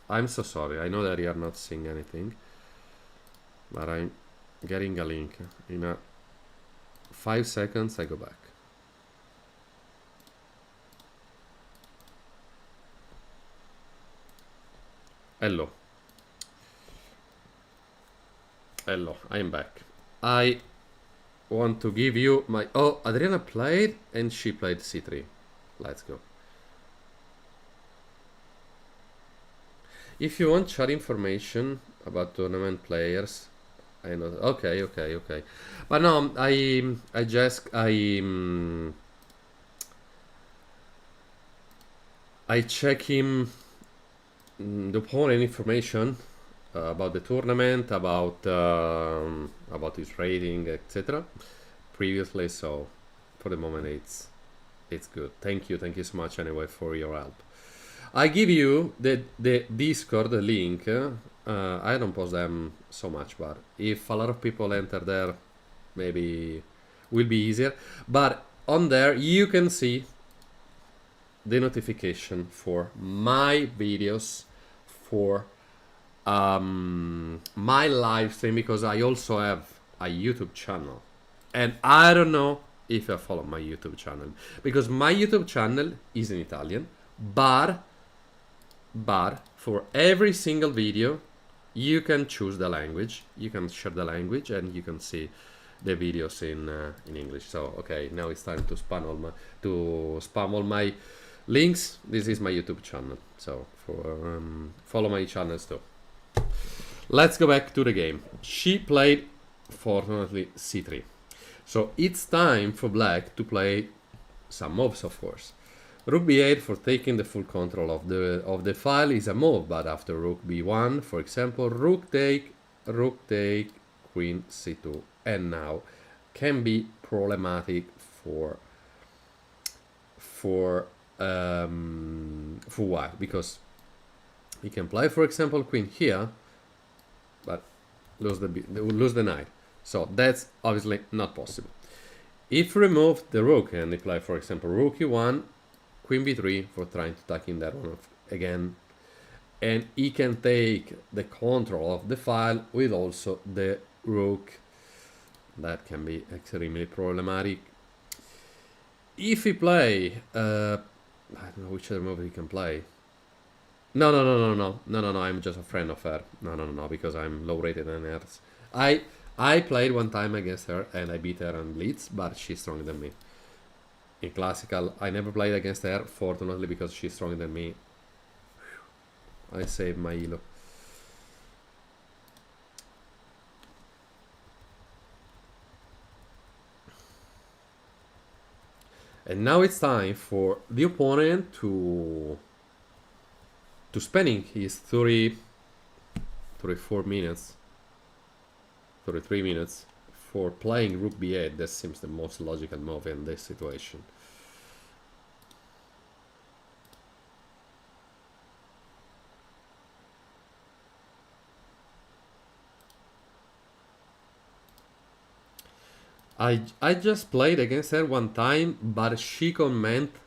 I'm so sorry. I know that you are not seeing anything, but I'm getting a link. In 5 seconds, I go back. Hello, I'm back. I want to give you my... Oh, Adriana played and she played c3. Let's go. If you want chat information about tournament players, I know. Okay, okay, okay. But no, I check him the opponent information about the tournament, about his rating, etc. previously. So for the moment, it's good. Thank you so much anyway for your help. I give you the Discord link. I don't post them so much, but if a lot of people enter there, maybe will be easier. But on there you can see the notification for my videos, for my live stream, because I also have a YouTube channel, and I don't know if you follow my YouTube channel, because my YouTube channel is in Italian, but for every single video you can choose the language, you can share the language, and you can see the videos in English. So okay, now it's time to spam all my links. This is my YouTube channel, so for follow my channels too. Let's go back to the game. She played, fortunately, c3. So it's time for black to play some moves, of course. Rook b8 for taking the full control of the file is a move, but after rook b1, for example, rook take, queen c2, and now can be problematic for white, because he can play, for example, queen here, but lose the knight. So that's obviously not possible. If remove the rook and he play, for example, rook e1, queen b3 for trying to attack in that one again, and he can take the control of the file with also the rook. That can be extremely problematic. If he play, I don't know which other move he can play. No, I'm just a friend of her. No, because I'm low rated than hers. I played one time against her and I beat her on Blitz, but she's stronger than me. In classical, I never played against her, fortunately, because she's stronger than me. I saved my elo. And now it's time for the opponent to spending his 34 minutes, 33 minutes for playing rook b8. That seems the most logical move in this situation. I just played against her one time, but she commented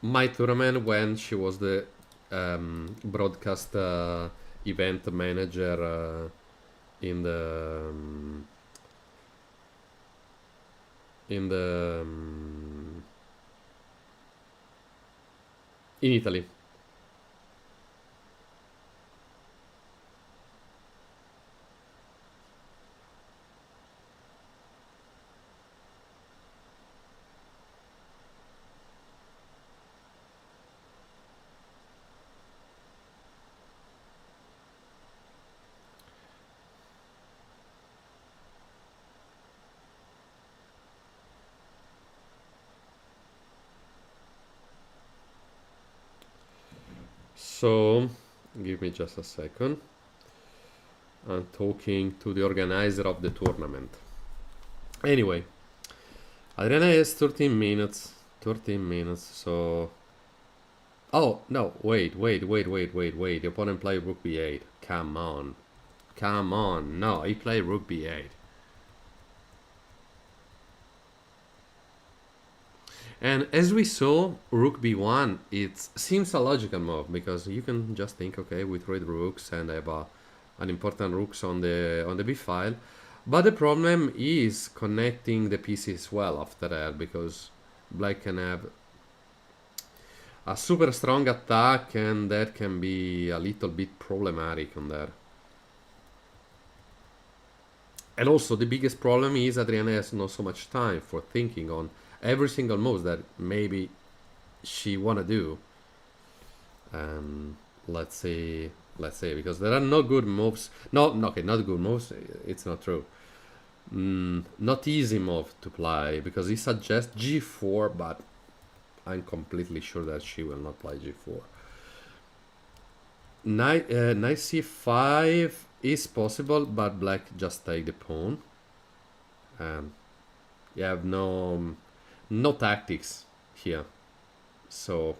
my tournament when she was the broadcast event manager in Italy. So, give me just a second. I'm talking to the organizer of the tournament. Anyway, Adriana has 13 minutes. 13 minutes, so... Oh, no, wait. The opponent played rook b8. Come on. No, he played rook b8. And as we saw, rook b1, it seems a logical move, because you can just think, okay, we trade rooks and have an important rooks on the b file. But the problem is connecting the pieces well after that, because black can have a super strong attack, and that can be a little bit problematic on there. And also the biggest problem is Adriana has not so much time for thinking on every single move that maybe she wanna do. Let's see let's say, because there are no good moves. No, okay, not good moves. It's not true. Not easy move to play, because he suggests g4, but I'm completely sure that she will not play g4. Knight c5 is possible, but black just take the pawn. You have no tactics here, so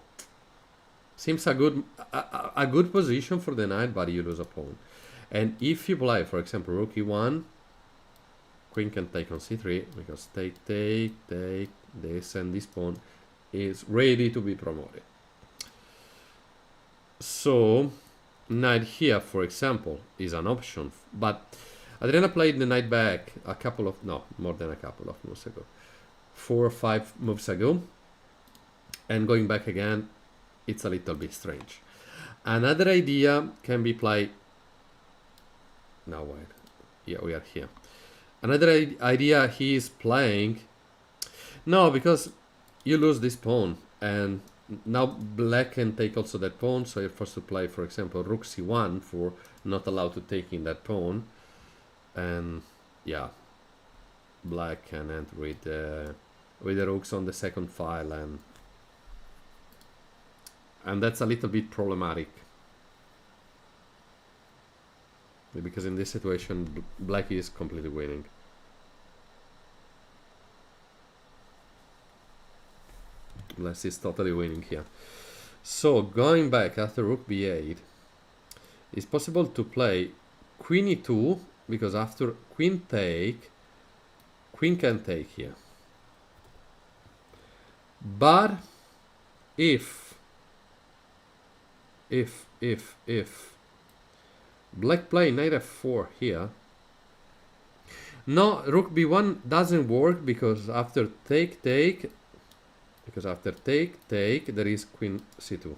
seems a good position for the knight, but you lose a pawn. And if you play, for example, rook e1, queen can take on c3, because take, this, and this pawn is ready to be promoted. So knight here, for example, is an option, but Adriana played the knight back more than a couple of moves ago, 4 or 5 moves ago, and going back again, it's a little bit strange. Another idea can be played. Now wait, yeah, we are here. Another idea he is playing. No, because you lose this pawn, and now black can take also that pawn, so you're forced to play, for example, rook c1 for not allowed to take in that pawn. And yeah, black can enter with the rooks on the second file, and that's a little bit problematic, because in this situation black is completely winning. Black is totally winning here. So going back after rook b8, it's possible to play queen e2, because after queen take, queen can take here. But if black play knight f4 here, no, rook b1 doesn't work, because after take, there is queen c2.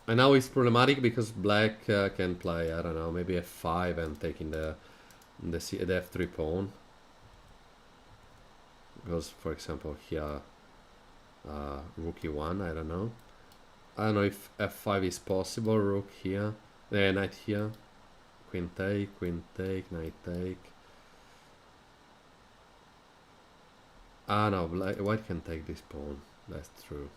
And now it's problematic, because black can play, I don't know, maybe f5 and taking the f3 pawn. Because, for example, here, rook e1, I don't know if f5 is possible. Rook here, knight here, queen take, knight take. No, white can take this pawn, that's true.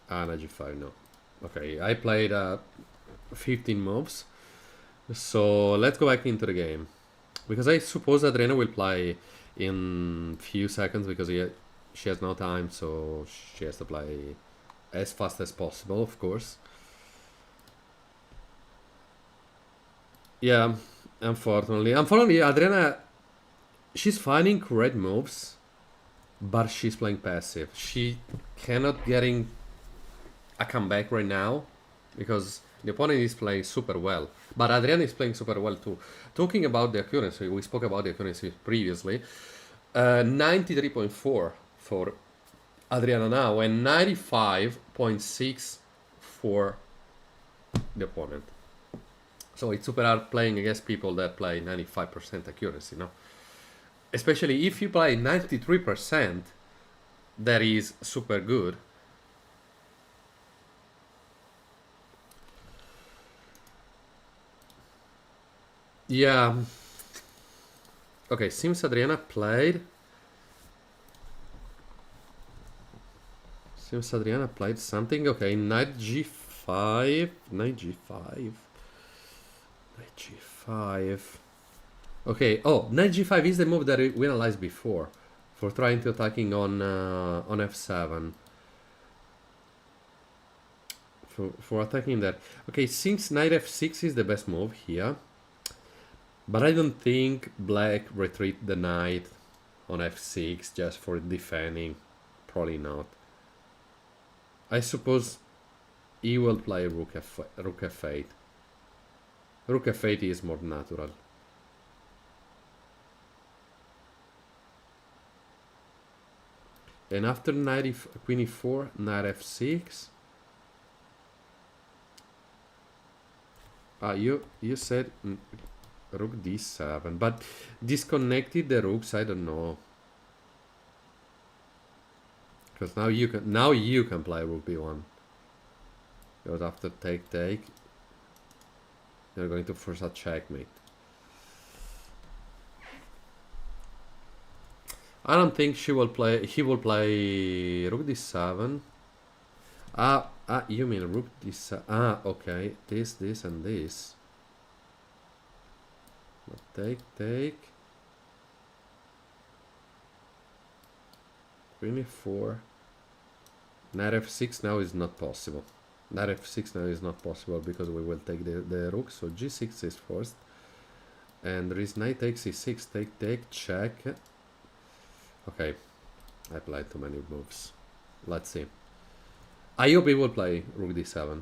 Knight g5, no. Okay, I played 15 moves, so let's go back into the game, because I suppose Adriana will play in few seconds, because she has no time, so she has to play as fast as possible, of course. Yeah, unfortunately Adriana, she's finding correct moves, but she's playing passive. She cannot getting a comeback right now, because the opponent is playing super well, but Adriana is playing super well too. Talking about the accuracy, we spoke about the accuracy previously. 93.4 for Adriana now, and 95.6 for the opponent. So it's super hard playing against people that play 95% accuracy, no? Especially if you play 93%, that is super good. Yeah. Okay, seems Adriana played. Something. Okay, knight g5. Okay, knight g5 is the move that we analyzed before, for trying to attacking on f7. For attacking that. Okay, since knight f6 is the best move here, but I don't think black retreat the knight on f6 just for defending. Probably not. I suppose he will play rook f8. Rook f8 is more natural. And after queen e4, knight f6. You said rook d7, but disconnected the rooks. I don't know, because now you can play rook b1. Because after take, you're going to force a checkmate. I don't think he will play rook d7. You mean rook d7? Okay. This, and this. Take. Queen e4. Knight f6 now is not possible. Knight f6 now is not possible because we will take the rook. So g6 is first. And there is knight takes e6. Take, check. Okay. I played too many moves. Let's see. I hope he will play rook d7.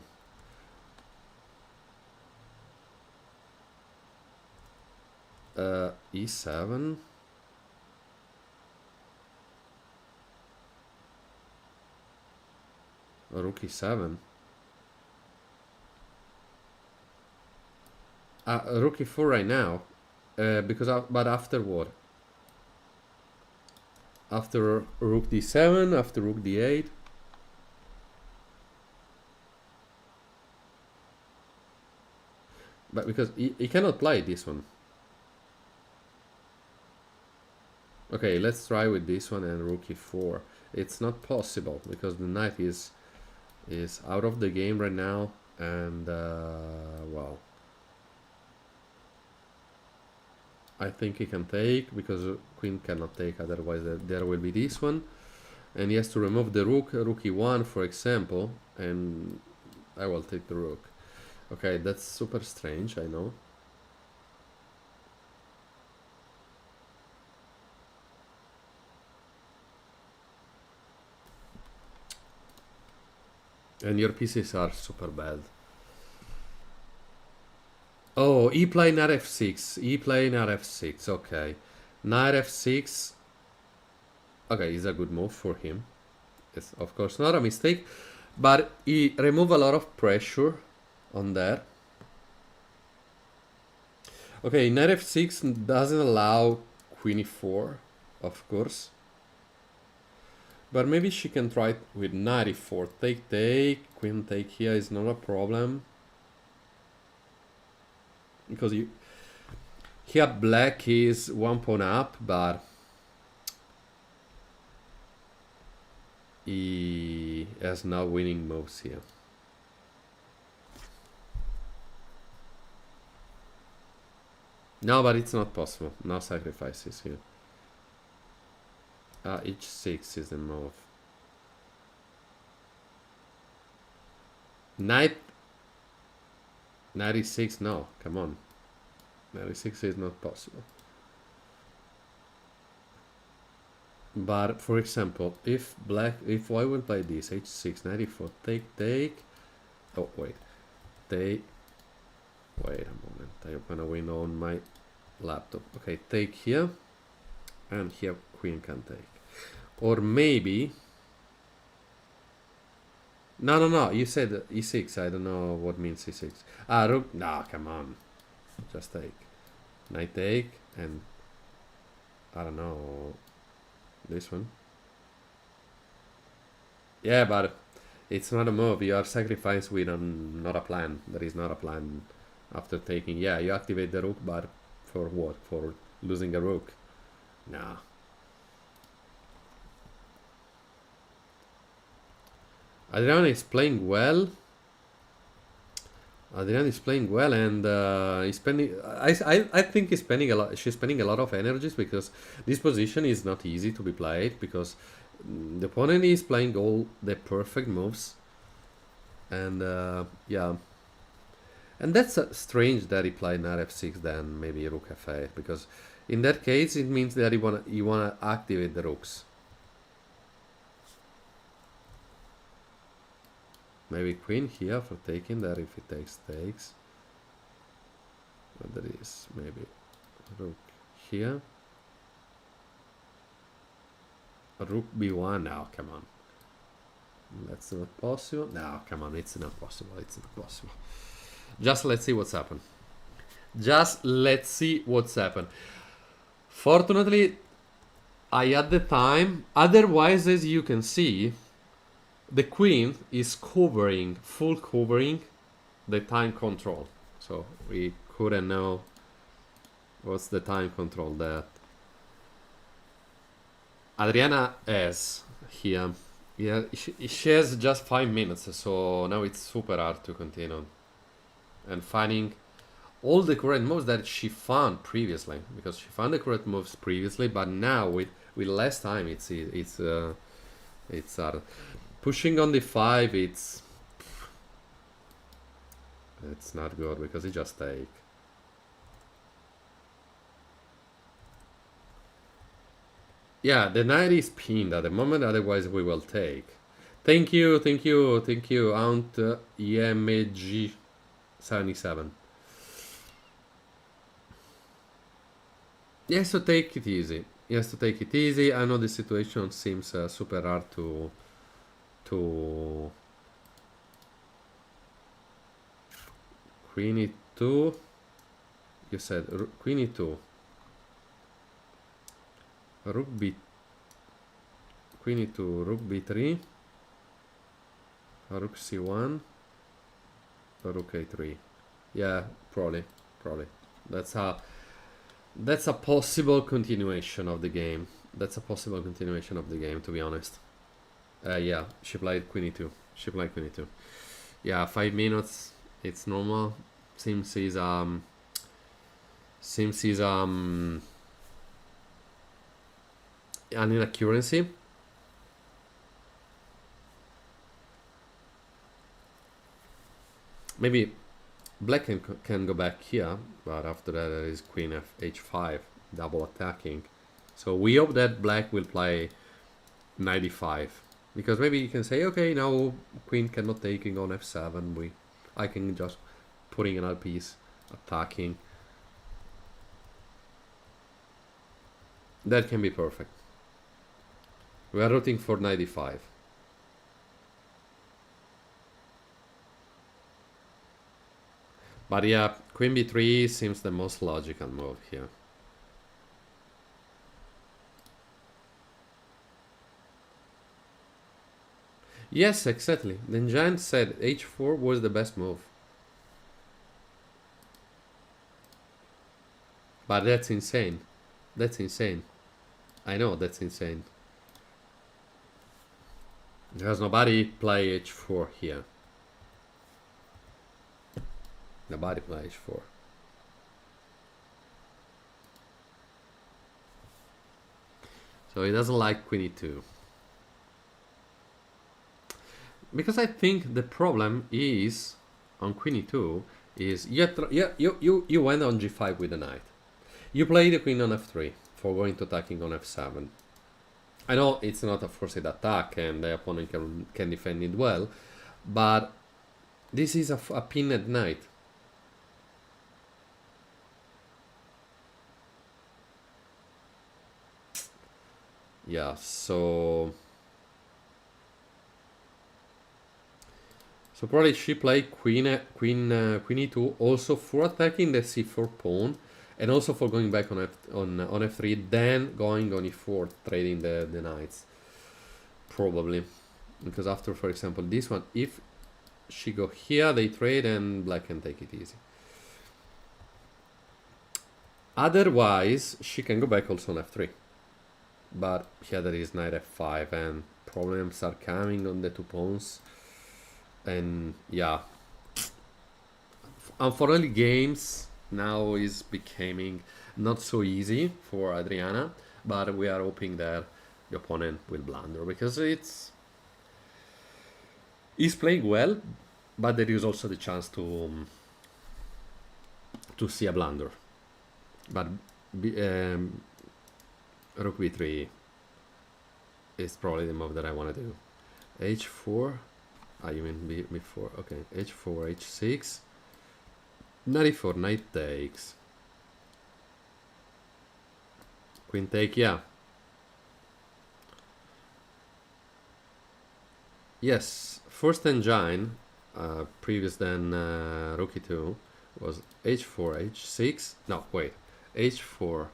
E7. Rook e7. Rook e4 right now. But after what? After rook d7, after rook d8. But because he cannot play this one. Okay, let's try with this one and rook e4. It's not possible because the knight is out of the game right now, and well, I think he can take because queen cannot take, otherwise there will be this one, and he has to remove the rook e1 for example, and I will take the rook. Okay, that's super strange, I know. And your pieces are super bad. Oh, he played knight f6. He played knight f6. Okay. Knight f6. Okay, it's a good move for him. It's of course not a mistake. But he removed a lot of pressure on that. Okay, knight f6 doesn't allow queen e4, of course. But maybe she can try with knight e4. Take, queen take here is not a problem. Because here black is one pawn up, but he has no winning moves here. No, but it's not possible. No sacrifices here. H6 is the move. Knight 96, no, come on. 96 is not possible. But for example, if white will play this, h6, 94, take. Oh wait, wait a moment. I'm gonna win on my laptop. Okay, take here, and here queen can take, or maybe. No. You said e6. I don't know what means e6. Rook. No, come on. Just take. Knight take, and I don't know. This one. Yeah, but it's not a move. You are sacrificed with not a plan. There is not a plan after taking. Yeah, you activate the rook, but for what? For losing a rook? Nah. Adriana is playing well. Adriana is playing well, and he's spending. I think he's spending a lot. She's spending a lot of energies because this position is not easy to be played because the opponent is playing all the perfect moves, and yeah, and that's strange that he played knight f6 then maybe rook f8 because in that case it means that you wanna activate the rooks. Maybe queen here for taking that if it takes. But there is maybe rook here. Rook b1. No, come on. That's not possible. No, come on. It's not possible. Just let's see what's happened. Just let's see what's happened. Fortunately, I had the time. Otherwise, as you can see, the queen is covering, full covering, the time control. So we couldn't know what's the time control that Adriana has here. Yeah, she has just 5 minutes, so now it's super hard to continue and finding all the correct moves that she found previously, because she found the correct moves previously, but now with less time, it's hard. Pushing on the 5, it's not good because it just take. Yeah, the knight is pinned at the moment, otherwise we will take. Thank you, Aunt EMG 77. Yes, to take it easy. Yes, to take it easy. I know the situation seems super hard to Queen E2. You said Queen E2. Rook B. Queen E2. Rook B3. Rook C1. Rook A3. Yeah, probably. That's a possible continuation of the game. To be honest. Yeah, she played Queen E2. Yeah, 5 minutes. It's normal. Seems is an inaccuracy. Maybe black can go back here, but after that there is queen H5, double attacking. So we hope that black will play 95, because maybe you can say, okay, now queen cannot taking on F7. I can just putting another piece attacking. That can be perfect. We are rooting for 95. But yeah, queen b3 seems the most logical move here. Yes, exactly. The giant said h4 was the best move. But that's insane. I know, that's insane. Because nobody play h4 here. Nobody play h4. So he doesn't like queen e2. Because I think the problem is on queen e2 is you went on g5 with the knight. You play the queen on f3 for going to attacking on f7. I know it's not a forced attack and the opponent can defend it well, but this is a pinned knight. Yeah, so probably she played queen e2 also for attacking the c4 pawn, and also for going back on f3, then going on e4, trading the knights. Probably. Because after, for example, this one, if she go here, they trade and black can take it easy. Otherwise, she can go back also on f3. But here there is knight f5 and problems are coming on the two pawns. And yeah, unfortunately games now is becoming not so easy for Adriana, but we are hoping that the opponent will blunder, because he's playing well, but there is also the chance to see a blunder. But rook b3 is probably the move that I want to do. h4. You mean before? Okay, h4, h6, knight e4, knight takes, queen take. Yeah. Yes, first engine previous than rook e2 was h4, h6. No, wait, h4.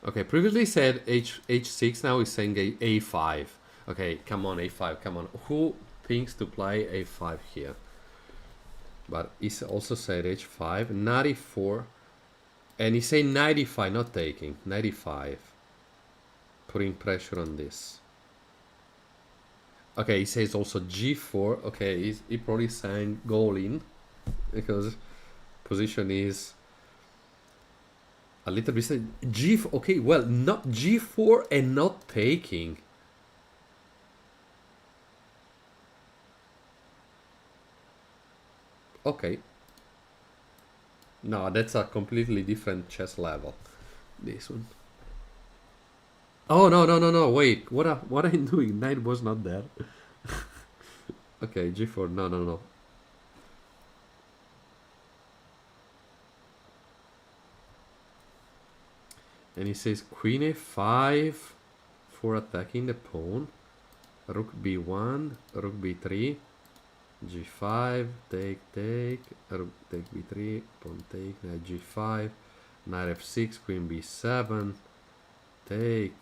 Okay, previously said h6. Now he's saying a5. Okay, come on, a5. Come on. Who thinks to play a5 here? But he also said h5, knight e4, and he said knight e5, not taking, knight e5, putting pressure on this. Okay, he says also g4. Okay, he probably saying goal in, because position is a little bit g. Okay, well, not g4 and not taking. Okay. No, that's a completely different chess level. This one. Oh no! Wait, what are you doing? Knight was not there. Okay, g4. No. And he says queen a5 for attacking the pawn. Rook b1, rook b3, g5, take, rook take b3, pawn take, knight g5, knight f6, queen b7, take.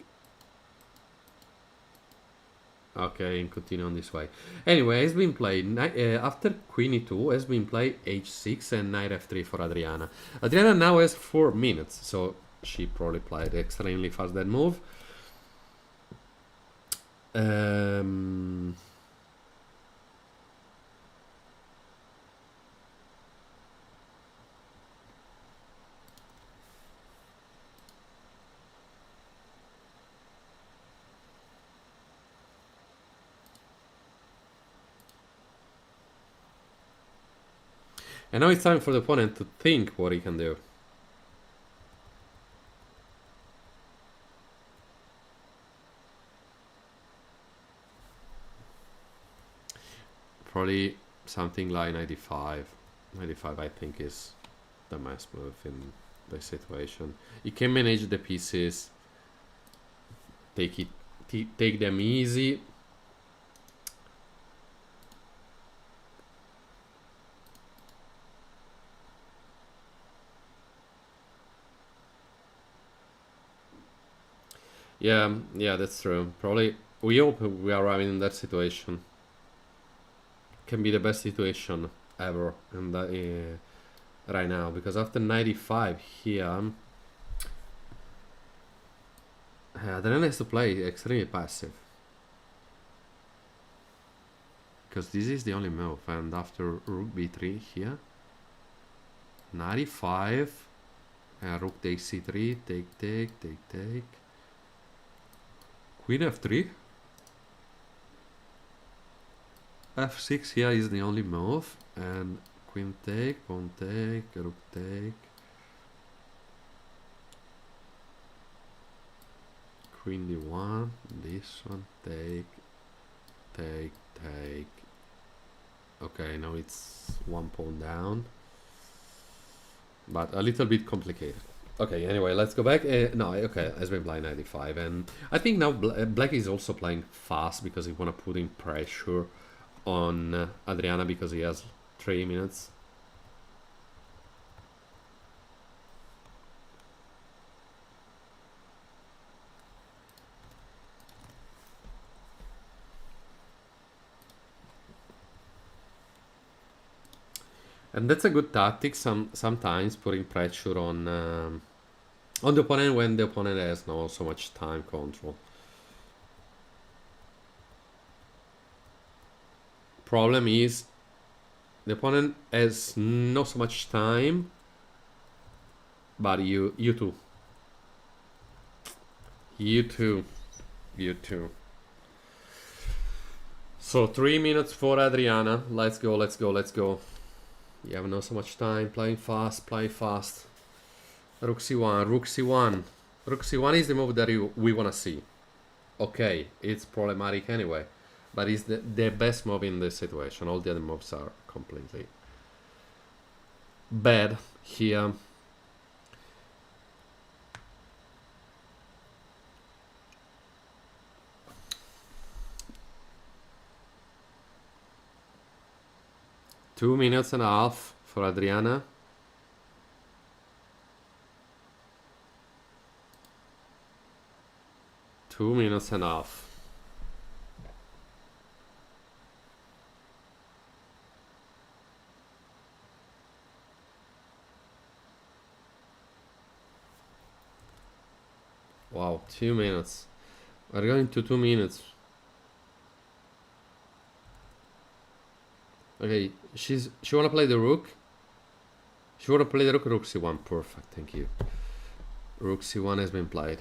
Okay, and continue on this way. Anyway, has been played after queen e2, has been played h6 and knight f3 for Adriana. Adriana now has 4 minutes, so she probably played extremely fast that move. And now it's time for the opponent to think what he can do. Probably something like 95. 95 I think is the best move in this situation. You can manage the pieces, take them easy. Yeah, that's true. Probably we hope we are arriving in that situation. Can be the best situation ever in the, right now, because after 95 here, the Ren has to play extremely passive, because this is the only move. And after rook b3 here, 95, rook takes c3, take, queen f3, f6 here is the only move, and queen take, pawn take, rook take, queen d1, this one, take. Okay, now it's 1 pawn down, but a little bit complicated. Okay, anyway, let's go back. No, okay, has been playing 95, and I think now Black is also playing fast because he want to put in pressure on Adriana, because he has 3 minutes. And that's a good tactic. Sometimes putting pressure on the opponent when the opponent has not so much time control. Problem is the opponent has not so much time, but you too. So 3 minutes for Adriana. Let's go. You have not so much time. Play fast. Rook c1, rook c1. Rook c1 is the move that we want to see. Okay, it's problematic anyway, but it's the best move in this situation. All the other moves are completely bad here. 2 minutes and a half for Adriana. Two minutes and a half. Wow, 2 minutes. We're going to 2 minutes. Okay, she wanna play the rook. She wanna play the rook. Rook c1. Perfect. Thank you. Rook c1 has been played.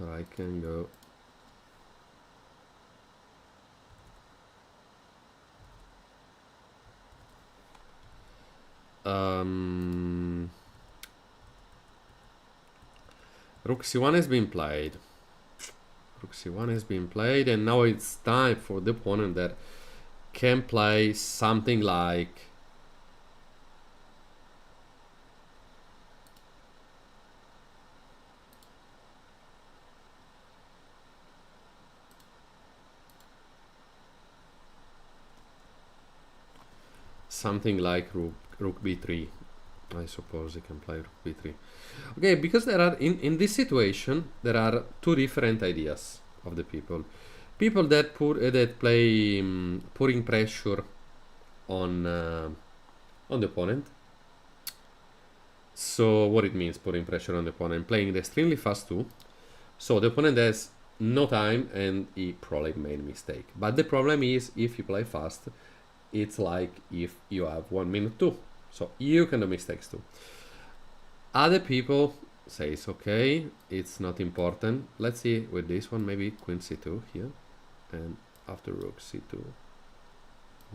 I can go. Rook c1 has been played. Rook c1 has been played, and now it's time for the opponent that can play something like rook b3. I suppose he can play rook b3. Okay, because there are in this situation there are two different ideas of the people. People that play putting pressure on the opponent. So what it means, putting pressure on the opponent, playing the extremely fast 2. So the opponent has no time and he probably made a mistake. But the problem is, if you play fast, it's like if you have 1 minute 2. So you can do mistakes too. Other people say it's okay, it's not important. Let's see with this one, maybe queen c2 here, and after rook c2,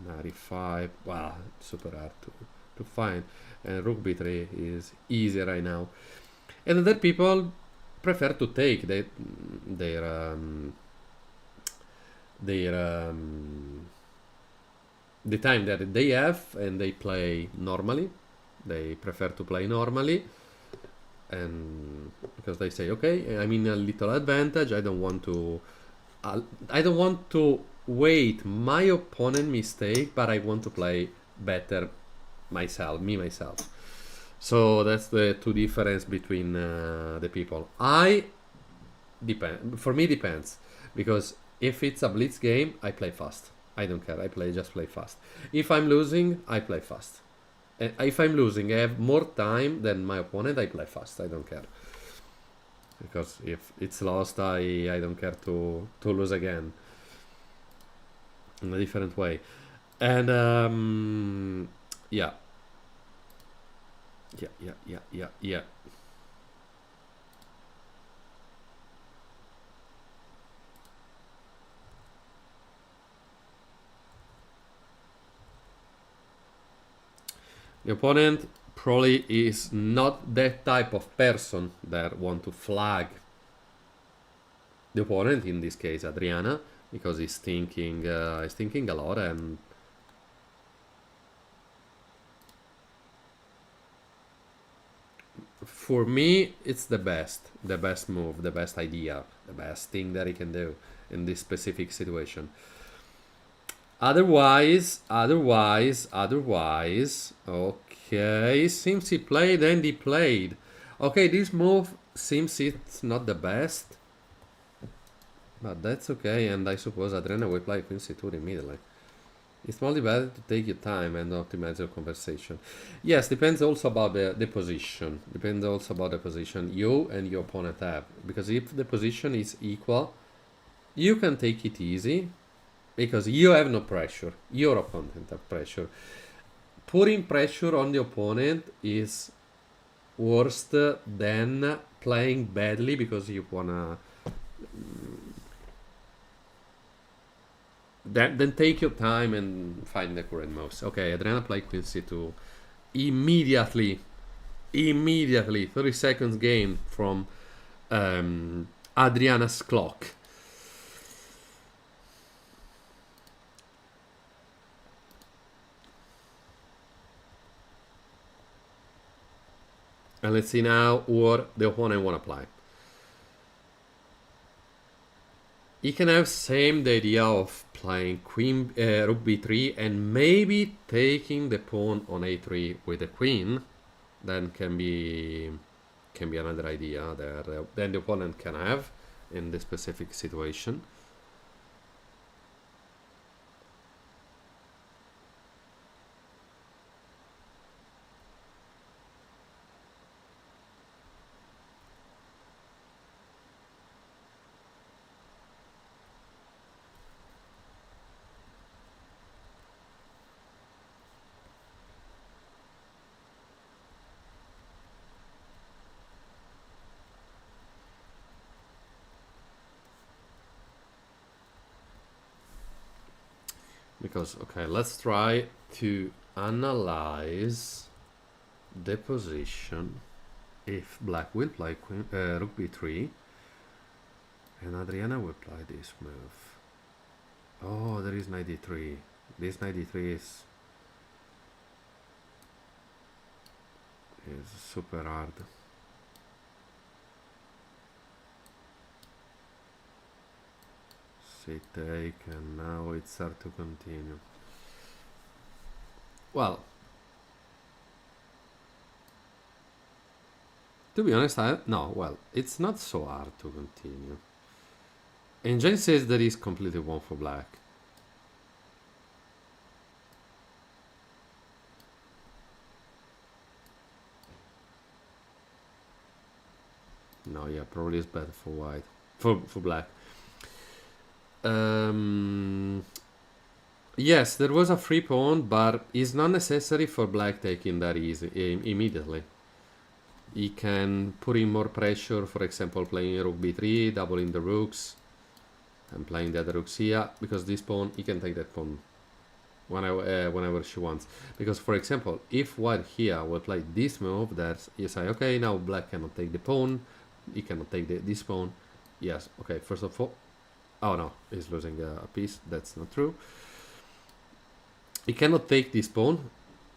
95. Wow, super hard to find. And rook b3 is easy right now. And other people prefer to take the time that they have, and they play normally. They prefer to play normally, and because they say, okay, I'm in a little advantage. I don't want to wait my opponent mistake, but I want to play better myself. So that's the two difference between the people. For me depends, because if it's a blitz game, I play fast. I don't care. I just play fast. If I'm losing, I play fast. And if I'm losing, I have more time than my opponent, I play fast. I don't care. Because if it's lost, I don't care to lose again. In a different way. And yeah. Yeah. The opponent probably is not that type of person that want to flag the opponent, in this case Adriana, because he's thinking a lot. And for me it's the best move, the best idea, the best thing that he can do in this specific situation. Otherwise, okay, seems he played and he played. Okay, this move seems it's not the best, but that's okay, and I suppose Adriana will play queen c2 immediately. It's only better to take your time and optimize your conversation. Yes, depends also about the position. Depends also about the position you and your opponent have. Because if the position is equal, you can take it easy, because you have no pressure. Your opponent have pressure. Putting pressure on the opponent is worse than playing badly because you wanna... Then take your time and find the correct moves. Okay, Adriana played queen c2 immediately. 30 seconds gain from Adriana's clock. And let's see now what the opponent want to play. You can have same the idea of playing queen rook b3 and maybe taking the pawn on a3 with the queen. Then can be another idea that then the opponent can have in this specific situation. Because, okay, let's try to analyze the position if black will play queen, rook b3 and Adriana will play this move. Oh, there is knight d3. This knight d3 is super hard. Take, and now it's hard to continue. Well, to be honest, it's not so hard to continue. And Jane says that is completely one for black. No, yeah, probably it's better for white, for black. Yes, there was a free pawn, but it's not necessary for black taking that easy immediately. He can put in more pressure, for example, playing rook b3, doubling the rooks, and playing the other rooks here, because this pawn, he can take that pawn whenever she wants. Because, for example, if white here will play this move, that you say, okay, now black cannot take the pawn, he cannot take this pawn. Yes, okay, first of all, oh no, he's losing a piece. That's not true. He cannot take this pawn,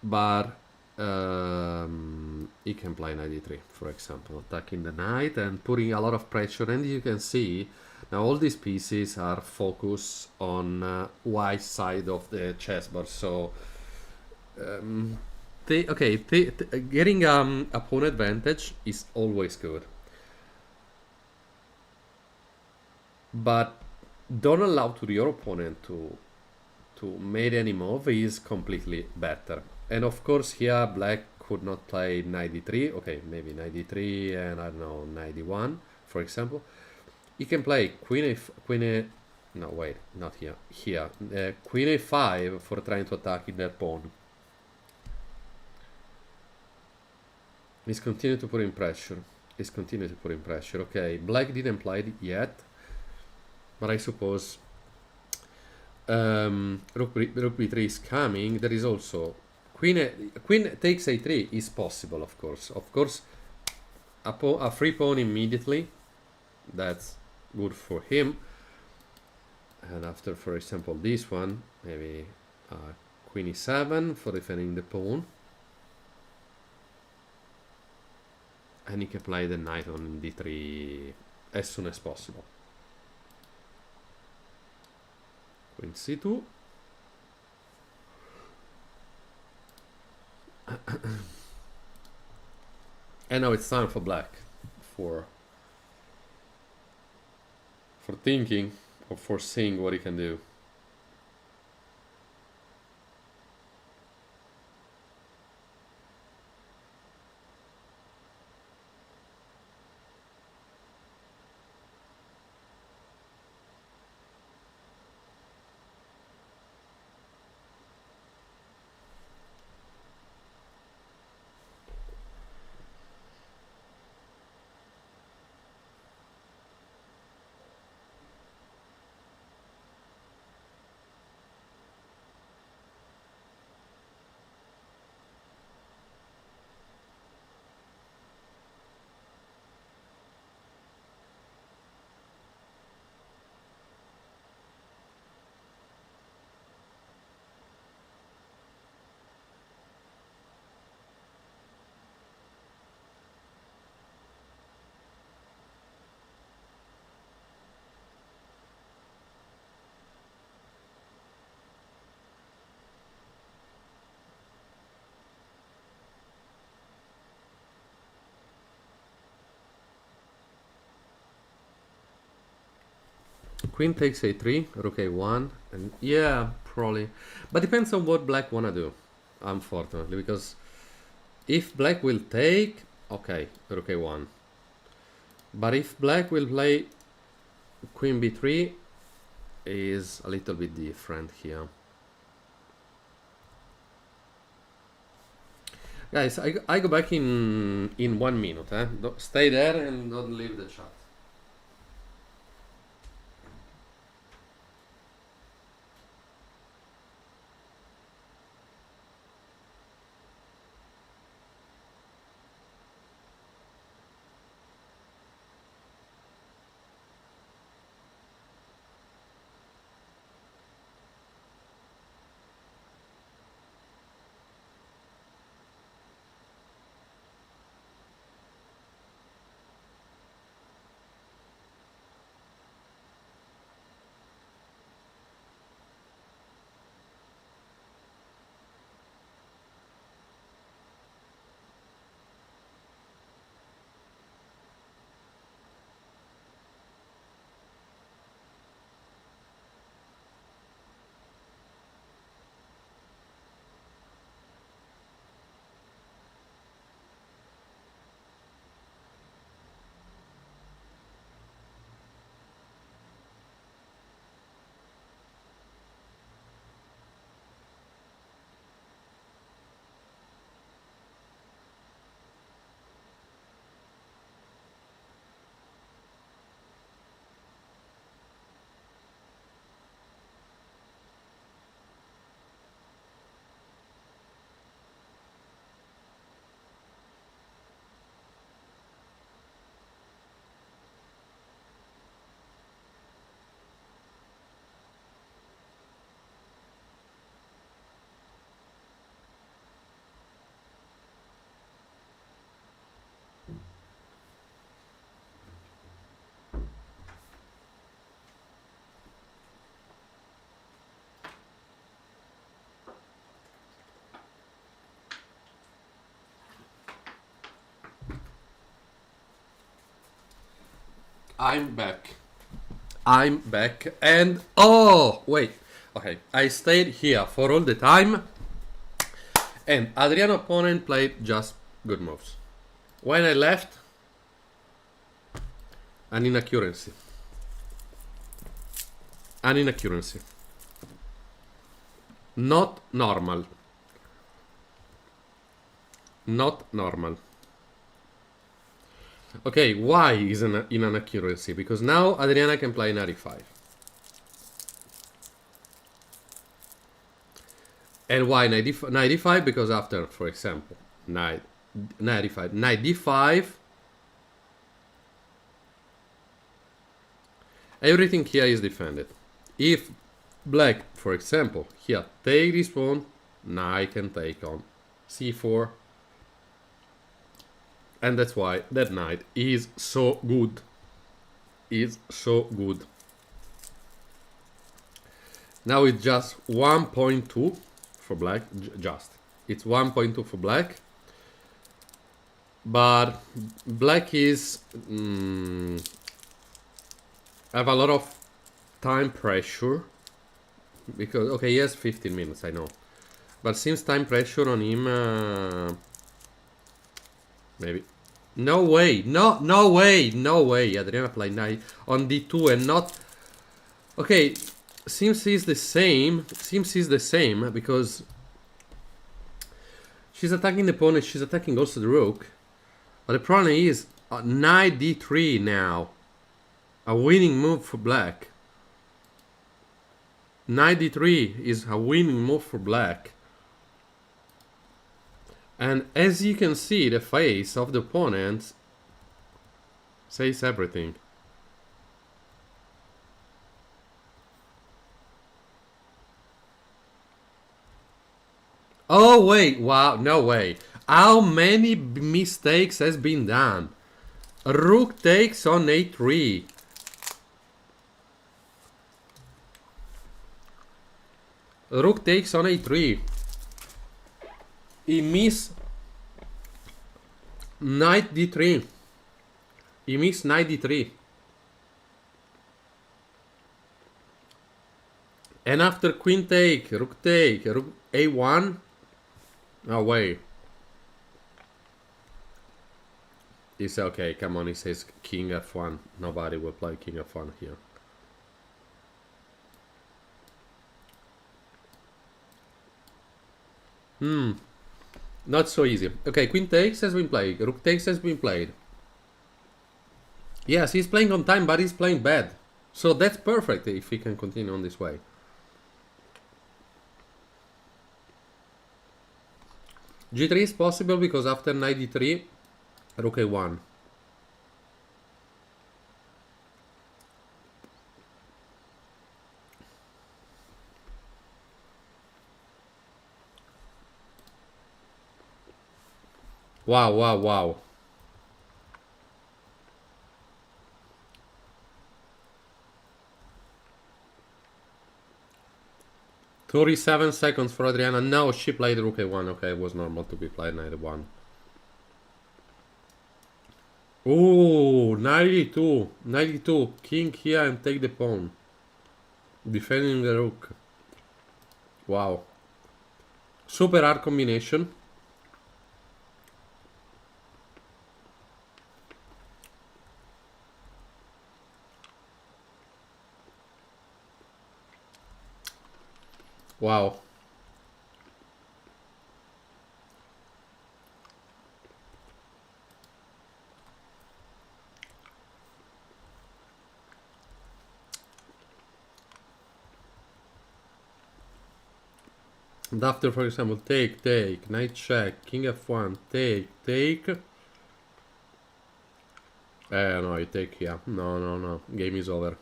but he can play knight d3, for example, attacking the knight and putting a lot of pressure. And you can see now all these pieces are focused on white side of the chessboard. So getting a pawn advantage is always good, but don't allow to your opponent to make any move is completely better. And of course here black could not play knight d3. Okay, maybe knight d3 and I don't know, knight d1, for example. He can play queen no, wait, not here. Here, queen a5 for trying to attack in that pawn. He's continuing to put in pressure. Okay, black didn't play it yet, but I suppose rook b3 is coming. There is also queen takes a3 is possible, of course. A free pawn immediately. That's good for him. And after, for example, this one, maybe queen e7 for defending the pawn. And he can play the knight on d3 as soon as possible. Queen c2. And now it's time for black for thinking or for seeing what he can do. Queen takes a3, rook a1, and yeah, probably. But depends on what black wanna do, unfortunately, because if black will take, okay, rook a1. But if black will play queen b3, is a little bit different here. Guys, I go back in 1 minute. Stay there and don't leave the chat. I'm back. I'm back, and oh wait, okay, I stayed here for all the time, and Adriano opponent played just good moves. When I left, an inaccuracy. An inaccuracy. Not normal. Not normal. Okay, why is an inaccuracy? Because now Adriana can play knight e5. And why knight e5? Because after, for example, knight e5, knight d5, everything here is defended. If black, for example, here take this pawn, knight can take on c4. And that's why that knight is so good. Is so good. Now it's just 1.2 for black. Just. It's 1.2 for black. But black is... have a lot of time pressure. Because, okay, he has 15 minutes, I know. But seems time pressure on him... maybe. No way. No way. No way. Adriana played knight on d2 and not... Okay. Seems he's the same. Seems he's the same because... she's attacking the pawn and she's attacking also the rook. But the problem is... knight d3 now. A winning move for black. Knight d3 is a winning move for black. And as you can see, the face of the opponent says everything. Oh wait, wow, no way. How many mistakes has been done? Rook takes on a3. Rook takes on a3. He missed knight d3. He missed knight d3. And after queen take, rook a1. Oh wait. He said, okay, come on, he says king f1. Nobody will play king f1 here. Not so easy. Okay, queen takes has been played. Rook takes has been played. Yes, he's playing on time, but he's playing bad. So that's perfect if he can continue on this way. G3 is possible because after knight d3, rook a1. Wow, wow, wow. $37 for Adriana. No, she played rook a1. Okay, it was normal to be played knight a1. Ooh, 92. 92. King here and take the pawn. Defending the rook. Wow. Super hard combination. Wow. And after, for example, take, knight check, king f1, take. No, I take here. No. Game is over.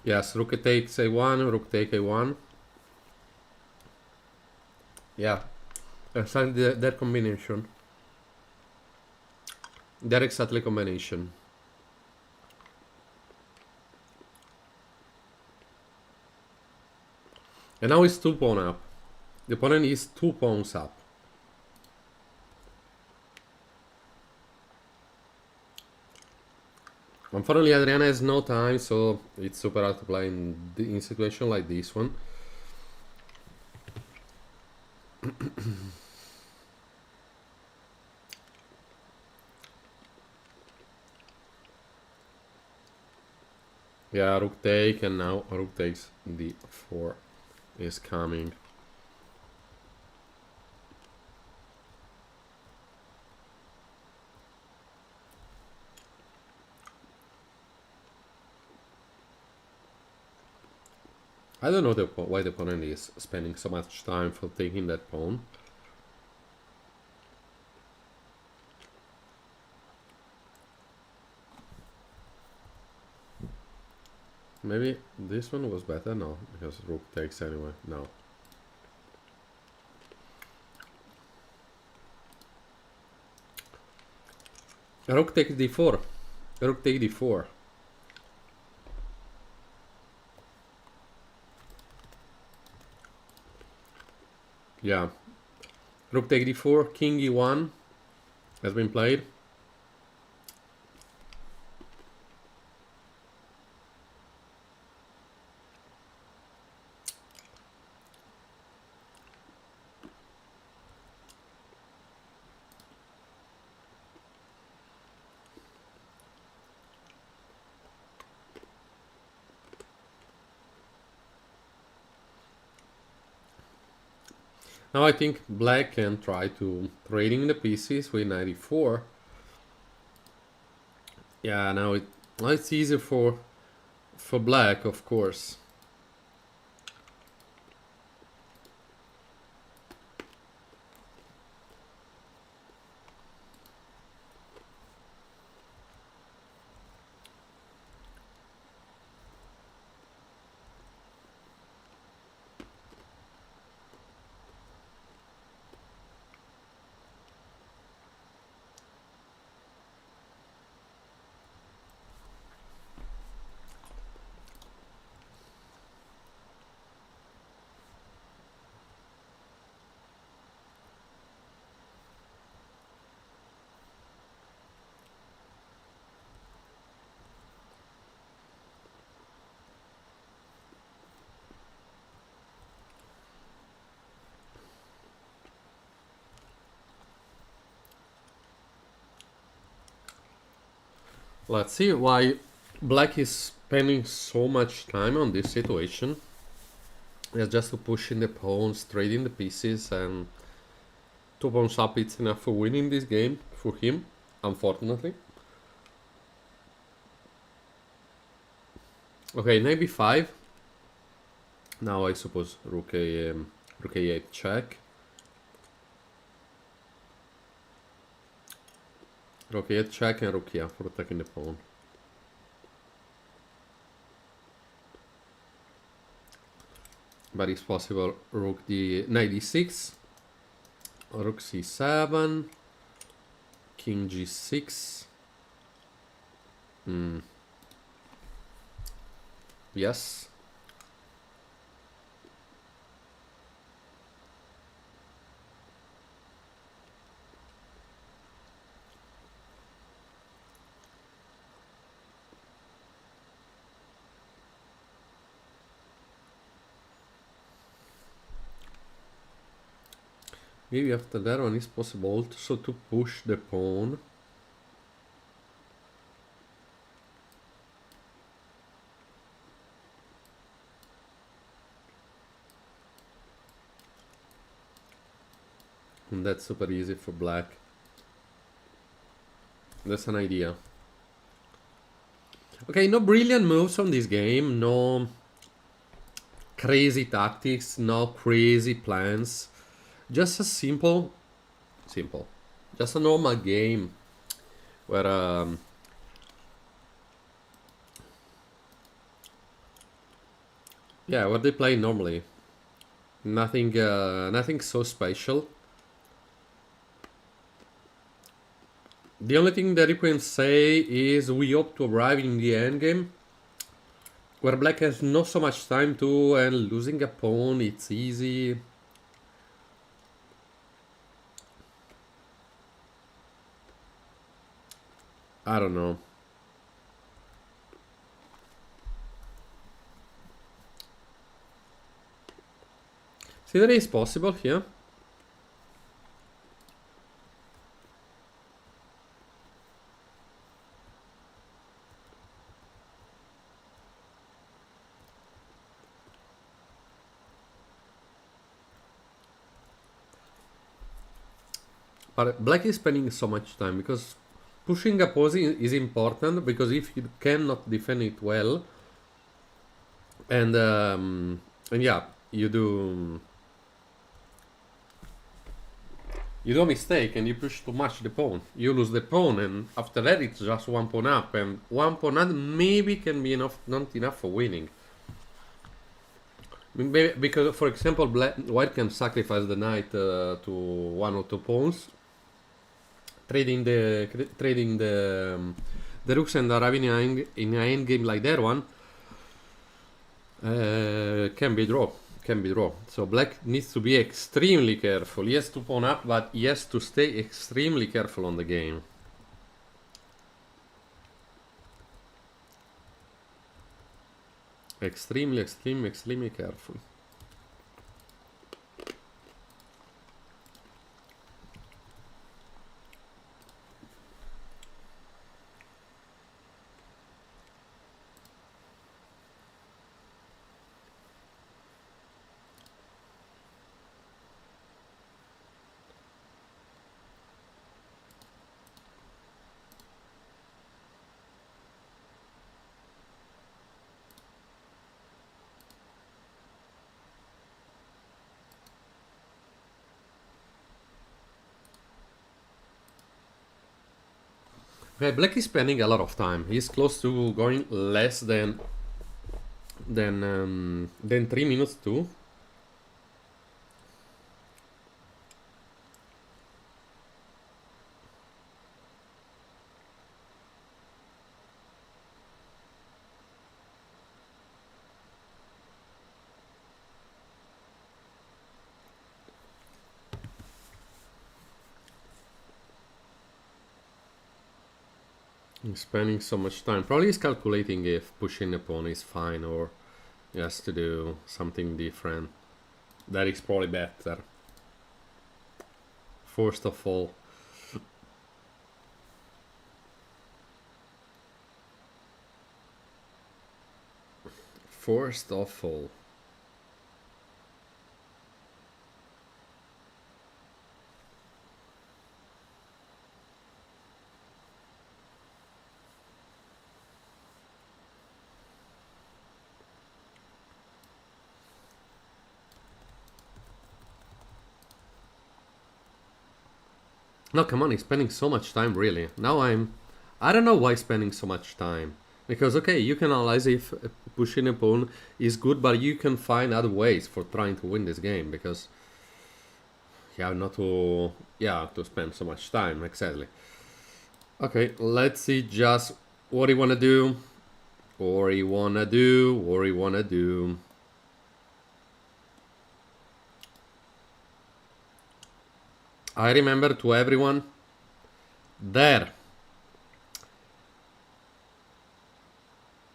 Yes, rook takes a1, rook take a1. Yeah, exactly that combination. That exactly combination. And now it's 2 pawn up. The opponent is 2 pawns up. Unfortunately, Adriana has no time, so it's super hard to play in situation like this one. Yeah, rook take, and now rook takes d4 is coming. I don't know why the opponent is spending so much time for taking that pawn. Maybe this one was better? No, because rook takes anyway. No. Rook takes d4. Rook take d4. Yeah. Rook take d4, king e1 has been played. Now I think black can try to trading the pieces with 94. Yeah, now it's easier for black, of course. Let's see why black is spending so much time on this situation. It's just to push in the pawns, trading the pieces, and 2 pawns up it's enough for winning this game for him, unfortunately. Okay, knight b5. Now I suppose rook a8 check. Rook a8 check and rook here for attacking the pawn. But it's possible rook knight d6, rook c7, king g6. Yes. Maybe after that one it's possible also to push the pawn. And that's super easy for black. That's an idea. Okay, no brilliant moves on this game, no crazy tactics, no crazy plans. Just a simple, just a normal game where yeah, what they play normally. Nothing, nothing so special. The only thing that you can say is we hope to arrive in the endgame, where black has not so much time to, and losing a pawn, it's easy. I don't know. See, that is possible here. But black is spending so much time because pushing a pose is important, because if you cannot defend it well, and yeah, you do a mistake and you push too much the pawn, you lose the pawn, and after that it's just 1 pawn up, and 1 pawn up maybe can be enough, not enough for winning. Because, for example, white can sacrifice the knight to 1 or 2 pawns, trading the rooks and arriving in an endgame like that one. Can be draw. So black needs to be extremely careful. He has to pawn up, but he has to stay extremely careful on the game. Extremely careful. Okay, black is spending a lot of time. He's close to going less than 3 minutes too. He's spending so much time. Probably he's calculating if pushing a pawn is fine or he has to do something different. That is probably better. First of all. first of all. No, come on, he's spending so much time, really. Now I don't know why he's spending so much time. Because, okay, you can analyze if pushing a pawn is good, but you can find other ways for trying to win this game, because you have not to, to spend so much time, exactly. Okay, let's see just what he wanna do. Or he wanna do. I remember to everyone there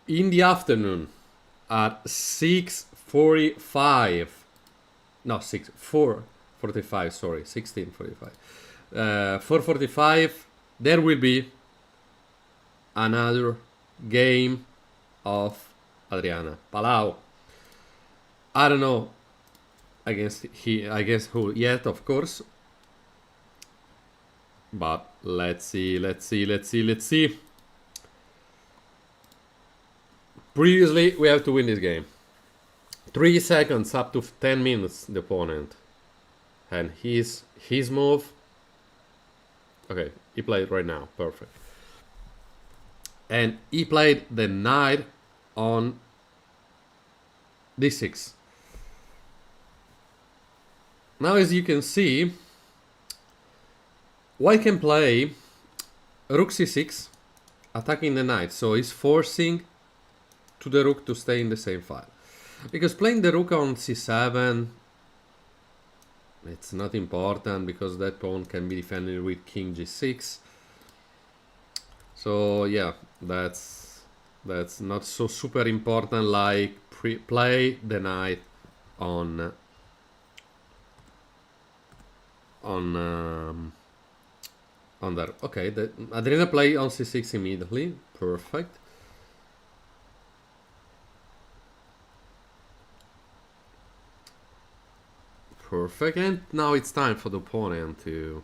in the afternoon at 6:45. No, 4:45, sorry, 16:45. 4:45, there will be another game of Adriana Palau. I don't know against who yet, of course. But let's see. Previously, we have to win this game. 3 seconds up to 10 minutes, the opponent. And his move. Okay, he played right now. Perfect. And he played the knight on d6. Now, as you can see, white can play rook c6, attacking the knight. So he's forcing to the rook to stay in the same file. Because playing the rook on c7, it's not important, because that pawn can be defended with king g6. So yeah, that's not so super important like play the knight on that. Okay, Adriana play on c6 immediately. Perfect. Perfect. And now it's time for the opponent to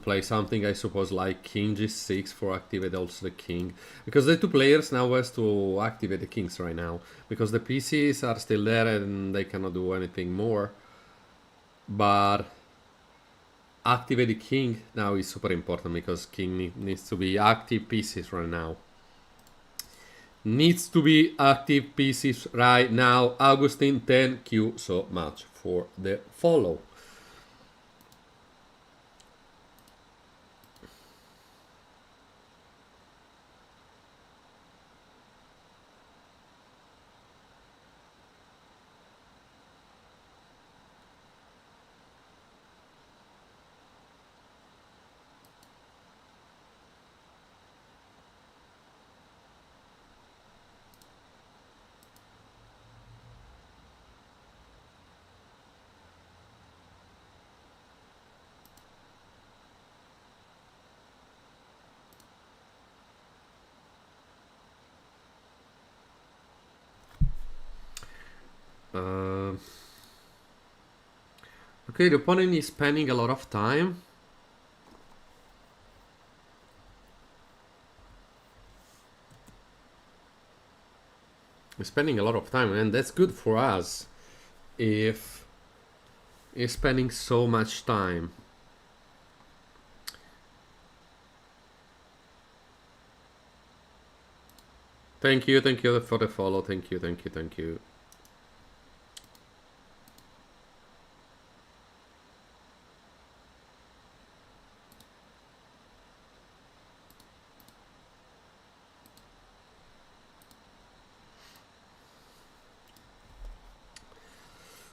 play something, I suppose, like king g6 for activate also the king, because the two players now has to activate the kings right now, because the pieces are still there and they cannot do anything more. But activate the king now is super important, because king needs to be active pieces right now. Needs to be active pieces right now. Augustine, thank you so much for the follow. Okay, the opponent is spending a lot of time. We're spending a lot of time, and that's good for us if he's spending so much time. Thank you for the follow. Thank you.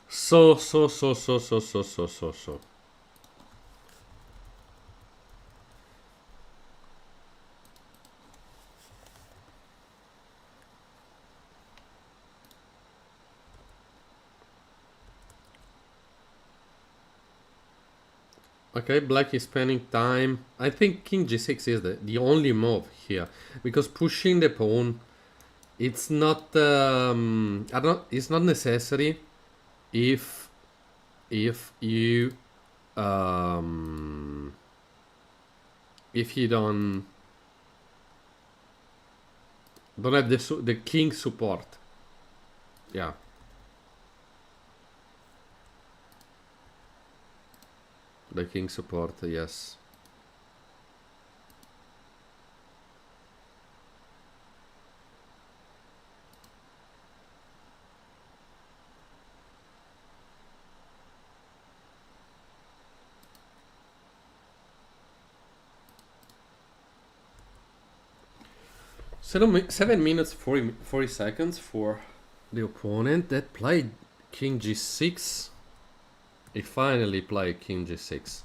So. Okay, black is spending time. I think king g6 is the only move here, because pushing the pawn It's not. I don't. It's not necessary if you um, if you don't have the king support. Yeah. The king support. Yes. Seven minutes 40 seconds for the opponent that played king g6. He finally played king g6.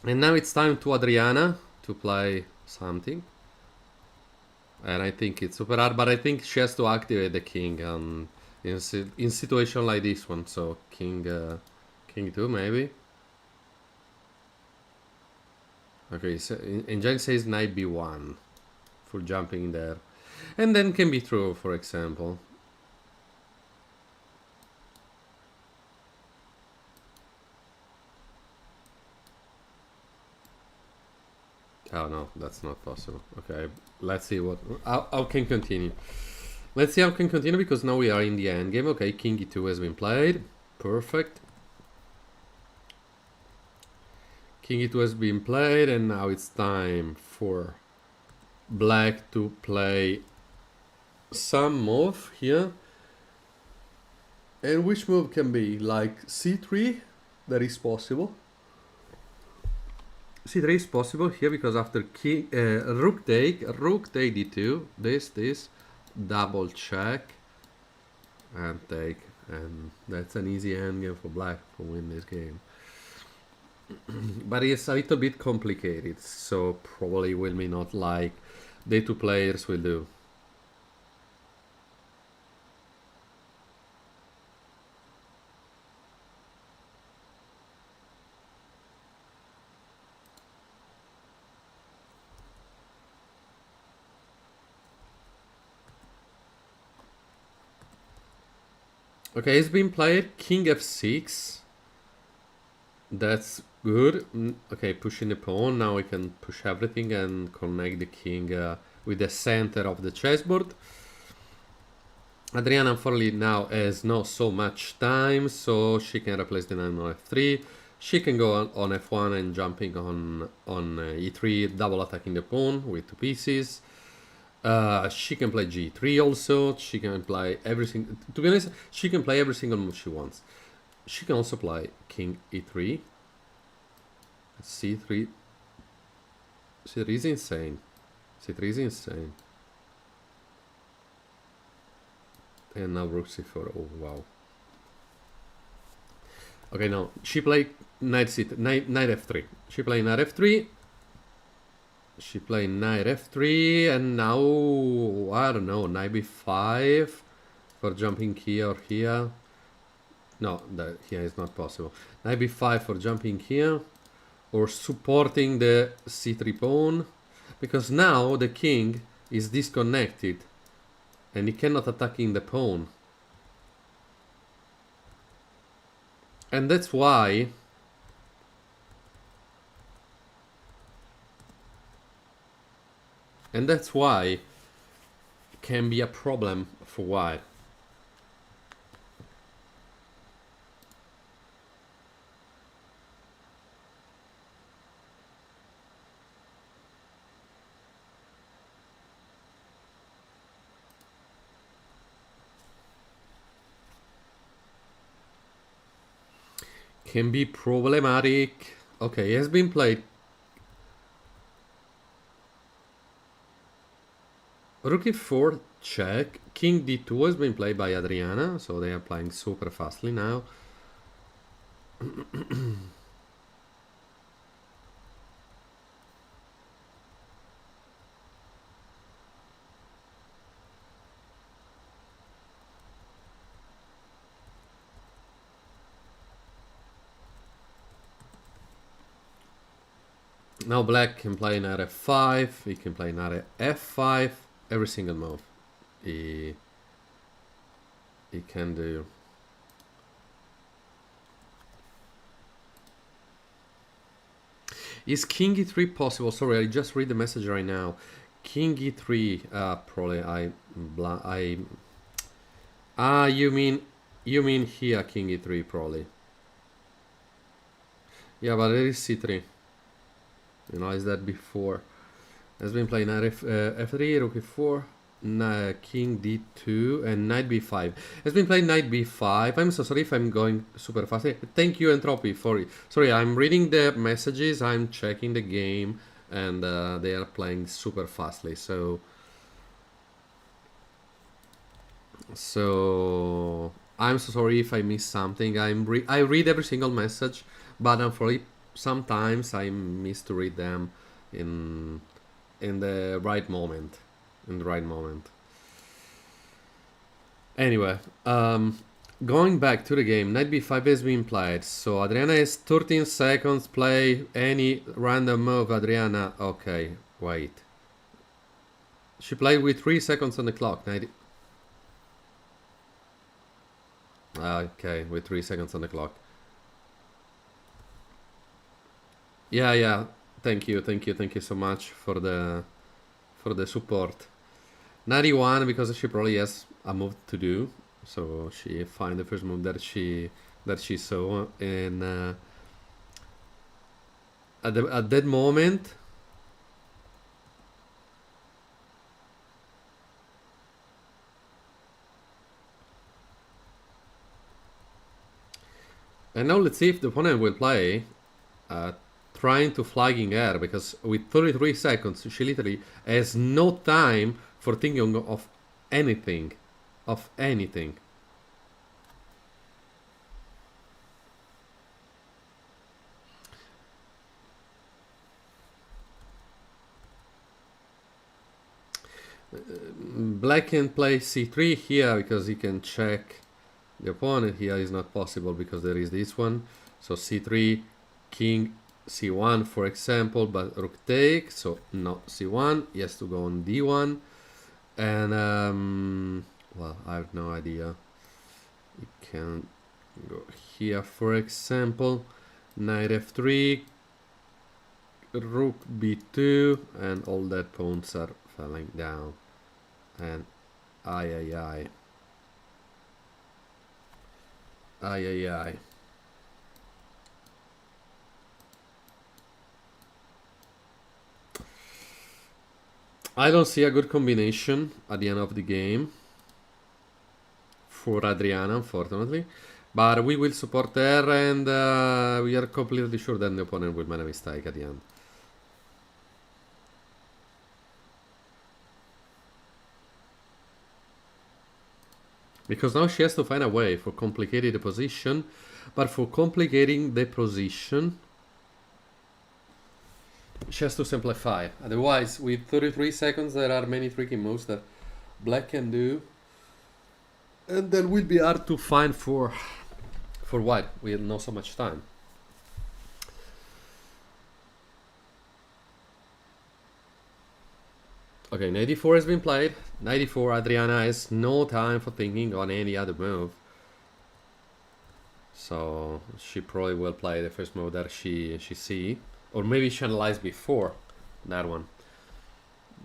And now it's time to Adriana to play something. And I think it's super hard, but I think she has to activate the king in situation like this one. So king 2 maybe. Okay, so Engine says knight b1 for jumping there. And then can be true, for example. Oh no, that's not possible. Okay, let's see what how can continue. Let's see how can continue because now we are in the end game. Okay, king e2 has been played. Perfect. King e2 has been played, and now it's time for black to play some move here. And which move can be like c3? That is possible. c3 is possible here because after king rook take d2, this double check and take, and that's an easy endgame for black to win this game. But it's a little bit complicated, so probably will be not like the two players will do. Okay, it's been played king f6. That's good. Okay, pushing the pawn. Now we can push everything and connect the king with the center of the chessboard. Adriana unfortunately now has not so much time, so she can replace the knight on f3. She can go on f1 and jumping on e3, double attacking the pawn with two pieces. She can play g3 also. She can play everything. To be honest, she can play every single move she wants. She can also play king e3. c3. c3 is insane. c3 is insane. And now rook c4. Oh wow. Okay, now she played knight f3. She played knight f3. She played knight f3, and now I don't know, knight b5 for jumping here or here. No, that here is not possible. Knight b5 for jumping here, or supporting the c3 pawn, because now the king is disconnected and he cannot attacking the pawn. And that's why it can be a problem for white. Can be problematic. Okay, it has been played. Rook e4 check. King d2 has been played by Adriana, so they are playing super fastly now. Now black can play knight f5, he can play knight f5, every single move. he can do. Is king e3 possible? Sorry, I just read the message right now. King e3, probably you mean here king e3 probably. Yeah, but it is c3. You know, is that before? Has been playing knight f3, rook e4, king d2, and knight b5. Has been playing knight b5. I'm so sorry if I'm going super fast. Thank you, Entropy, for it. Sorry, I'm reading the messages, I'm checking the game, and they are playing super fastly. So I'm so sorry if I miss something. I read every single message, but unfortunately, sometimes I miss to read them in the right moment. Anyway, going back to the game, knight b5 has been played. So Adriana has 13 seconds. Play any random move, Adriana. Okay, wait. She played with 3 seconds on the clock. Okay, with 3 seconds on the clock. Yeah. Thank you so much for the support. 91 because she probably has a move to do, so she find the first move that she saw, and at that moment. And now let's see if the opponent will play trying to flagging her, because with 33 seconds she literally has no time for thinking of anything. Black can play c3 here because he can check the opponent. Here is not possible because there is this one. So c3, king c1 for example, but rook take, so no c1, he has to go on d1, and well, I have no idea. You can go here for example, knight f3, rook b2, and all that pawns are falling down, and ay. I don't see a good combination at the end of the game for Adriana, unfortunately. But we will support her, and we are completely sure that the opponent will make a mistake at the end. Because now she has to find a way for complicating the position, but for complicating the position, she has to simplify. Otherwise, with 33 seconds, there are many tricky moves that black can do, and that will be hard to find for white. We have not so much time. Okay, 94 has been played. 94, Adriana has no time for thinking on any other move. So she probably will play the first move that she see. Or maybe she analyzed before that one.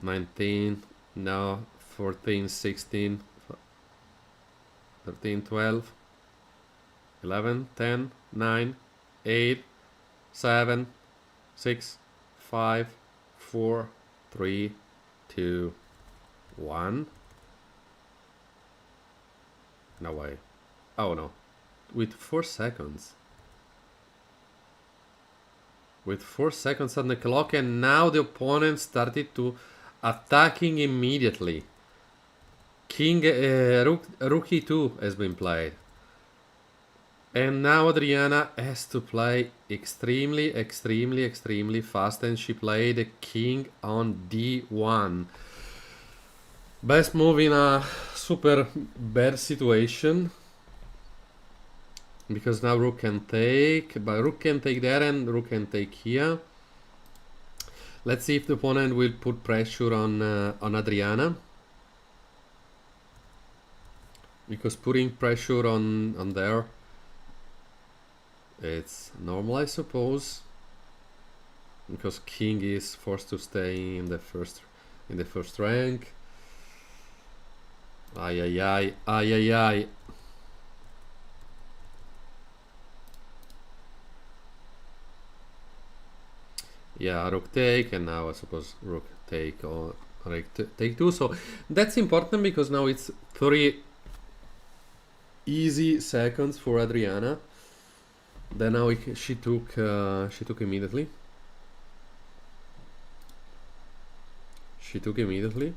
19, no, 14, 16, 13, 12, 11, 10, 9, 8, 7, 6, 5, 4, 3, 2, 1. No way. Oh no. With 4 seconds. With 4 seconds on the clock, and now the opponent started to attacking immediately. Rook e2 has been played. And now Adriana has to play extremely fast, and she played the king on d1. Best move in a super bad situation. Because now rook can take, but rook can take there and rook can take here. Let's see if the opponent will put pressure on Adriana. because putting pressure on there, it's normal, I suppose, because king is forced to stay in the first rank. Ay ay ay ay ay ay. Yeah, rook take, and now I suppose rook take or take two. So that's important because now it's 3 easy seconds for Adriana. Then now she took immediately. She took immediately.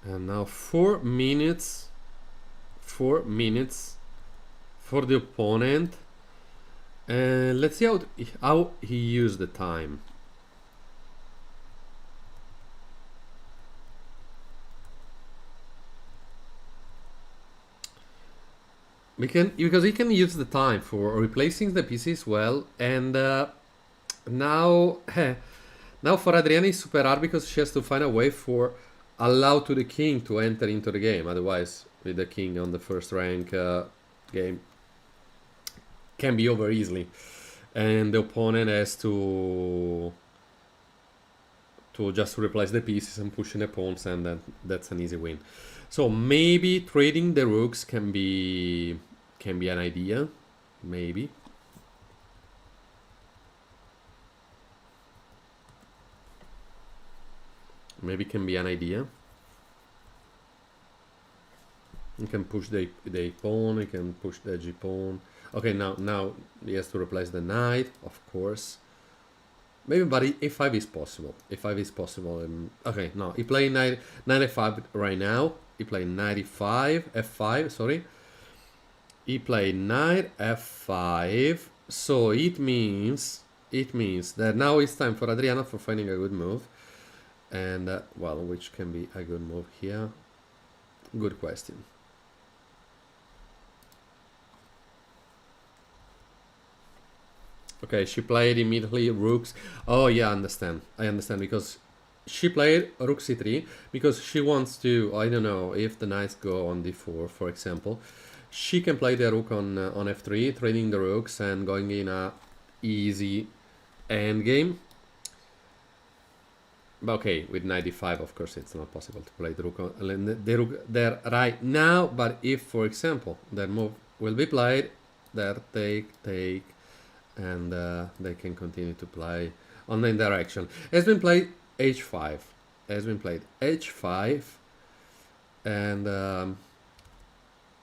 And now 4 minutes. 4 minutes for the opponent. And let's see how he used the time. Because he can use the time for replacing the pieces well, and now now for Adriana it's super hard because she has to find a way for allow to the king to enter into the game. Otherwise, with the king on the first rank game can be over easily, and the opponent has to just replace the pieces and pushing the pawns, and then that's an easy win. So maybe trading the rooks can be an idea, maybe. Maybe can be an idea. You can push the pawn, you can push the g pawn. Okay, now he has to replace the knight, of course. Maybe, but a5 is possible. A5 is possible. Okay, no, he played 95 right now. He played 95, f5, sorry. He played knight, f5. So it means that now it's time for Adriana for finding a good move. And, well, which can be a good move here? Good question. Okay, she played immediately rooks. Oh yeah, I understand because she played rook c3 because she wants to, I don't know, if the knights go on d4, for example, she can play the rook on f3, trading the rooks and going in a easy endgame. But okay, with knight d5, of course, it's not possible to play the rook there right now. But if, for example, that move will be played, there take, and they can continue to play on the direction. Has been played h5. Has been played h5, and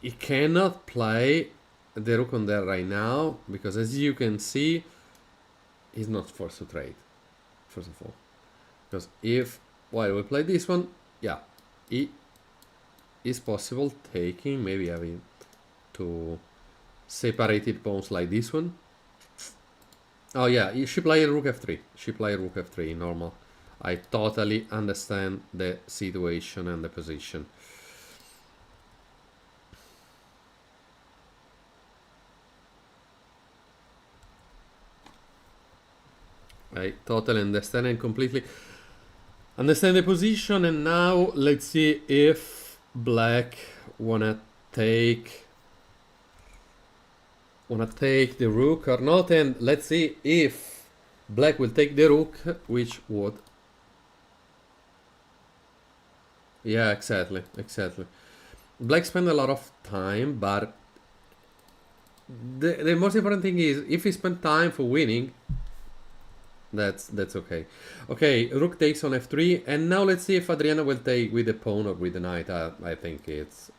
he cannot play the rook on there right now because, as you can see, he's not forced to trade. First of all, because if while we play this one, yeah, it is possible taking, maybe having to separated pawns like this one. Oh yeah, she played rook f3. She played rook f3, normal. I totally understand the situation and the position. I totally understand and completely understand the position. And now let's see if black wanna take the rook or not, and let's see if black will take the rook, which would, yeah, exactly. Black spent a lot of time, but the most important thing is if he spent time for winning, that's okay. Okay, rook takes on f3, and now let's see if Adriana will take with the pawn or with the knight. I think it's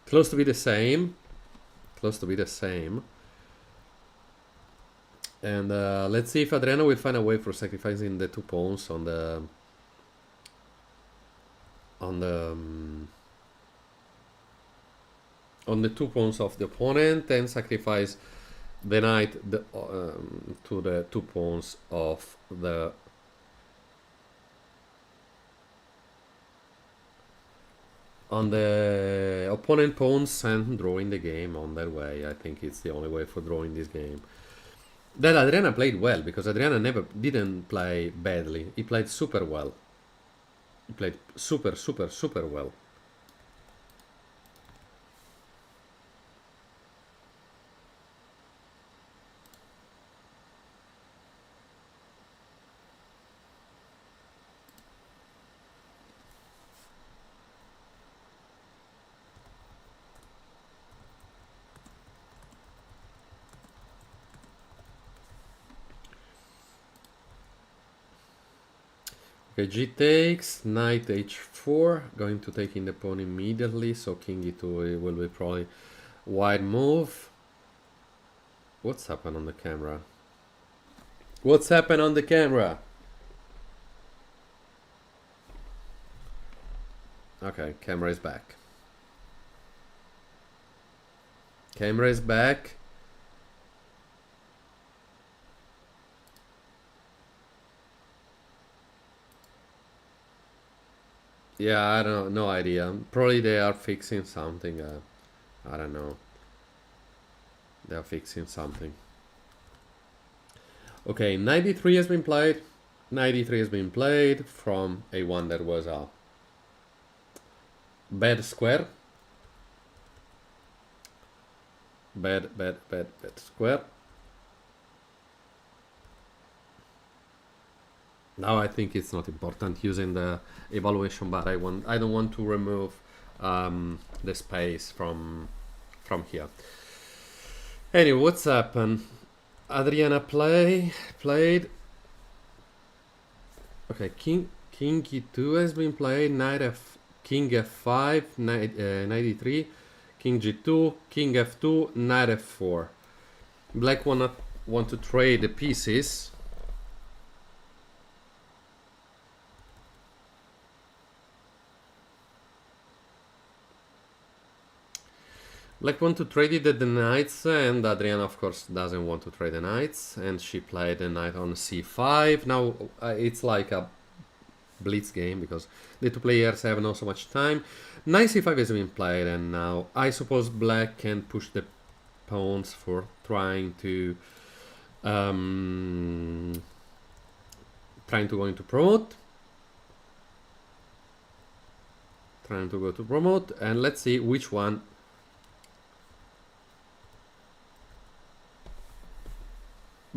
close to be the same. And let's see if Adriana will find a way for sacrificing the 2 pawns on the on the 2 pawns of the opponent and sacrifice the knight to the 2 pawns of the on the opponent pawns and drawing the game on their way. I think it's the only way for drawing this game. That Adriana played well, because Adriana never didn't play badly. He played super well. He played super, super, super well. Okay, G takes, knight h4, going to take in the pawn immediately, so king e2 will be probably wide move. What's happened on the camera? What's happened on the camera? Okay, camera is back. Camera is back. Yeah, I don't know, no idea. Probably they are fixing something. I don't know. They are fixing something. Okay, 93 has been played. 93 has been played from a1 that was a bad square. Bad square. Now I think it's not important using the evaluation bar. I don't want to remove the space from here. Anyway, what's happened? Adriana played. Okay, king e2 has been played. King f5, 93, king g2, king f2, knight f4. Black want to trade the pieces. Black want to trade it at the knights, and Adriana of course doesn't want to trade the knights, and she played the knight on c5. Now it's like a blitz game because the two players have not so much time. Knight c5 has been played, and now I suppose black can push the pawns for trying to go into promote. Trying to go to promote, and let's see which one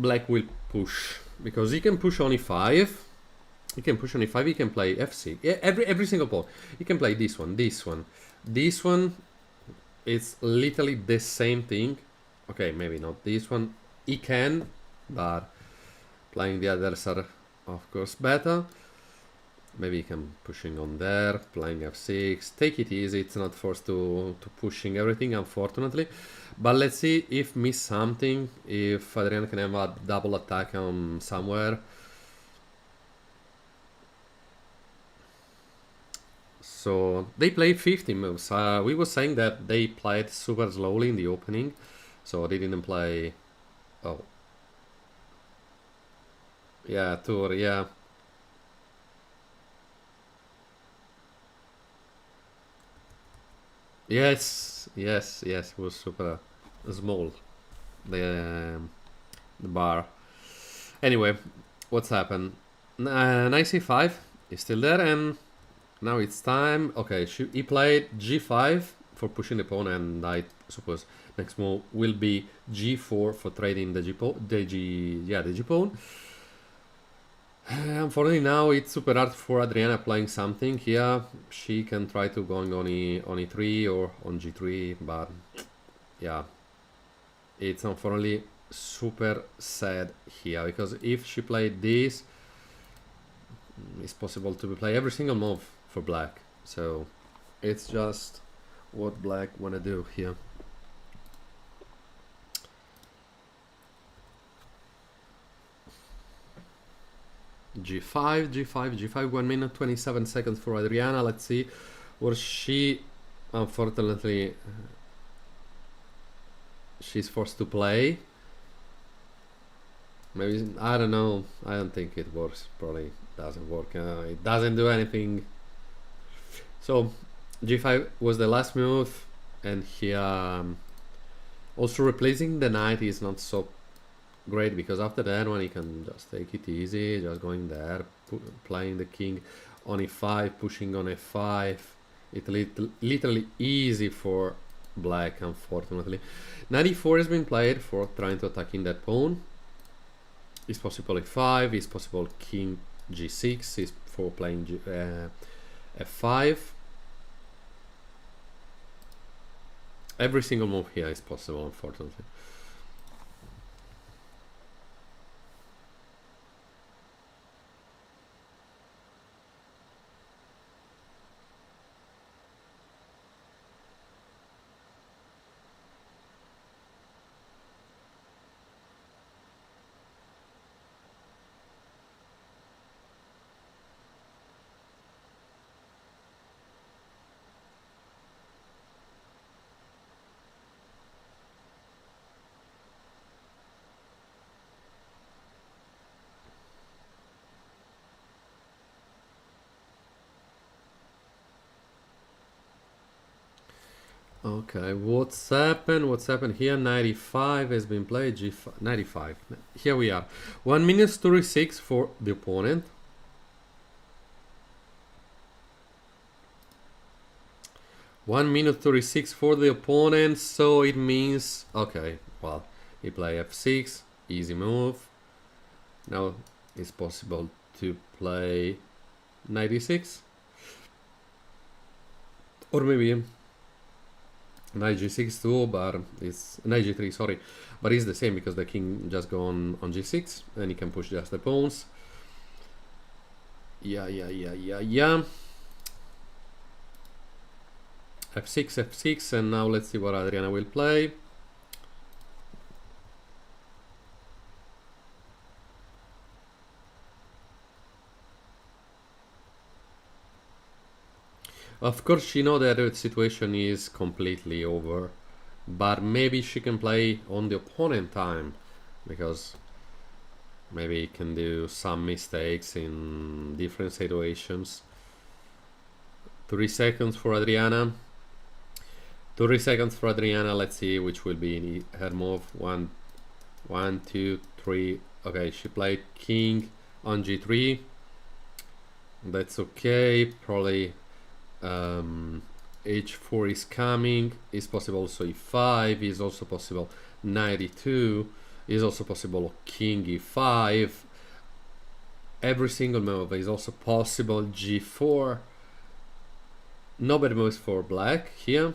black will push, because he can push on e5. He can push on e5. He can play f6. Every single pawn. He can play this one, this one, this one. It's literally the same thing. Okay, maybe not this one. He can, but playing the others are of course better. Maybe he can pushing on there, playing f6. Take it easy. It's not forced to pushing everything, unfortunately. But let's see if miss something. If Adrian can have a double attack on somewhere. So they played 50 moves. We were saying that they played super slowly in the opening, so they didn't play. Oh, yeah, tour, yeah. Yes, it was super small, the bar. Anyway, what's happened? Knight c5 is still there, and now it's time. Okay, he played g5 for pushing the pawn, and I suppose next move will be g4 for trading the g pawn. Unfortunately, now it's super hard for Adriana playing something here. She can try to going on e3 or on g3, but yeah, it's unfortunately super sad here, because if she played this, it's possible to play every single move for black. So it's just what black wanna do here. G5, 1 minute 27 seconds for Adriana. Let's see where she, unfortunately, she's forced to play. Maybe, I don't know, I don't think it works. Probably doesn't work. It doesn't do anything. So G5 was the last move, and here also replacing the knight is not so great, because after that one he can just take it easy, just going there, playing the king on e5, pushing on f5. It's literally easy for black, unfortunately. Knight e4 has been played for trying to attack in that pawn. It's possible e5, it's possible king g6, is for playing f5. Every single move here is possible, unfortunately. Okay, what's happened? What's happened here? 95 has been played. G5, 95. Here we are. 1 minute 36 for the opponent. One minute 36 for the opponent. So it means, okay, well, he play f6, easy move. Now it's possible to play 96, or maybe knight g6 too, but it's knight g3, sorry, but it's the same because the king just go on g6 and he can push just the pawns. Yeah. f6, and now let's see what Adriana will play. Of course, she knows that the situation is completely over, but maybe she can play on the opponent time, because maybe he can do some mistakes in different situations. 3 seconds for Adriana. 30 seconds for Adriana. Let's see which will be her move. 1, 2, 3. Okay, she played king on g3. That's okay. Probably h4 is coming. Is possible also e5. Is also possible knight e2. Is also possible king e5. Every single move is also possible. g4. No bad moves for black here.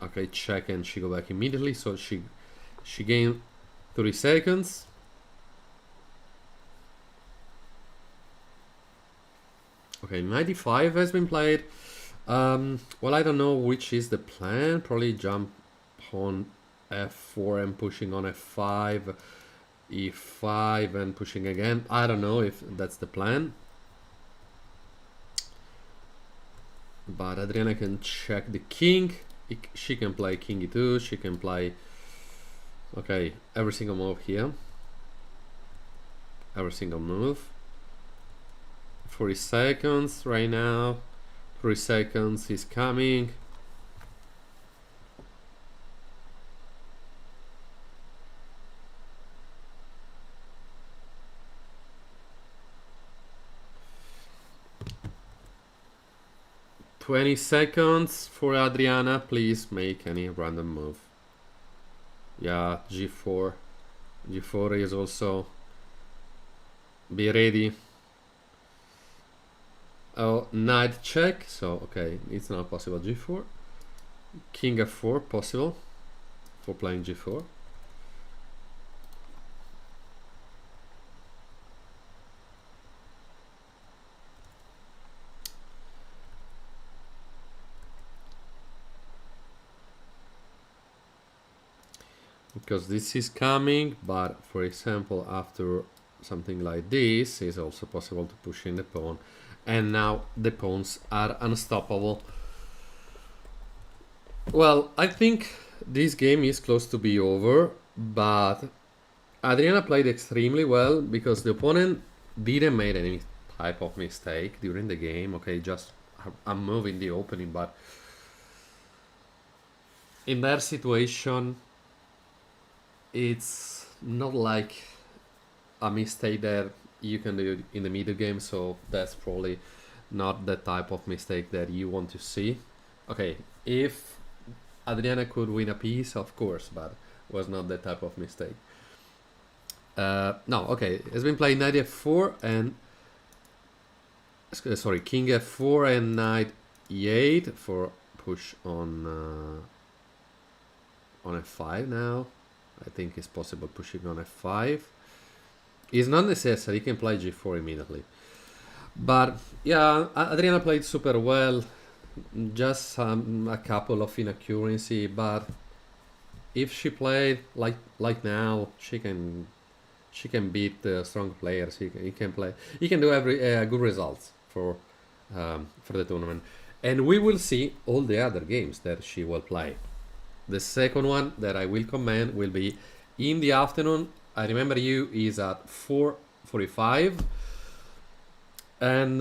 Okay, check, and she go back immediately, so she gained 30 seconds. Okay, 95 has been played. Well, I don't know which is the plan. Probably jump on f4 and pushing on f5, e5 and pushing again. I don't know if that's the plan. But Adriana can check the king. She can play king e2. She can play, okay, every single move here. Every single move. 40 seconds right now. 3 seconds is coming. "20 seconds for Adriana. Please make any random move." Yeah, g4. G4 is also... be ready. Oh, knight check. So, okay, it's not possible. g4. King f4 possible for playing g4. Because this is coming, but for example, after something like this, is also possible to push in the pawn, and now the pawns are unstoppable. Well, I think this game is close to be over, but Adriana played extremely well because the opponent didn't make any type of mistake during the game. Okay, just a move in the opening, but in that situation, it's not like a mistake that you can do in the middle game, so that's probably not the type of mistake that you want to see. Okay, if Adriana could win a piece, of course, but was not the type of mistake. No, okay, it's been playing knight f4 and sorry, king f4 and knight e8 for push on f5 now. I think it's possible pushing on f5. It's not necessary, you can play g4 immediately. But yeah, Adriana played super well. Just a couple of inaccuracy, but if she played like now, she can beat strong players. He can play. He can do every good results for the tournament, and we will see all the other games that she will play. The second one that I will comment will be in the afternoon. I remember you is at 4:45, and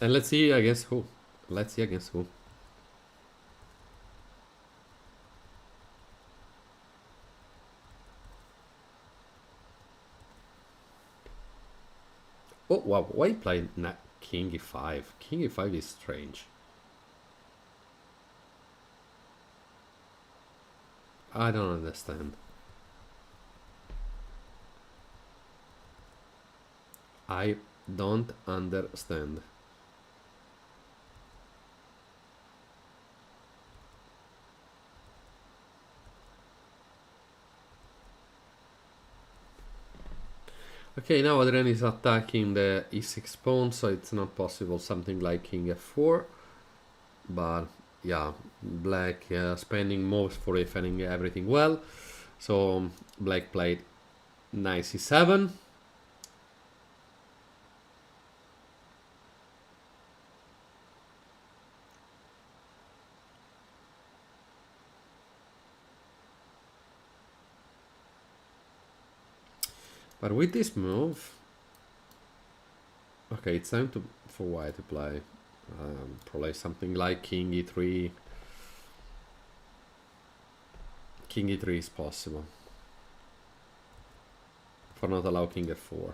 let's see against who. Let's see against who. Oh wow! Why play king e5? King e5 is strange. I don't understand. I don't understand. Okay, now Adrian is attacking the e6 pawn, so it's not possible something like king f4. But yeah, black spending moves for defending everything well. So black played knight c7. But with this move, okay, it's time for white to play. Probably something like king e3. King e3 is possible. For not allow king f4.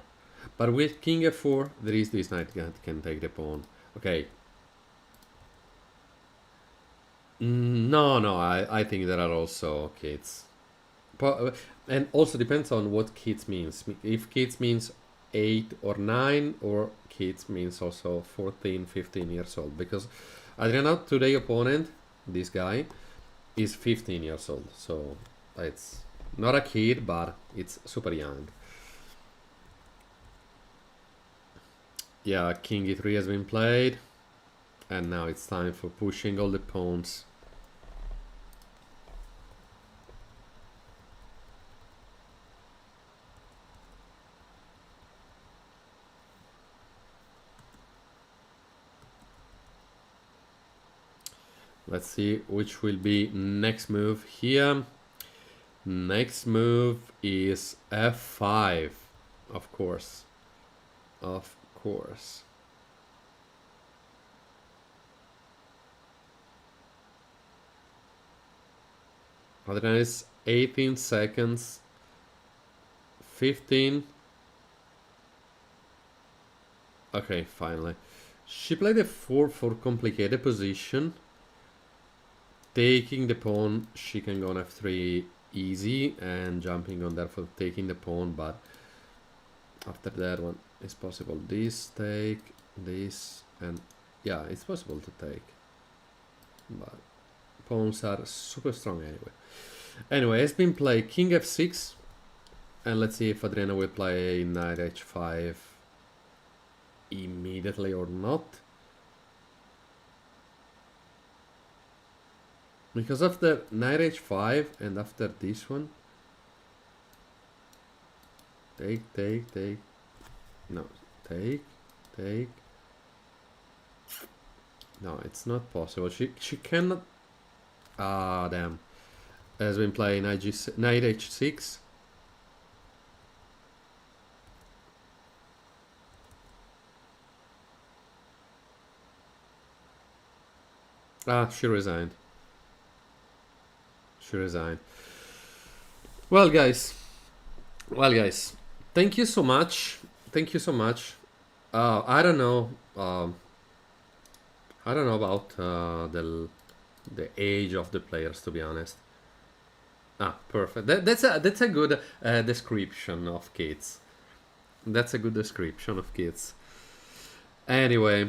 But with king f4, there is this knight that can take the pawn. Okay. No, I think there are also kids. And also depends on what kids means. If kids means 8 or 9, or kids means also 14, 15 years old. Because Adriana, today opponent, this guy, is 15 years old. So it's not a kid, but it's super young. Yeah, king e3 has been played. And now it's time for pushing all the pawns. Let's see which will be next move here. Next move is f5, of course. Of course. Adrian is 18 seconds. 15. Okay, finally. She played a 4 for complicated position. Taking the pawn, she can go on f3 easy, and jumping on there for taking the pawn, but after that one is possible. This take, this, and yeah, it's possible to take. But pawns are super strong anyway. Anyway, it's been played king f6, and let's see if Adriana will play knight h5 immediately or not. Because after knight h5 and after this one, take, no, take, no, it's not possible. She cannot, damn. has been playing knight h6. Ah, she resigned. She resigned. Well, guys. Well, guys. Thank you so much. Thank you so much. I don't know. I don't know about the age of the players, to be honest. Ah, perfect. That's a good description of kids. That's a good description of kids. Anyway,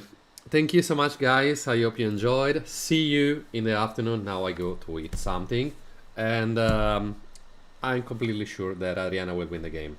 thank you so much, guys. I hope you enjoyed. See you in the afternoon. Now I go to eat something, and I'm completely sure that Adriana will win the game.